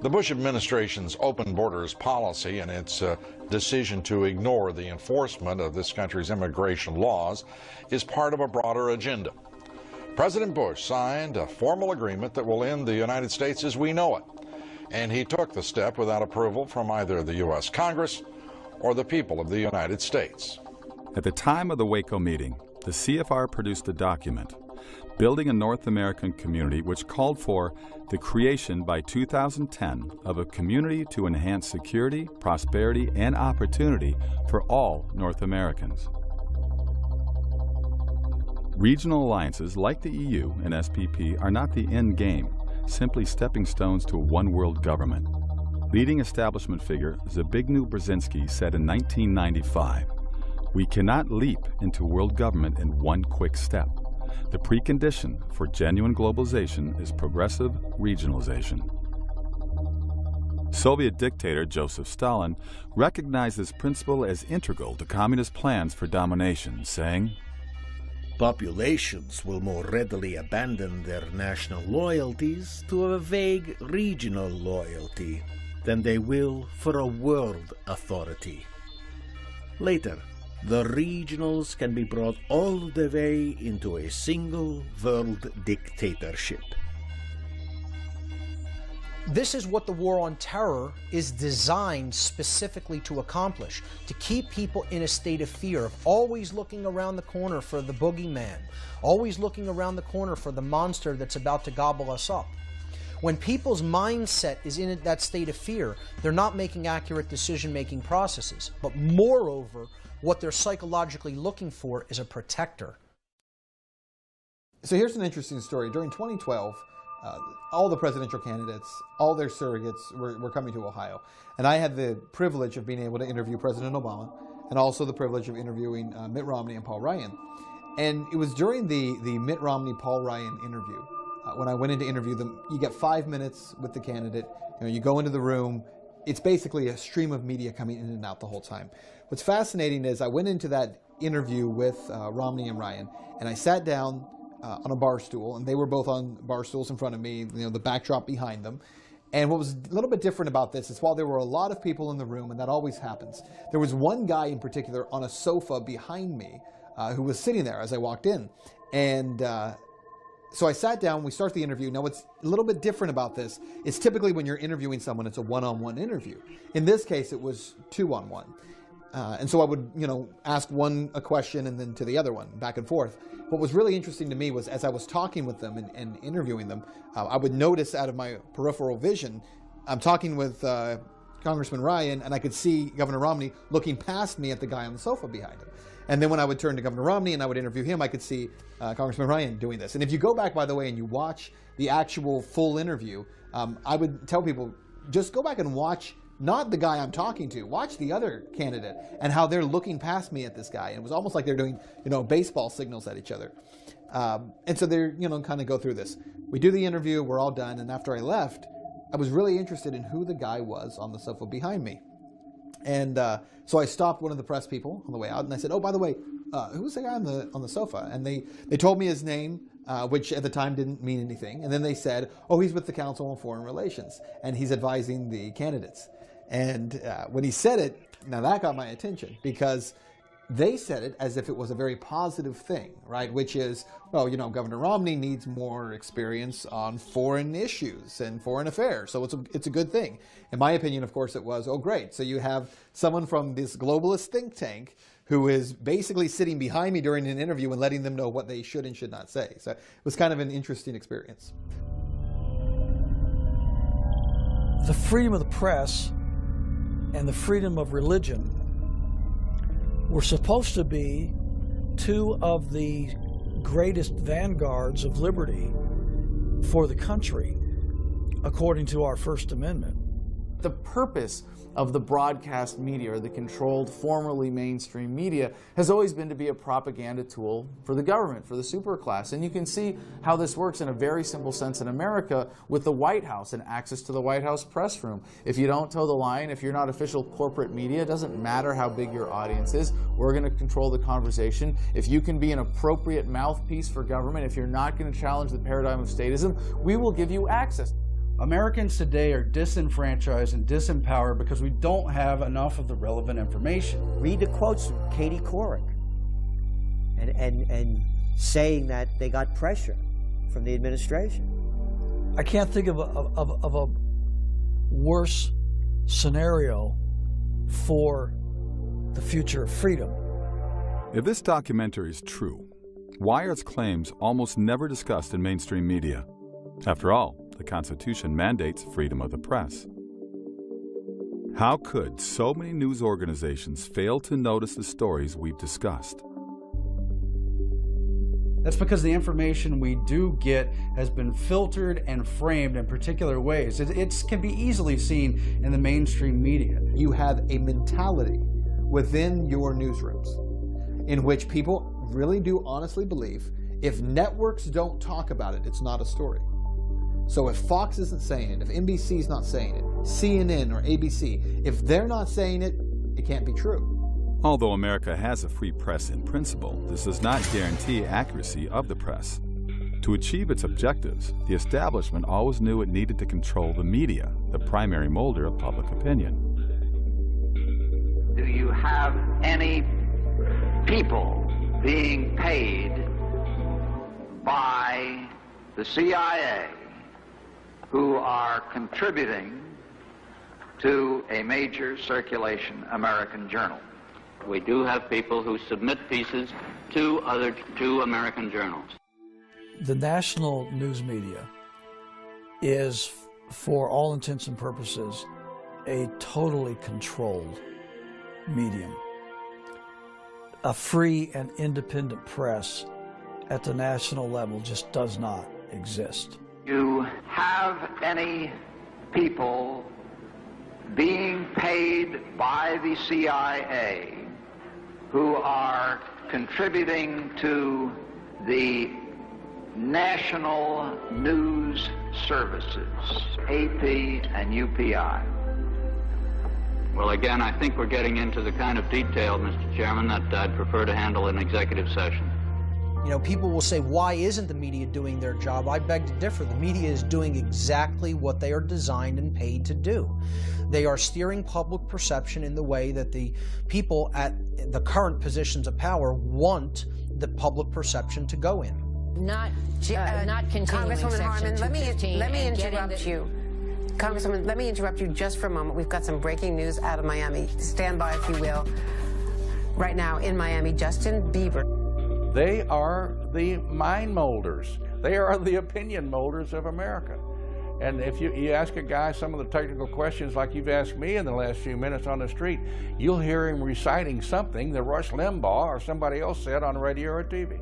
The Bush administration's open borders policy and its decision to ignore the enforcement of this country's immigration laws is part of a broader agenda. President Bush signed a formal agreement that will end the United States as we know it, and he took the step without approval from either the U.S. Congress or the people of the United States. At the time of the Waco meeting, the CFR produced a document, Building a North American Community, which called for the creation by 2010 of a community to enhance security, prosperity, and opportunity for all North Americans. Regional alliances like the EU and SPP are not the end game, simply stepping stones to a one-world government. Leading establishment figure Zbigniew Brzezinski said in 1995, "We cannot leap into world government in one quick step. The precondition for genuine globalization is progressive regionalization." Soviet dictator Joseph Stalin recognized this principle as integral to communist plans for domination, saying, "Populations will more readily abandon their national loyalties to a vague regional loyalty than they will for a world authority. Later, the regionals can be brought all the way into a single world dictatorship." This is what the war on terror is designed specifically to accomplish, to keep people in a state of fear, of always looking around the corner for the boogeyman, always looking around the corner for the monster that's about to gobble us up. When people's mindset is in that state of fear, they're not making accurate decision-making processes. But moreover, what they're psychologically looking for is a protector. So here's an interesting story. During 2012, all the presidential candidates, all their surrogates were coming to Ohio. And I had the privilege of being able to interview President Obama and also the privilege of interviewing Mitt Romney and Paul Ryan. And it was during the Mitt Romney-Paul Ryan interview, when I went in to interview them, you get 5 minutes with the candidate, you go into the room, it's basically a stream of media coming in and out the whole time. What's fascinating is I went into that interview with Romney and Ryan, and I sat down on a bar stool, and they were both on bar stools in front of me, the backdrop behind them. And what was a little bit different about this is while there were a lot of people in the room, and that always happens, there was one guy in particular on a sofa behind me who was sitting there as I walked in. And so I sat down, we start the interview. Now what's a little bit different about this is typically when you're interviewing someone, it's a one-on-one interview. In this case, it was two-on-one. And so I would, ask one a question and then to the other one, back and forth. What was really interesting to me was as I was talking with them and interviewing them, I would notice out of my peripheral vision, I'm talking with Congressman Ryan, and I could see Governor Romney looking past me at the guy on the sofa behind him. And then when I would turn to Governor Romney and I would interview him, I could see Congressman Ryan doing this. And if you go back, by the way, and you watch the actual full interview, I would tell people, just go back and watch not the guy I'm talking to, watch the other candidate and how they're looking past me at this guy. And it was almost like they're doing, baseball signals at each other. And so they're, kind of go through this. We do the interview, we're all done. And after I left, I was really interested in who the guy was on the sofa behind me. And so I stopped one of the press people on the way out, and I said, "Oh, by the way, who's the guy on the sofa?" And they told me his name, which at the time didn't mean anything. And then they said, "Oh, he's with the Council on Foreign Relations, and he's advising the candidates." And when he said it, now that got my attention because they said it as if it was a very positive thing, right? Which is, well, Governor Romney needs more experience on foreign issues and foreign affairs, so it's a good thing. In my opinion, of course, it was, oh, great. So you have someone from this globalist think tank who is basically sitting behind me during an interview and letting them know what they should and should not say. So it was kind of an interesting experience. The freedom of the press and the freedom of religion were supposed to be two of the greatest vanguards of liberty for the country, according to our First Amendment. The purpose of the broadcast media, or the controlled, formerly mainstream media, has always been to be a propaganda tool for the government, for the superclass. And you can see how this works in a very simple sense in America with the White House and access to the White House press room. If you don't toe the line, if you're not official corporate media, it doesn't matter how big your audience is, we're going to control the conversation. If you can be an appropriate mouthpiece for government, if you're not going to challenge the paradigm of statism, we will give you access. Americans today are disenfranchised and disempowered because we don't have enough of the relevant information. Read the quotes from Katie Couric and saying that they got pressure from the administration. I can't think of a worse scenario for the future of freedom. If this documentary is true, why are its claims almost never discussed in mainstream media? After all, the Constitution mandates freedom of the press. How could so many news organizations fail to notice the stories we've discussed? That's because the information we do get has been filtered and framed in particular ways. It can be easily seen in the mainstream media. You have a mentality within your newsrooms in which people really do honestly believe if networks don't talk about it, it's not a story. So if Fox isn't saying it, if NBC's not saying it, CNN or ABC, if they're not saying it, it can't be true. Although America has a free press in principle, this does not guarantee accuracy of the press. To achieve its objectives, the establishment always knew it needed to control the media, the primary molder of public opinion. Do you have any people being paid by the CIA who are contributing to a major circulation American journal? We do have people who submit pieces to American journals. The national news media is, for all intents and purposes, a totally controlled medium. A free and independent press at the national level just does not exist. You have any people being paid by the CIA who are contributing to the national news services, AP and UPI? Well, again, I think we're getting into the kind of detail, Mr. Chairman, that I'd prefer to handle in executive session. You know, people will say, why isn't the media doing their job? I beg to differ. The media is doing exactly what they are designed and paid to do. They are steering public perception in the way that the people at the current positions of power want the public perception to go in. Not continuing Congresswoman Harman, let me interrupt you. Congresswoman, let me interrupt you just for a moment. We've got some breaking news out of Miami. Stand by, if you will. Right now in Miami, Justin Bieber. They are the mind molders. They are the opinion molders of America. And if you ask a guy some of the technical questions like you've asked me in the last few minutes on the street, you'll hear him reciting something that Rush Limbaugh or somebody else said on radio or TV.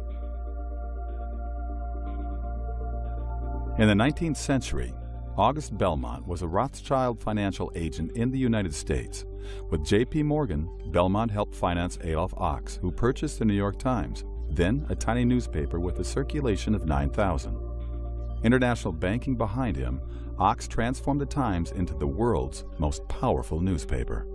In the 19th century, August Belmont was a Rothschild financial agent in the United States. With J.P. Morgan, Belmont helped finance Adolph Ochs, who purchased the New York Times, then a tiny newspaper with a circulation of 9,000. International banking behind him, Ochs transformed the Times into the world's most powerful newspaper.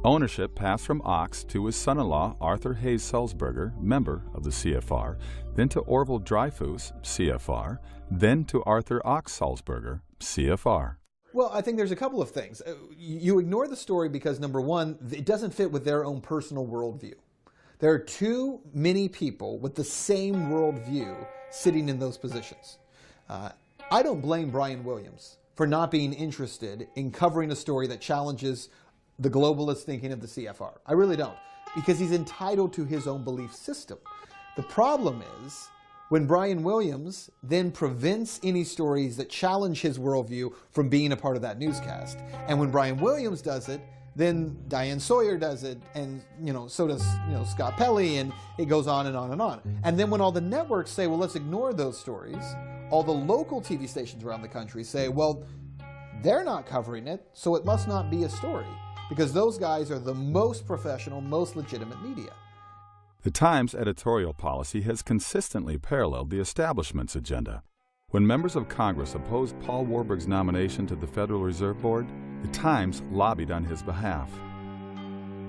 Ownership passed from Ochs to his son-in-law Arthur Hayes Sulzberger, member of the CFR, then to Orville Dreyfus, CFR, then to Arthur Ochs Sulzberger, CFR. Well, I think there's a couple of things. You ignore the story because, number one, it doesn't fit with their own personal worldview. There are too many people with the same worldview sitting in those positions. I don't blame Brian Williams for not being interested in covering a story that challenges the globalist thinking of the CFR. I really don't, because he's entitled to his own belief system. The problem is when Brian Williams then prevents any stories that challenge his worldview from being a part of that newscast. And when Brian Williams does it, then Diane Sawyer does it, and so does Scott Pelley, and it goes on and on and on. And then when all the networks say, well, let's ignore those stories, all the local TV stations around the country say, well, they're not covering it, so it must not be a story, because those guys are the most professional, most legitimate media. The Times' editorial policy has consistently paralleled the establishment's agenda. When members of Congress opposed Paul Warburg's nomination to the Federal Reserve Board, the Times lobbied on his behalf.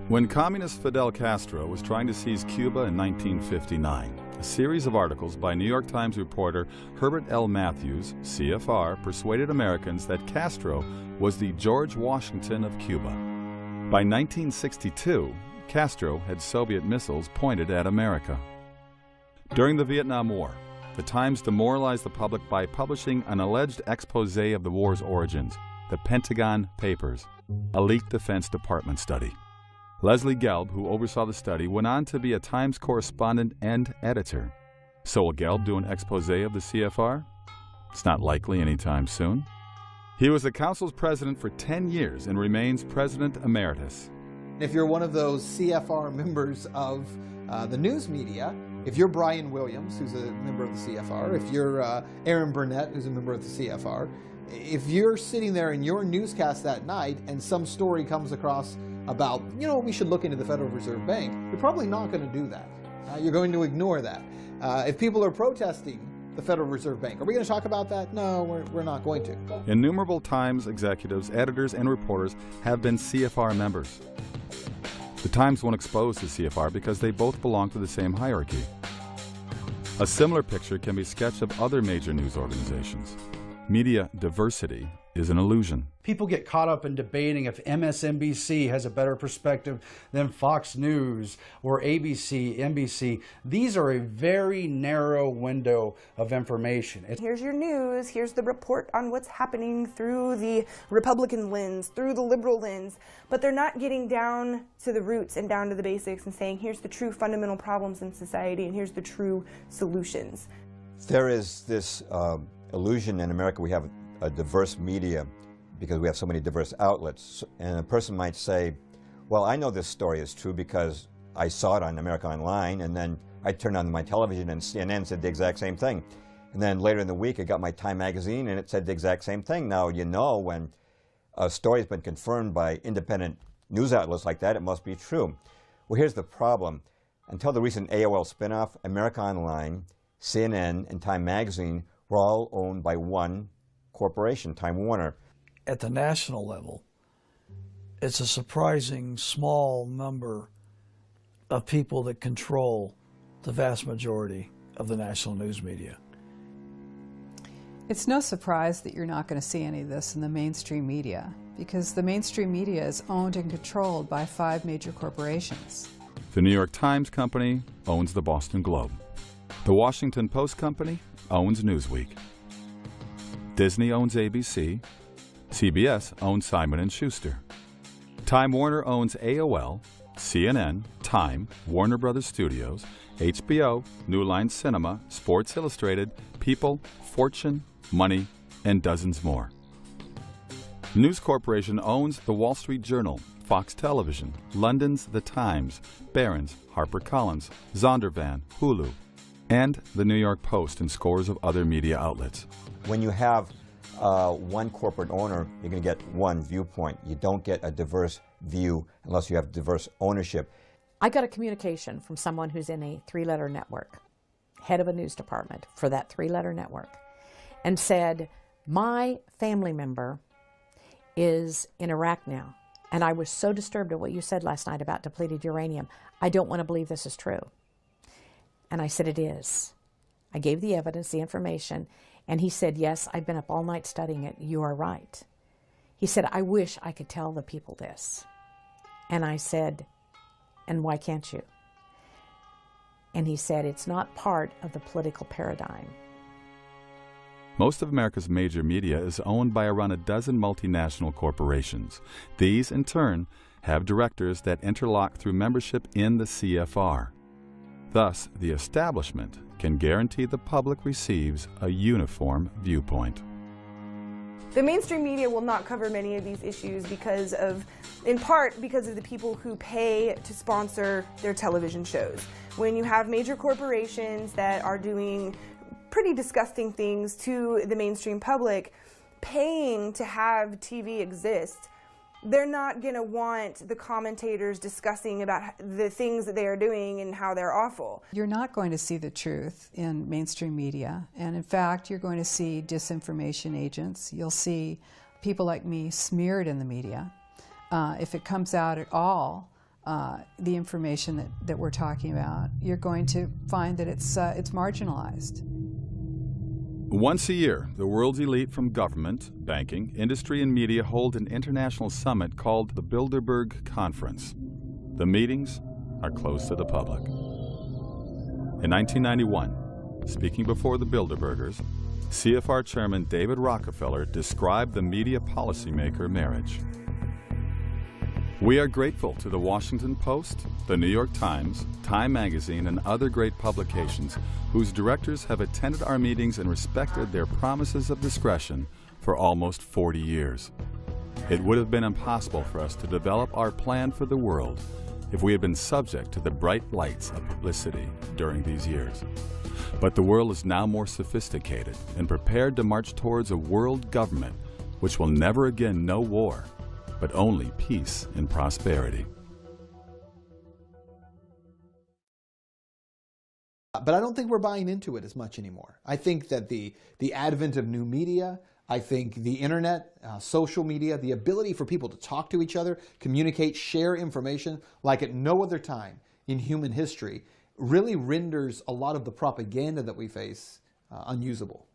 When communist Fidel Castro was trying to seize Cuba in 1959, a series of articles by New York Times reporter Herbert L. Matthews, CFR, persuaded Americans that Castro was the George Washington of Cuba. By 1962, Castro had Soviet missiles pointed at America. During the Vietnam War, the Times demoralized the public by publishing an alleged expose of the war's origins, the Pentagon Papers, a leaked Defense Department study. Leslie Gelb, who oversaw the study, went on to be a Times correspondent and editor. So will Gelb do an expose of the CFR? It's not likely anytime soon. He was the council's president for 10 years and remains president emeritus. If you're one of those CFR members of the news media, If you're Brian Williams, who's a member of the CFR, if you're Aaron Burnett, who's a member of the CFR, if you're sitting there in your newscast that night and some story comes across about, you know, we should look into the Federal Reserve Bank, you're probably not going to do that. You're going to ignore that. If people are protesting the Federal Reserve Bank, are we going to talk about that? No, we're not going to. Innumerable Times executives, editors, and reporters have been CFR members. The Times won't expose the CFR because they both belong to the same hierarchy. A similar picture can be sketched of other major news organizations. Media diversity is an illusion. People get caught up in debating if MSNBC has a better perspective than Fox News or ABC, NBC. These are a very narrow window of information. Here's your news, here's the report on what's happening through the Republican lens, through the liberal lens, but they're not getting down to the roots and down to the basics and saying here's the true fundamental problems in society and here's the true solutions. There is this illusion in America we have a diverse media because we have so many diverse outlets, and a person might say, well, I know this story is true because I saw it on America Online, and then I turned on my television and CNN said the exact same thing. And then later in the week I got my Time magazine and it said the exact same thing. Now, you know, when a story has been confirmed by independent news outlets like that, it must be true. Well, here's the problem. Until the recent AOL spinoff, America Online, CNN, and Time magazine were all owned by one corporation, Time Warner. At the national level, it's a surprising small number of people that control the vast majority of the national news media. It's no surprise that you're not going to see any of this in the mainstream media, because the mainstream media is owned and controlled by 5 major corporations. The New York Times Company owns the Boston Globe. The Washington Post Company owns Newsweek. Disney owns ABC. CBS owns Simon & Schuster. Time Warner owns AOL, CNN, Time, Warner Brothers Studios, HBO, New Line Cinema, Sports Illustrated, People, Fortune, Money, and dozens more. News Corporation owns the Wall Street Journal, Fox Television, London's The Times, Barron's, HarperCollins, Zondervan, Hulu, and the New York Post and scores of other media outlets. When you have one corporate owner, you're going to get one viewpoint. You don't get a diverse view unless you have diverse ownership. I got a communication from someone who's in a 3-letter network, head of a news department for that 3-letter network, and said, my family member is in Iraq now, and I was so disturbed at what you said last night about depleted uranium. I don't want to believe this is true. And I said, it is. I gave the evidence, the information, and he said, yes, I've been up all night studying it. You are right. He said, I wish I could tell the people this. And I said, and why can't you? And he said, it's not part of the political paradigm. Most of America's major media is owned by around a dozen multinational corporations. These, in turn, have directors that interlock through membership in the CFR. Thus, the establishment can guarantee the public receives a uniform viewpoint. The mainstream media will not cover many of these issues because of, in part, because of the people who pay to sponsor their television shows. When you have major corporations that are doing pretty disgusting things to the mainstream public, paying to have TV exist, they're not going to want the commentators discussing about the things that they are doing and how they're awful. You're not going to see the truth in mainstream media, and in fact, you're going to see disinformation agents. You'll see people like me smeared in the media. If it comes out at all, the information that we're talking about, you're going to find that it's marginalized. Once a year, the world's elite from government, banking, industry, and media hold an international summit called the Bilderberg Conference. The meetings are closed to the public. In 1991, speaking before the Bilderbergers, CFR Chairman David Rockefeller described the media policymaker marriage. We are grateful to the Washington Post, the New York Times, Time Magazine, and other great publications whose directors have attended our meetings and respected their promises of discretion for almost 40 years. It would have been impossible for us to develop our plan for the world if we had been subject to the bright lights of publicity during these years. But the world is now more sophisticated and prepared to march towards a world government which will never again know war, but only peace and prosperity. But I don't think we're buying into it as much anymore. I think that the advent of new media, I think the internet, social media, the ability for people to talk to each other, communicate, share information like at no other time in human history really renders a lot of the propaganda that we face unusable.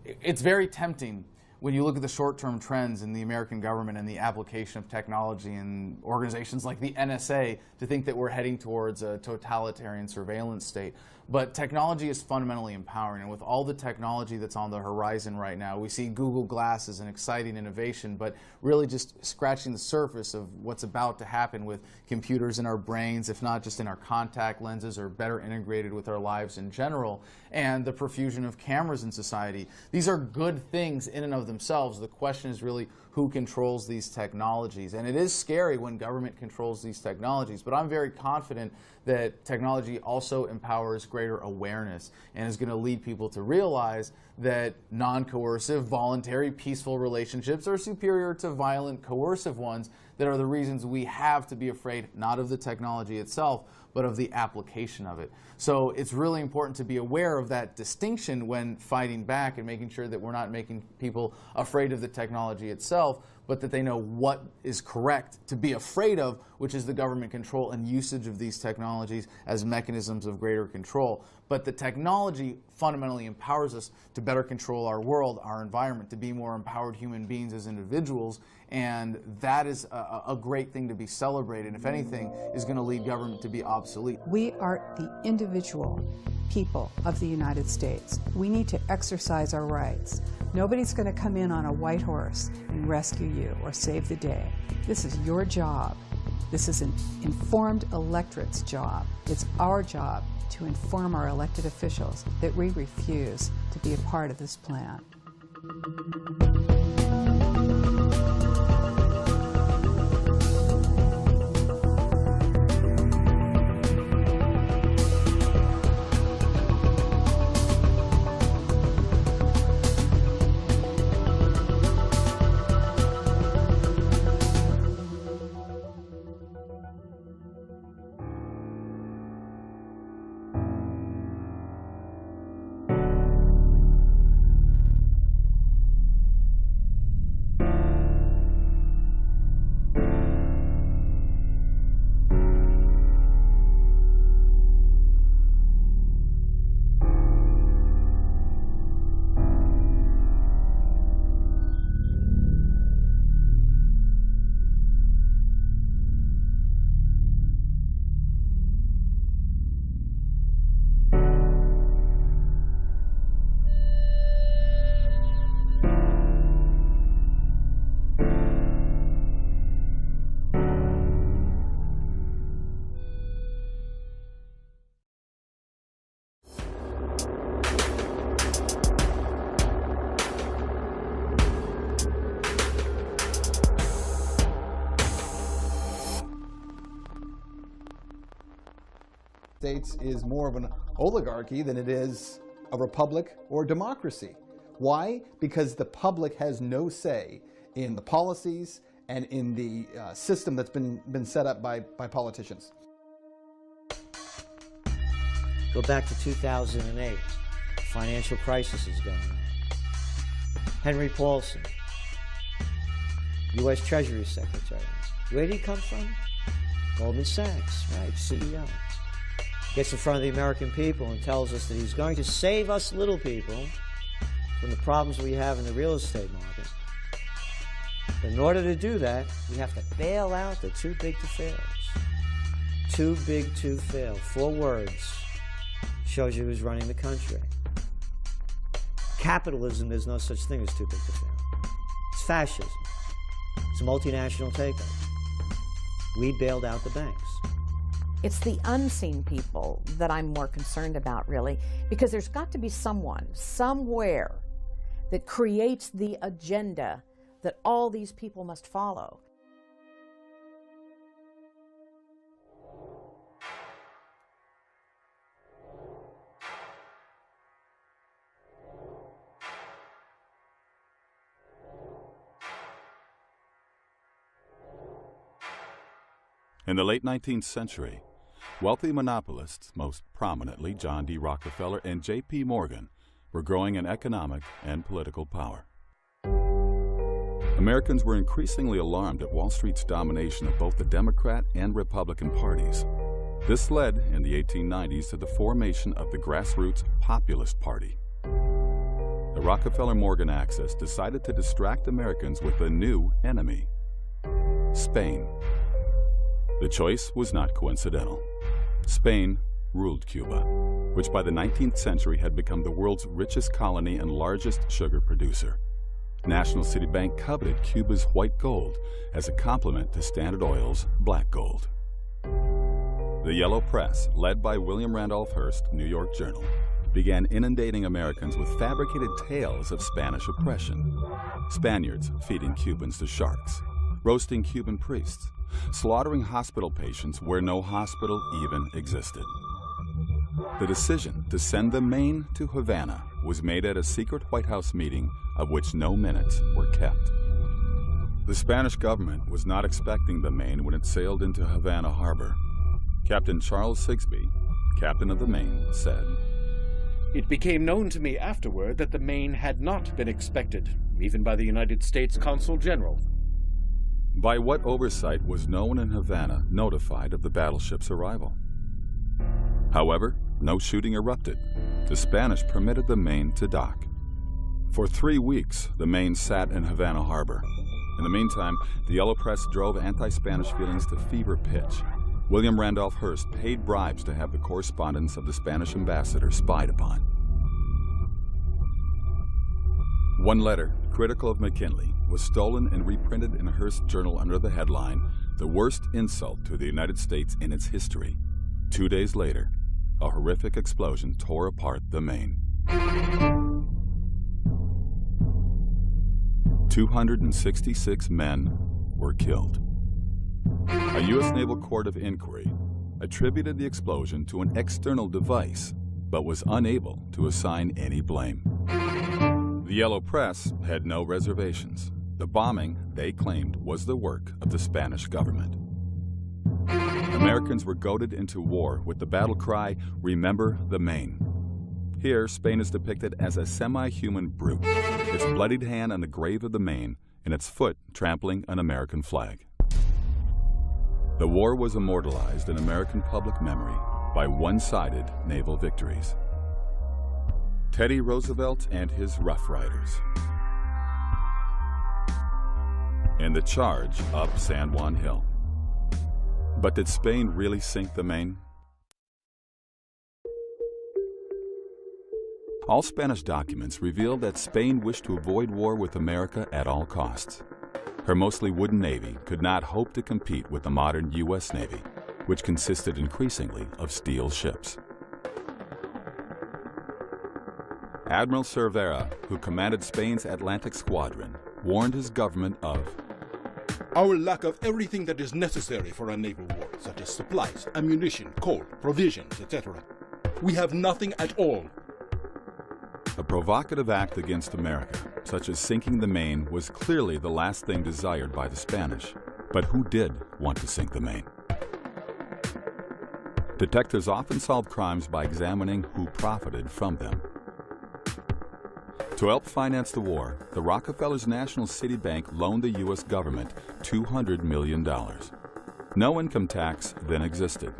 It's very tempting when you look at the short-term trends in the American government and the application of technology in organizations like the NSA to think that we're heading towards a totalitarian surveillance state. But technology is fundamentally empowering, and with all the technology that's on the horizon right now, we see Google Glass as an exciting innovation, but really just scratching the surface of what's about to happen with computers in our brains, if not just in our contact lenses, or better integrated with our lives in general, and the profusion of cameras in society. These are good things in and of themselves. The question is really who controls these technologies. And it is scary when government controls these technologies, but I'm very confident that technology also empowers greater awareness and is going to lead people to realize that non-coercive, voluntary, peaceful relationships are superior to violent, coercive ones that are the reasons we have to be afraid not of the technology itself, but of the application of it. So it's really important to be aware of that distinction when fighting back and making sure that we're not making people afraid of the technology itself, but that they know what is correct to be afraid of, which is the government control and usage of these technologies as mechanisms of greater control. But the technology fundamentally empowers us to better control our world, our environment, to be more empowered human beings as individuals, and that is a great thing to be celebrated. If anything, is going to lead government to be obsolete. We are the individual people of the United States. We need to exercise our rights. Nobody's going to come in on a white horse and rescue you or save the day. This is your job. This is an informed electorate's job. It's our job to inform our elected officials that we refuse to be a part of this plan. States is more of an oligarchy than it is a republic or democracy. Why? Because the public has no say in the policies and in the system that's been set up by politicians. Go back to 2008. Financial crisis is going on. Henry Paulson, U.S. Treasury Secretary. Where did he come from? Goldman Sachs, right, CEO. Gets in front of the American people and tells us that he's going to save us little people from the problems we have in the real estate market. But in order to do that, we have to bail out the too big to fails. Too big to fail. 4 words. Shows you who's running the country. Capitalism, there's no such thing as too big to fail. It's fascism. It's a multinational takeover. We bailed out the banks. It's the unseen people that I'm more concerned about, really, because there's got to be someone, somewhere, that creates the agenda that all these people must follow. In the late 19th century, wealthy monopolists, most prominently John D. Rockefeller and J.P. Morgan, were growing in economic and political power. Americans were increasingly alarmed at Wall Street's domination of both the Democrat and Republican parties. This led, in the 1890s, to the formation of the grassroots Populist Party. The Rockefeller-Morgan axis decided to distract Americans with a new enemy, Spain. The choice was not coincidental. Spain ruled Cuba, which by the 19th century had become the world's richest colony and largest sugar producer. National City Bank coveted Cuba's white gold as a complement to Standard Oil's black gold. The Yellow Press, led by William Randolph Hearst, New York Journal, began inundating Americans with fabricated tales of Spanish oppression. Spaniards feeding Cubans to sharks, roasting Cuban priests, slaughtering hospital patients where no hospital even existed. The decision to send the Maine to Havana was made at a secret White House meeting of which no minutes were kept. The Spanish government was not expecting the Maine when it sailed into Havana harbor. Captain Charles Sigsbee, captain of the Maine, said, "It became known to me afterward that the Maine had not been expected, even by the United States Consul General." By what oversight was no one in Havana notified of the battleship's arrival? However, no shooting erupted. The Spanish permitted the Maine to dock. For 3 weeks, the Maine sat in Havana harbor. In the meantime, the Yellow Press drove anti-Spanish feelings to fever pitch. William Randolph Hearst paid bribes to have the correspondence of the Spanish ambassador spied upon. One letter, critical of McKinley, was stolen and reprinted in Hearst's journal under the headline, "The Worst Insult to the United States in Its History." 2 days later, a horrific explosion tore apart the Maine. 266 men were killed. A U.S. Naval Court of Inquiry attributed the explosion to an external device, but was unable to assign any blame. The Yellow Press had no reservations. The bombing, they claimed, was the work of the Spanish government. Americans were goaded into war with the battle cry, "Remember the Maine." Here, Spain is depicted as a semi-human brute, its bloodied hand on the grave of the Maine, and its foot trampling an American flag. The war was immortalized in American public memory by one-sided naval victories. Teddy Roosevelt and his Rough Riders. And the charge up San Juan Hill. But did Spain really sink the Maine? All Spanish documents reveal that Spain wished to avoid war with America at all costs. Her mostly wooden navy could not hope to compete with the modern U.S. Navy, which consisted increasingly of steel ships. Admiral Cervera, who commanded Spain's Atlantic Squadron, warned his government of our lack of everything that is necessary for a naval war, such as supplies, ammunition, coal, provisions, etc. We have nothing at all. A provocative act against America, such as sinking the Maine, was clearly the last thing desired by the Spanish. But who did want to sink the Maine? Detectives often solve crimes by examining who profited from them. To help finance the war, the Rockefellers' National City Bank loaned the U.S. government $200 million. No income tax then existed.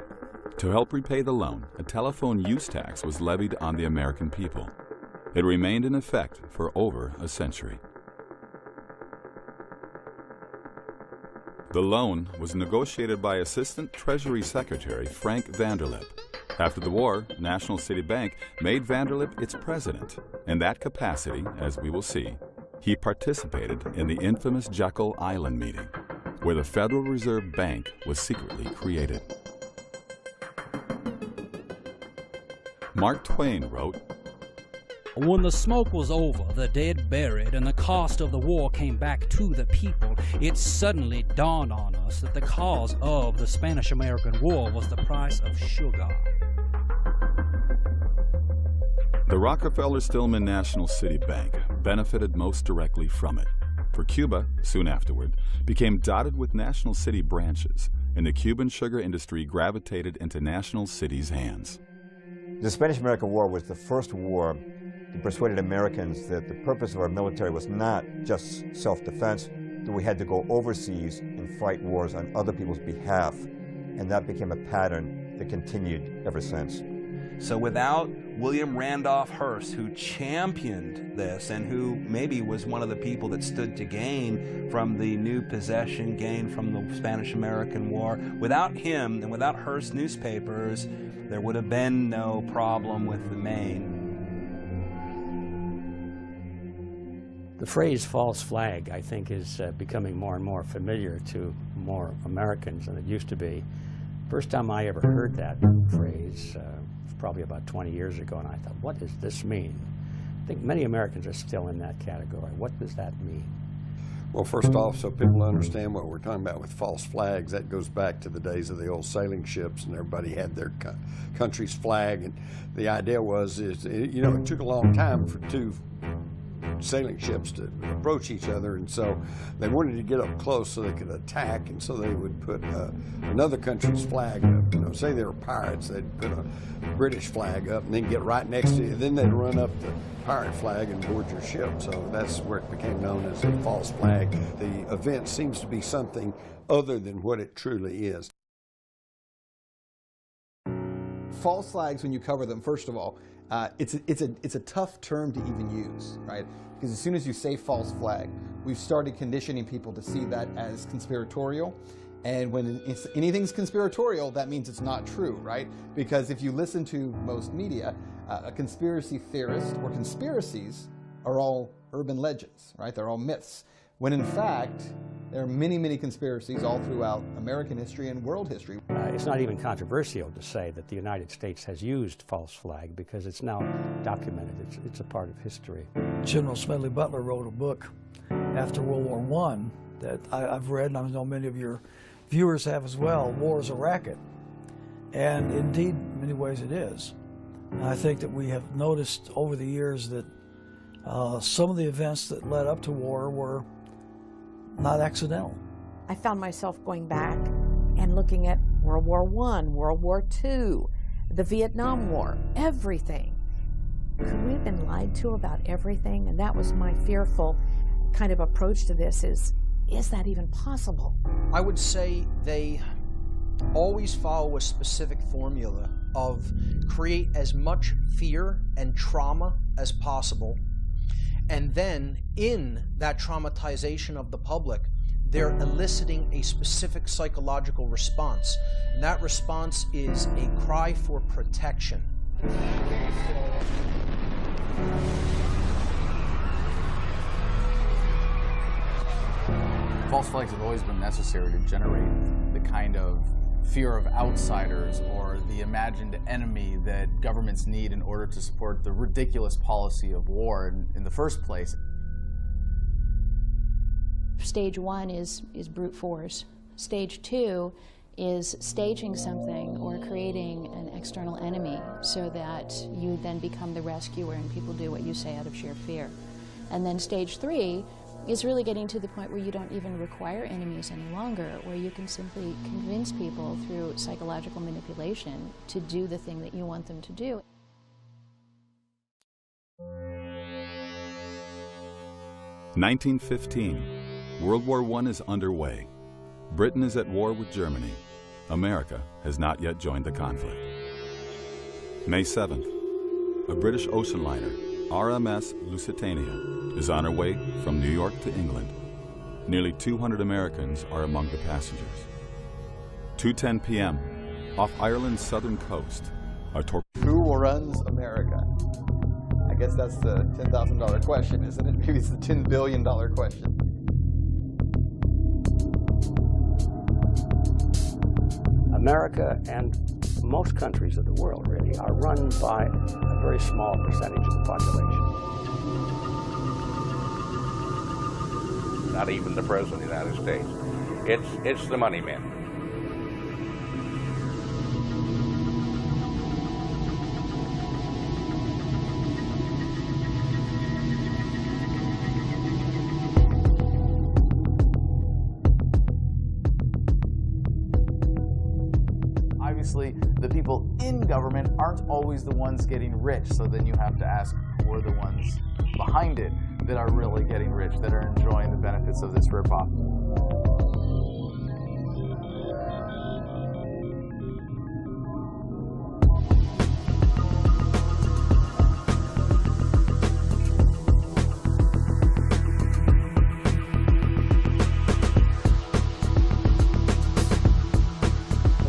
To help repay the loan, a telephone use tax was levied on the American people. It remained in effect for over a century. The loan was negotiated by Assistant Treasury Secretary Frank Vanderlip. After the war, National City Bank made Vanderlip its president. In that capacity, as we will see, he participated in the infamous Jekyll Island meeting, where the Federal Reserve Bank was secretly created. Mark Twain wrote, "When the smoke was over, the dead buried, and the cost of the war came back to the people, it suddenly dawned on us that the cause of the Spanish-American War was the price of sugar." The Rockefeller-Stillman National City Bank benefited most directly from it, for Cuba, soon afterward, became dotted with National City branches, and the Cuban sugar industry gravitated into national cities' hands. The Spanish-American War was the first war that persuaded Americans that the purpose of our military was not just self-defense, that we had to go overseas and fight wars on other people's behalf. And that became a pattern that continued ever since. So without William Randolph Hearst, who championed this and who maybe was one of the people that stood to gain from the new possession, gain from the Spanish-American War, without him and without Hearst newspapers, there would have been no problem with the Maine. The phrase false flag, I think, is becoming more and more familiar to more Americans than it used to be. First time I ever heard that phrase was probably about 20 years ago, and I thought, what does this mean? I think many Americans are still in that category. What does that mean? Well, first off, so people understand what we're talking about with false flags, that goes back to the days of the old sailing ships, and everybody had their country's flag. And the idea was, it took a long time for two sailing ships to approach each other, and so they wanted to get up close so they could attack, and so they would put another country's flag up. Say they were pirates, they'd put a British flag up and then get right next to you. Then they'd run up the pirate flag and board your ship. So that's where it became known as a false flag. The event seems to be something other than what it truly is. False flags, when you cover them, first of all, it's a tough term to even use, right? Because as soon as you say false flag, we've started conditioning people to see that as conspiratorial. And when anything's conspiratorial, that means it's not true, right? Because if you listen to most media, a conspiracy theorist or conspiracies are all urban legends, right? They're all myths. When in fact, there are many, many conspiracies all throughout American history and world history. It's not even controversial to say that the United States has used false flag because it's now documented. It's a part of history. General Smedley Butler wrote a book after World War I that I've read, and I know many of your viewers have as well. War is a racket. And indeed, in many ways it is. And I think that we have noticed over the years that some of the events that led up to war were not accidental. I found myself going back and looking at World War I, World War II, the Vietnam War, everything. Could we have been lied to about everything? And that was my fearful kind of approach to this is that even possible? I would say they always follow a specific formula of create as much fear and trauma as possible. And then in that traumatization of the public, they're eliciting a specific psychological response. And that response is a cry for protection. False flags have always been necessary to generate the kind of fear of outsiders or the imagined enemy that governments need in order to support the ridiculous policy of war in the first place. Stage one is brute force. Stage two is staging something or creating an external enemy so that you then become the rescuer and people do what you say out of sheer fear. And then stage three is really getting to the point where you don't even require enemies any longer, where you can simply convince people through psychological manipulation to do the thing that you want them to do. (1915). World War I is underway. Britain is at war with Germany. America has not yet joined the conflict. May 7th. A British ocean liner, RMS Lusitania, is on her way from New York to England. Nearly 200 Americans are among the passengers. 2:10 p.m. off Ireland's southern coast, a torpedo. Who runs America? I guess that's the $10,000 question, isn't it? Maybe it's the $10 billion question. America and most countries of the world really are run by a very small percentage of the population. Not even the President of the United States. It's the money men. obviously the people in government aren't always the ones getting rich, so then you have to ask who are the ones behind it that are really getting rich, that are enjoying the benefits of this ripoff.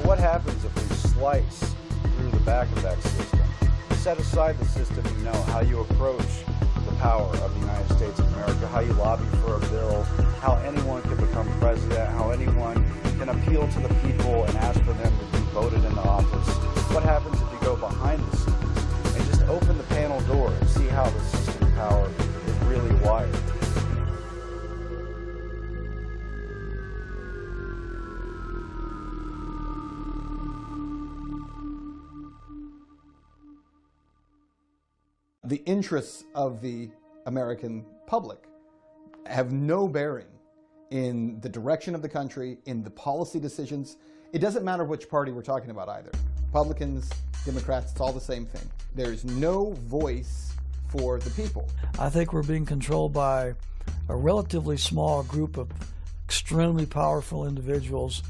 What happens if we slice through the back of that system? Set aside the system, you know, how you approach the power of the United States of America, how you lobby for a bill, how anyone can become president, how anyone can appeal to the people and ask for them to be voted into office. What happens if you go behind the scenes and just open the panel door and see how the system of power is really wired? The interests of the American public have no bearing in the direction of the country, in the policy decisions. It doesn't matter which party we're talking about either. Republicans, Democrats, it's all the same thing. There's no voice for the people. I think we're being controlled by a relatively small group of extremely powerful individuals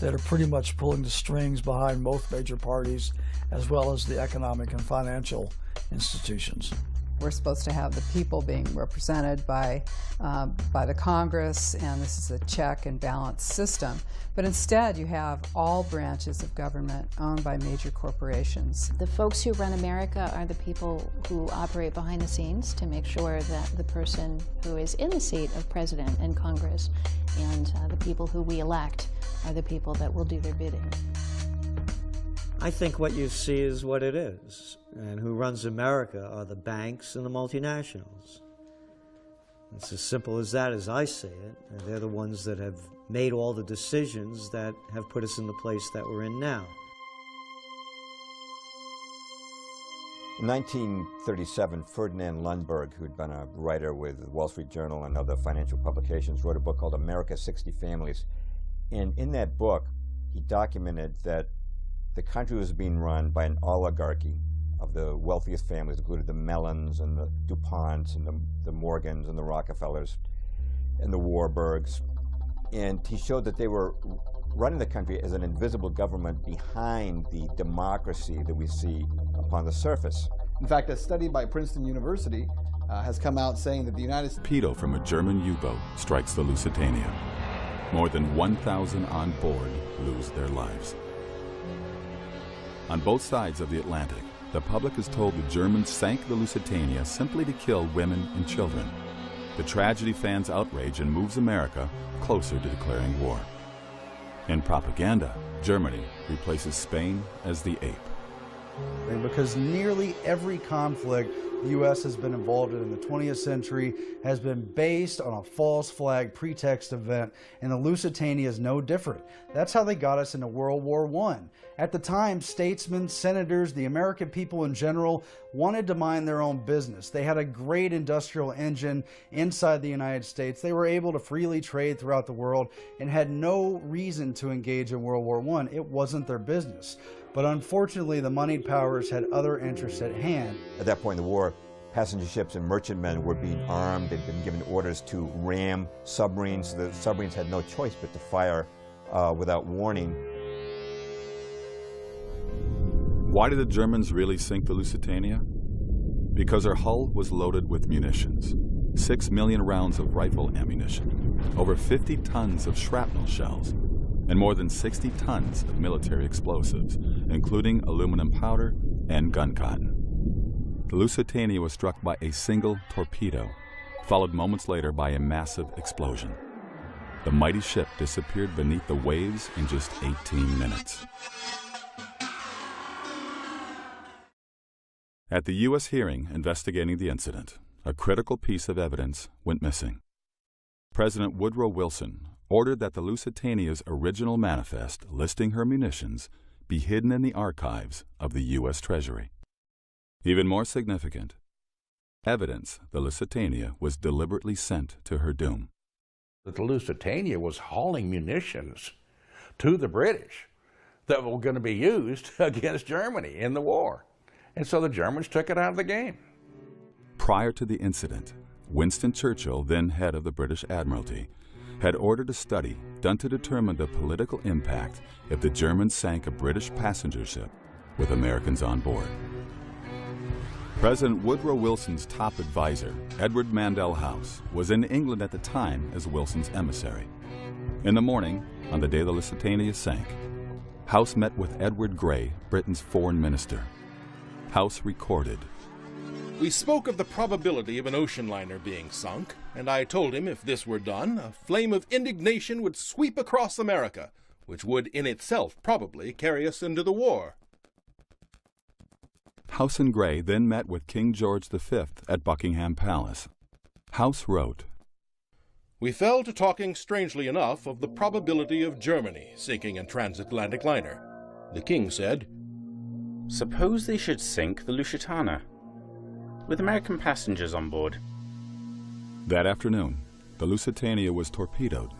that are pretty much pulling the strings behind both major parties, as well as the economic and financial institutions. We're supposed to have the people being represented by the Congress, and this is a check and balance system. But instead, you have all branches of government owned by major corporations. The folks who run America are the people who operate behind the scenes to make sure that the person who is in the seat of president and Congress and the people who we elect are the people that will do their bidding. I think what you see is what it is. And who runs America are the banks and the multinationals. It's as simple as that as I see it. And they're the ones that have made all the decisions that have put us in the place that we're in now. In 1937, Ferdinand Lundberg, who'd been a writer with the Wall Street Journal and other financial publications, wrote a book called America's 60 Families. And in that book, he documented that the country was being run by an oligarchy of the wealthiest families, including the Mellons and the DuPonts and the Morgans and the Rockefellers and the Warburgs. And he showed that they were running the country as an invisible government behind the democracy that we see upon the surface. In fact, a study by Princeton University has come out saying that the United States... Torpedo from a German U-boat strikes the Lusitania. More than 1,000 on board lose their lives. On both sides of the Atlantic, the public is told the Germans sank the Lusitania simply to kill women and children. The tragedy fans outrage and moves America closer to declaring war. In propaganda, Germany replaces Spain as the ape. And because nearly every conflict the U.S. has been involved in the 20th century has been based on a false flag pretext event, and the Lusitania is no different. That's how they got us into World War I. At the time, statesmen, senators, the American people in general wanted to mind their own business. They had a great industrial engine inside the United States. They were able to freely trade throughout the world and had no reason to engage in World War I. It wasn't their business. But unfortunately, the moneyed powers had other interests at hand. At that point in the war, passenger ships and merchantmen were being armed. They'd been given orders to ram submarines. The submarines had no choice but to fire without warning. Why did the Germans really sink the Lusitania? Because her hull was loaded with munitions. 6 million rounds of rifle ammunition, over 50 tons of shrapnel shells, and more than 60 tons of military explosives, including aluminum powder and gun cotton. The Lusitania was struck by a single torpedo, followed moments later by a massive explosion. The mighty ship disappeared beneath the waves in just 18 minutes. At the U.S. hearing investigating the incident, a critical piece of evidence went missing. President Woodrow Wilson ordered that the Lusitania's original manifest listing her munitions be hidden in the archives of the U.S. Treasury. Even more significant, evidence the Lusitania was deliberately sent to her doom. The Lusitania was hauling munitions to the British. that were going to be used against Germany in the war. And so the Germans took it out of the game. Prior to the incident, Winston Churchill, then head of the British Admiralty, had ordered a study done to determine the political impact if the Germans sank a British passenger ship with Americans on board. President Woodrow Wilson's top advisor, Edward Mandell House, was in England at the time as Wilson's emissary. In the morning, on the day the Lusitania sank, House met with Edward Grey, Britain's foreign minister. House recorded, "We spoke of the probability of an ocean liner being sunk, and I told him if this were done, a flame of indignation would sweep across America, which would in itself probably carry us into the war." House and Grey then met with King George V at Buckingham Palace. House wrote, "We fell to talking strangely enough of the probability of Germany sinking a transatlantic liner. The king said, 'Suppose they should sink the Lusitania, with American passengers on board.' That afternoon, the Lusitania was torpedoed.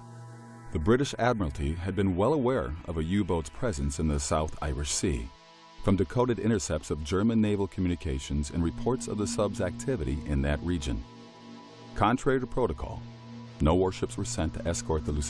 The British Admiralty had been well aware of a U-boat's presence in the South Irish Sea, from decoded intercepts of German naval communications and reports of the sub's activity in that region. Contrary to protocol, no warships were sent to escort the Lusitania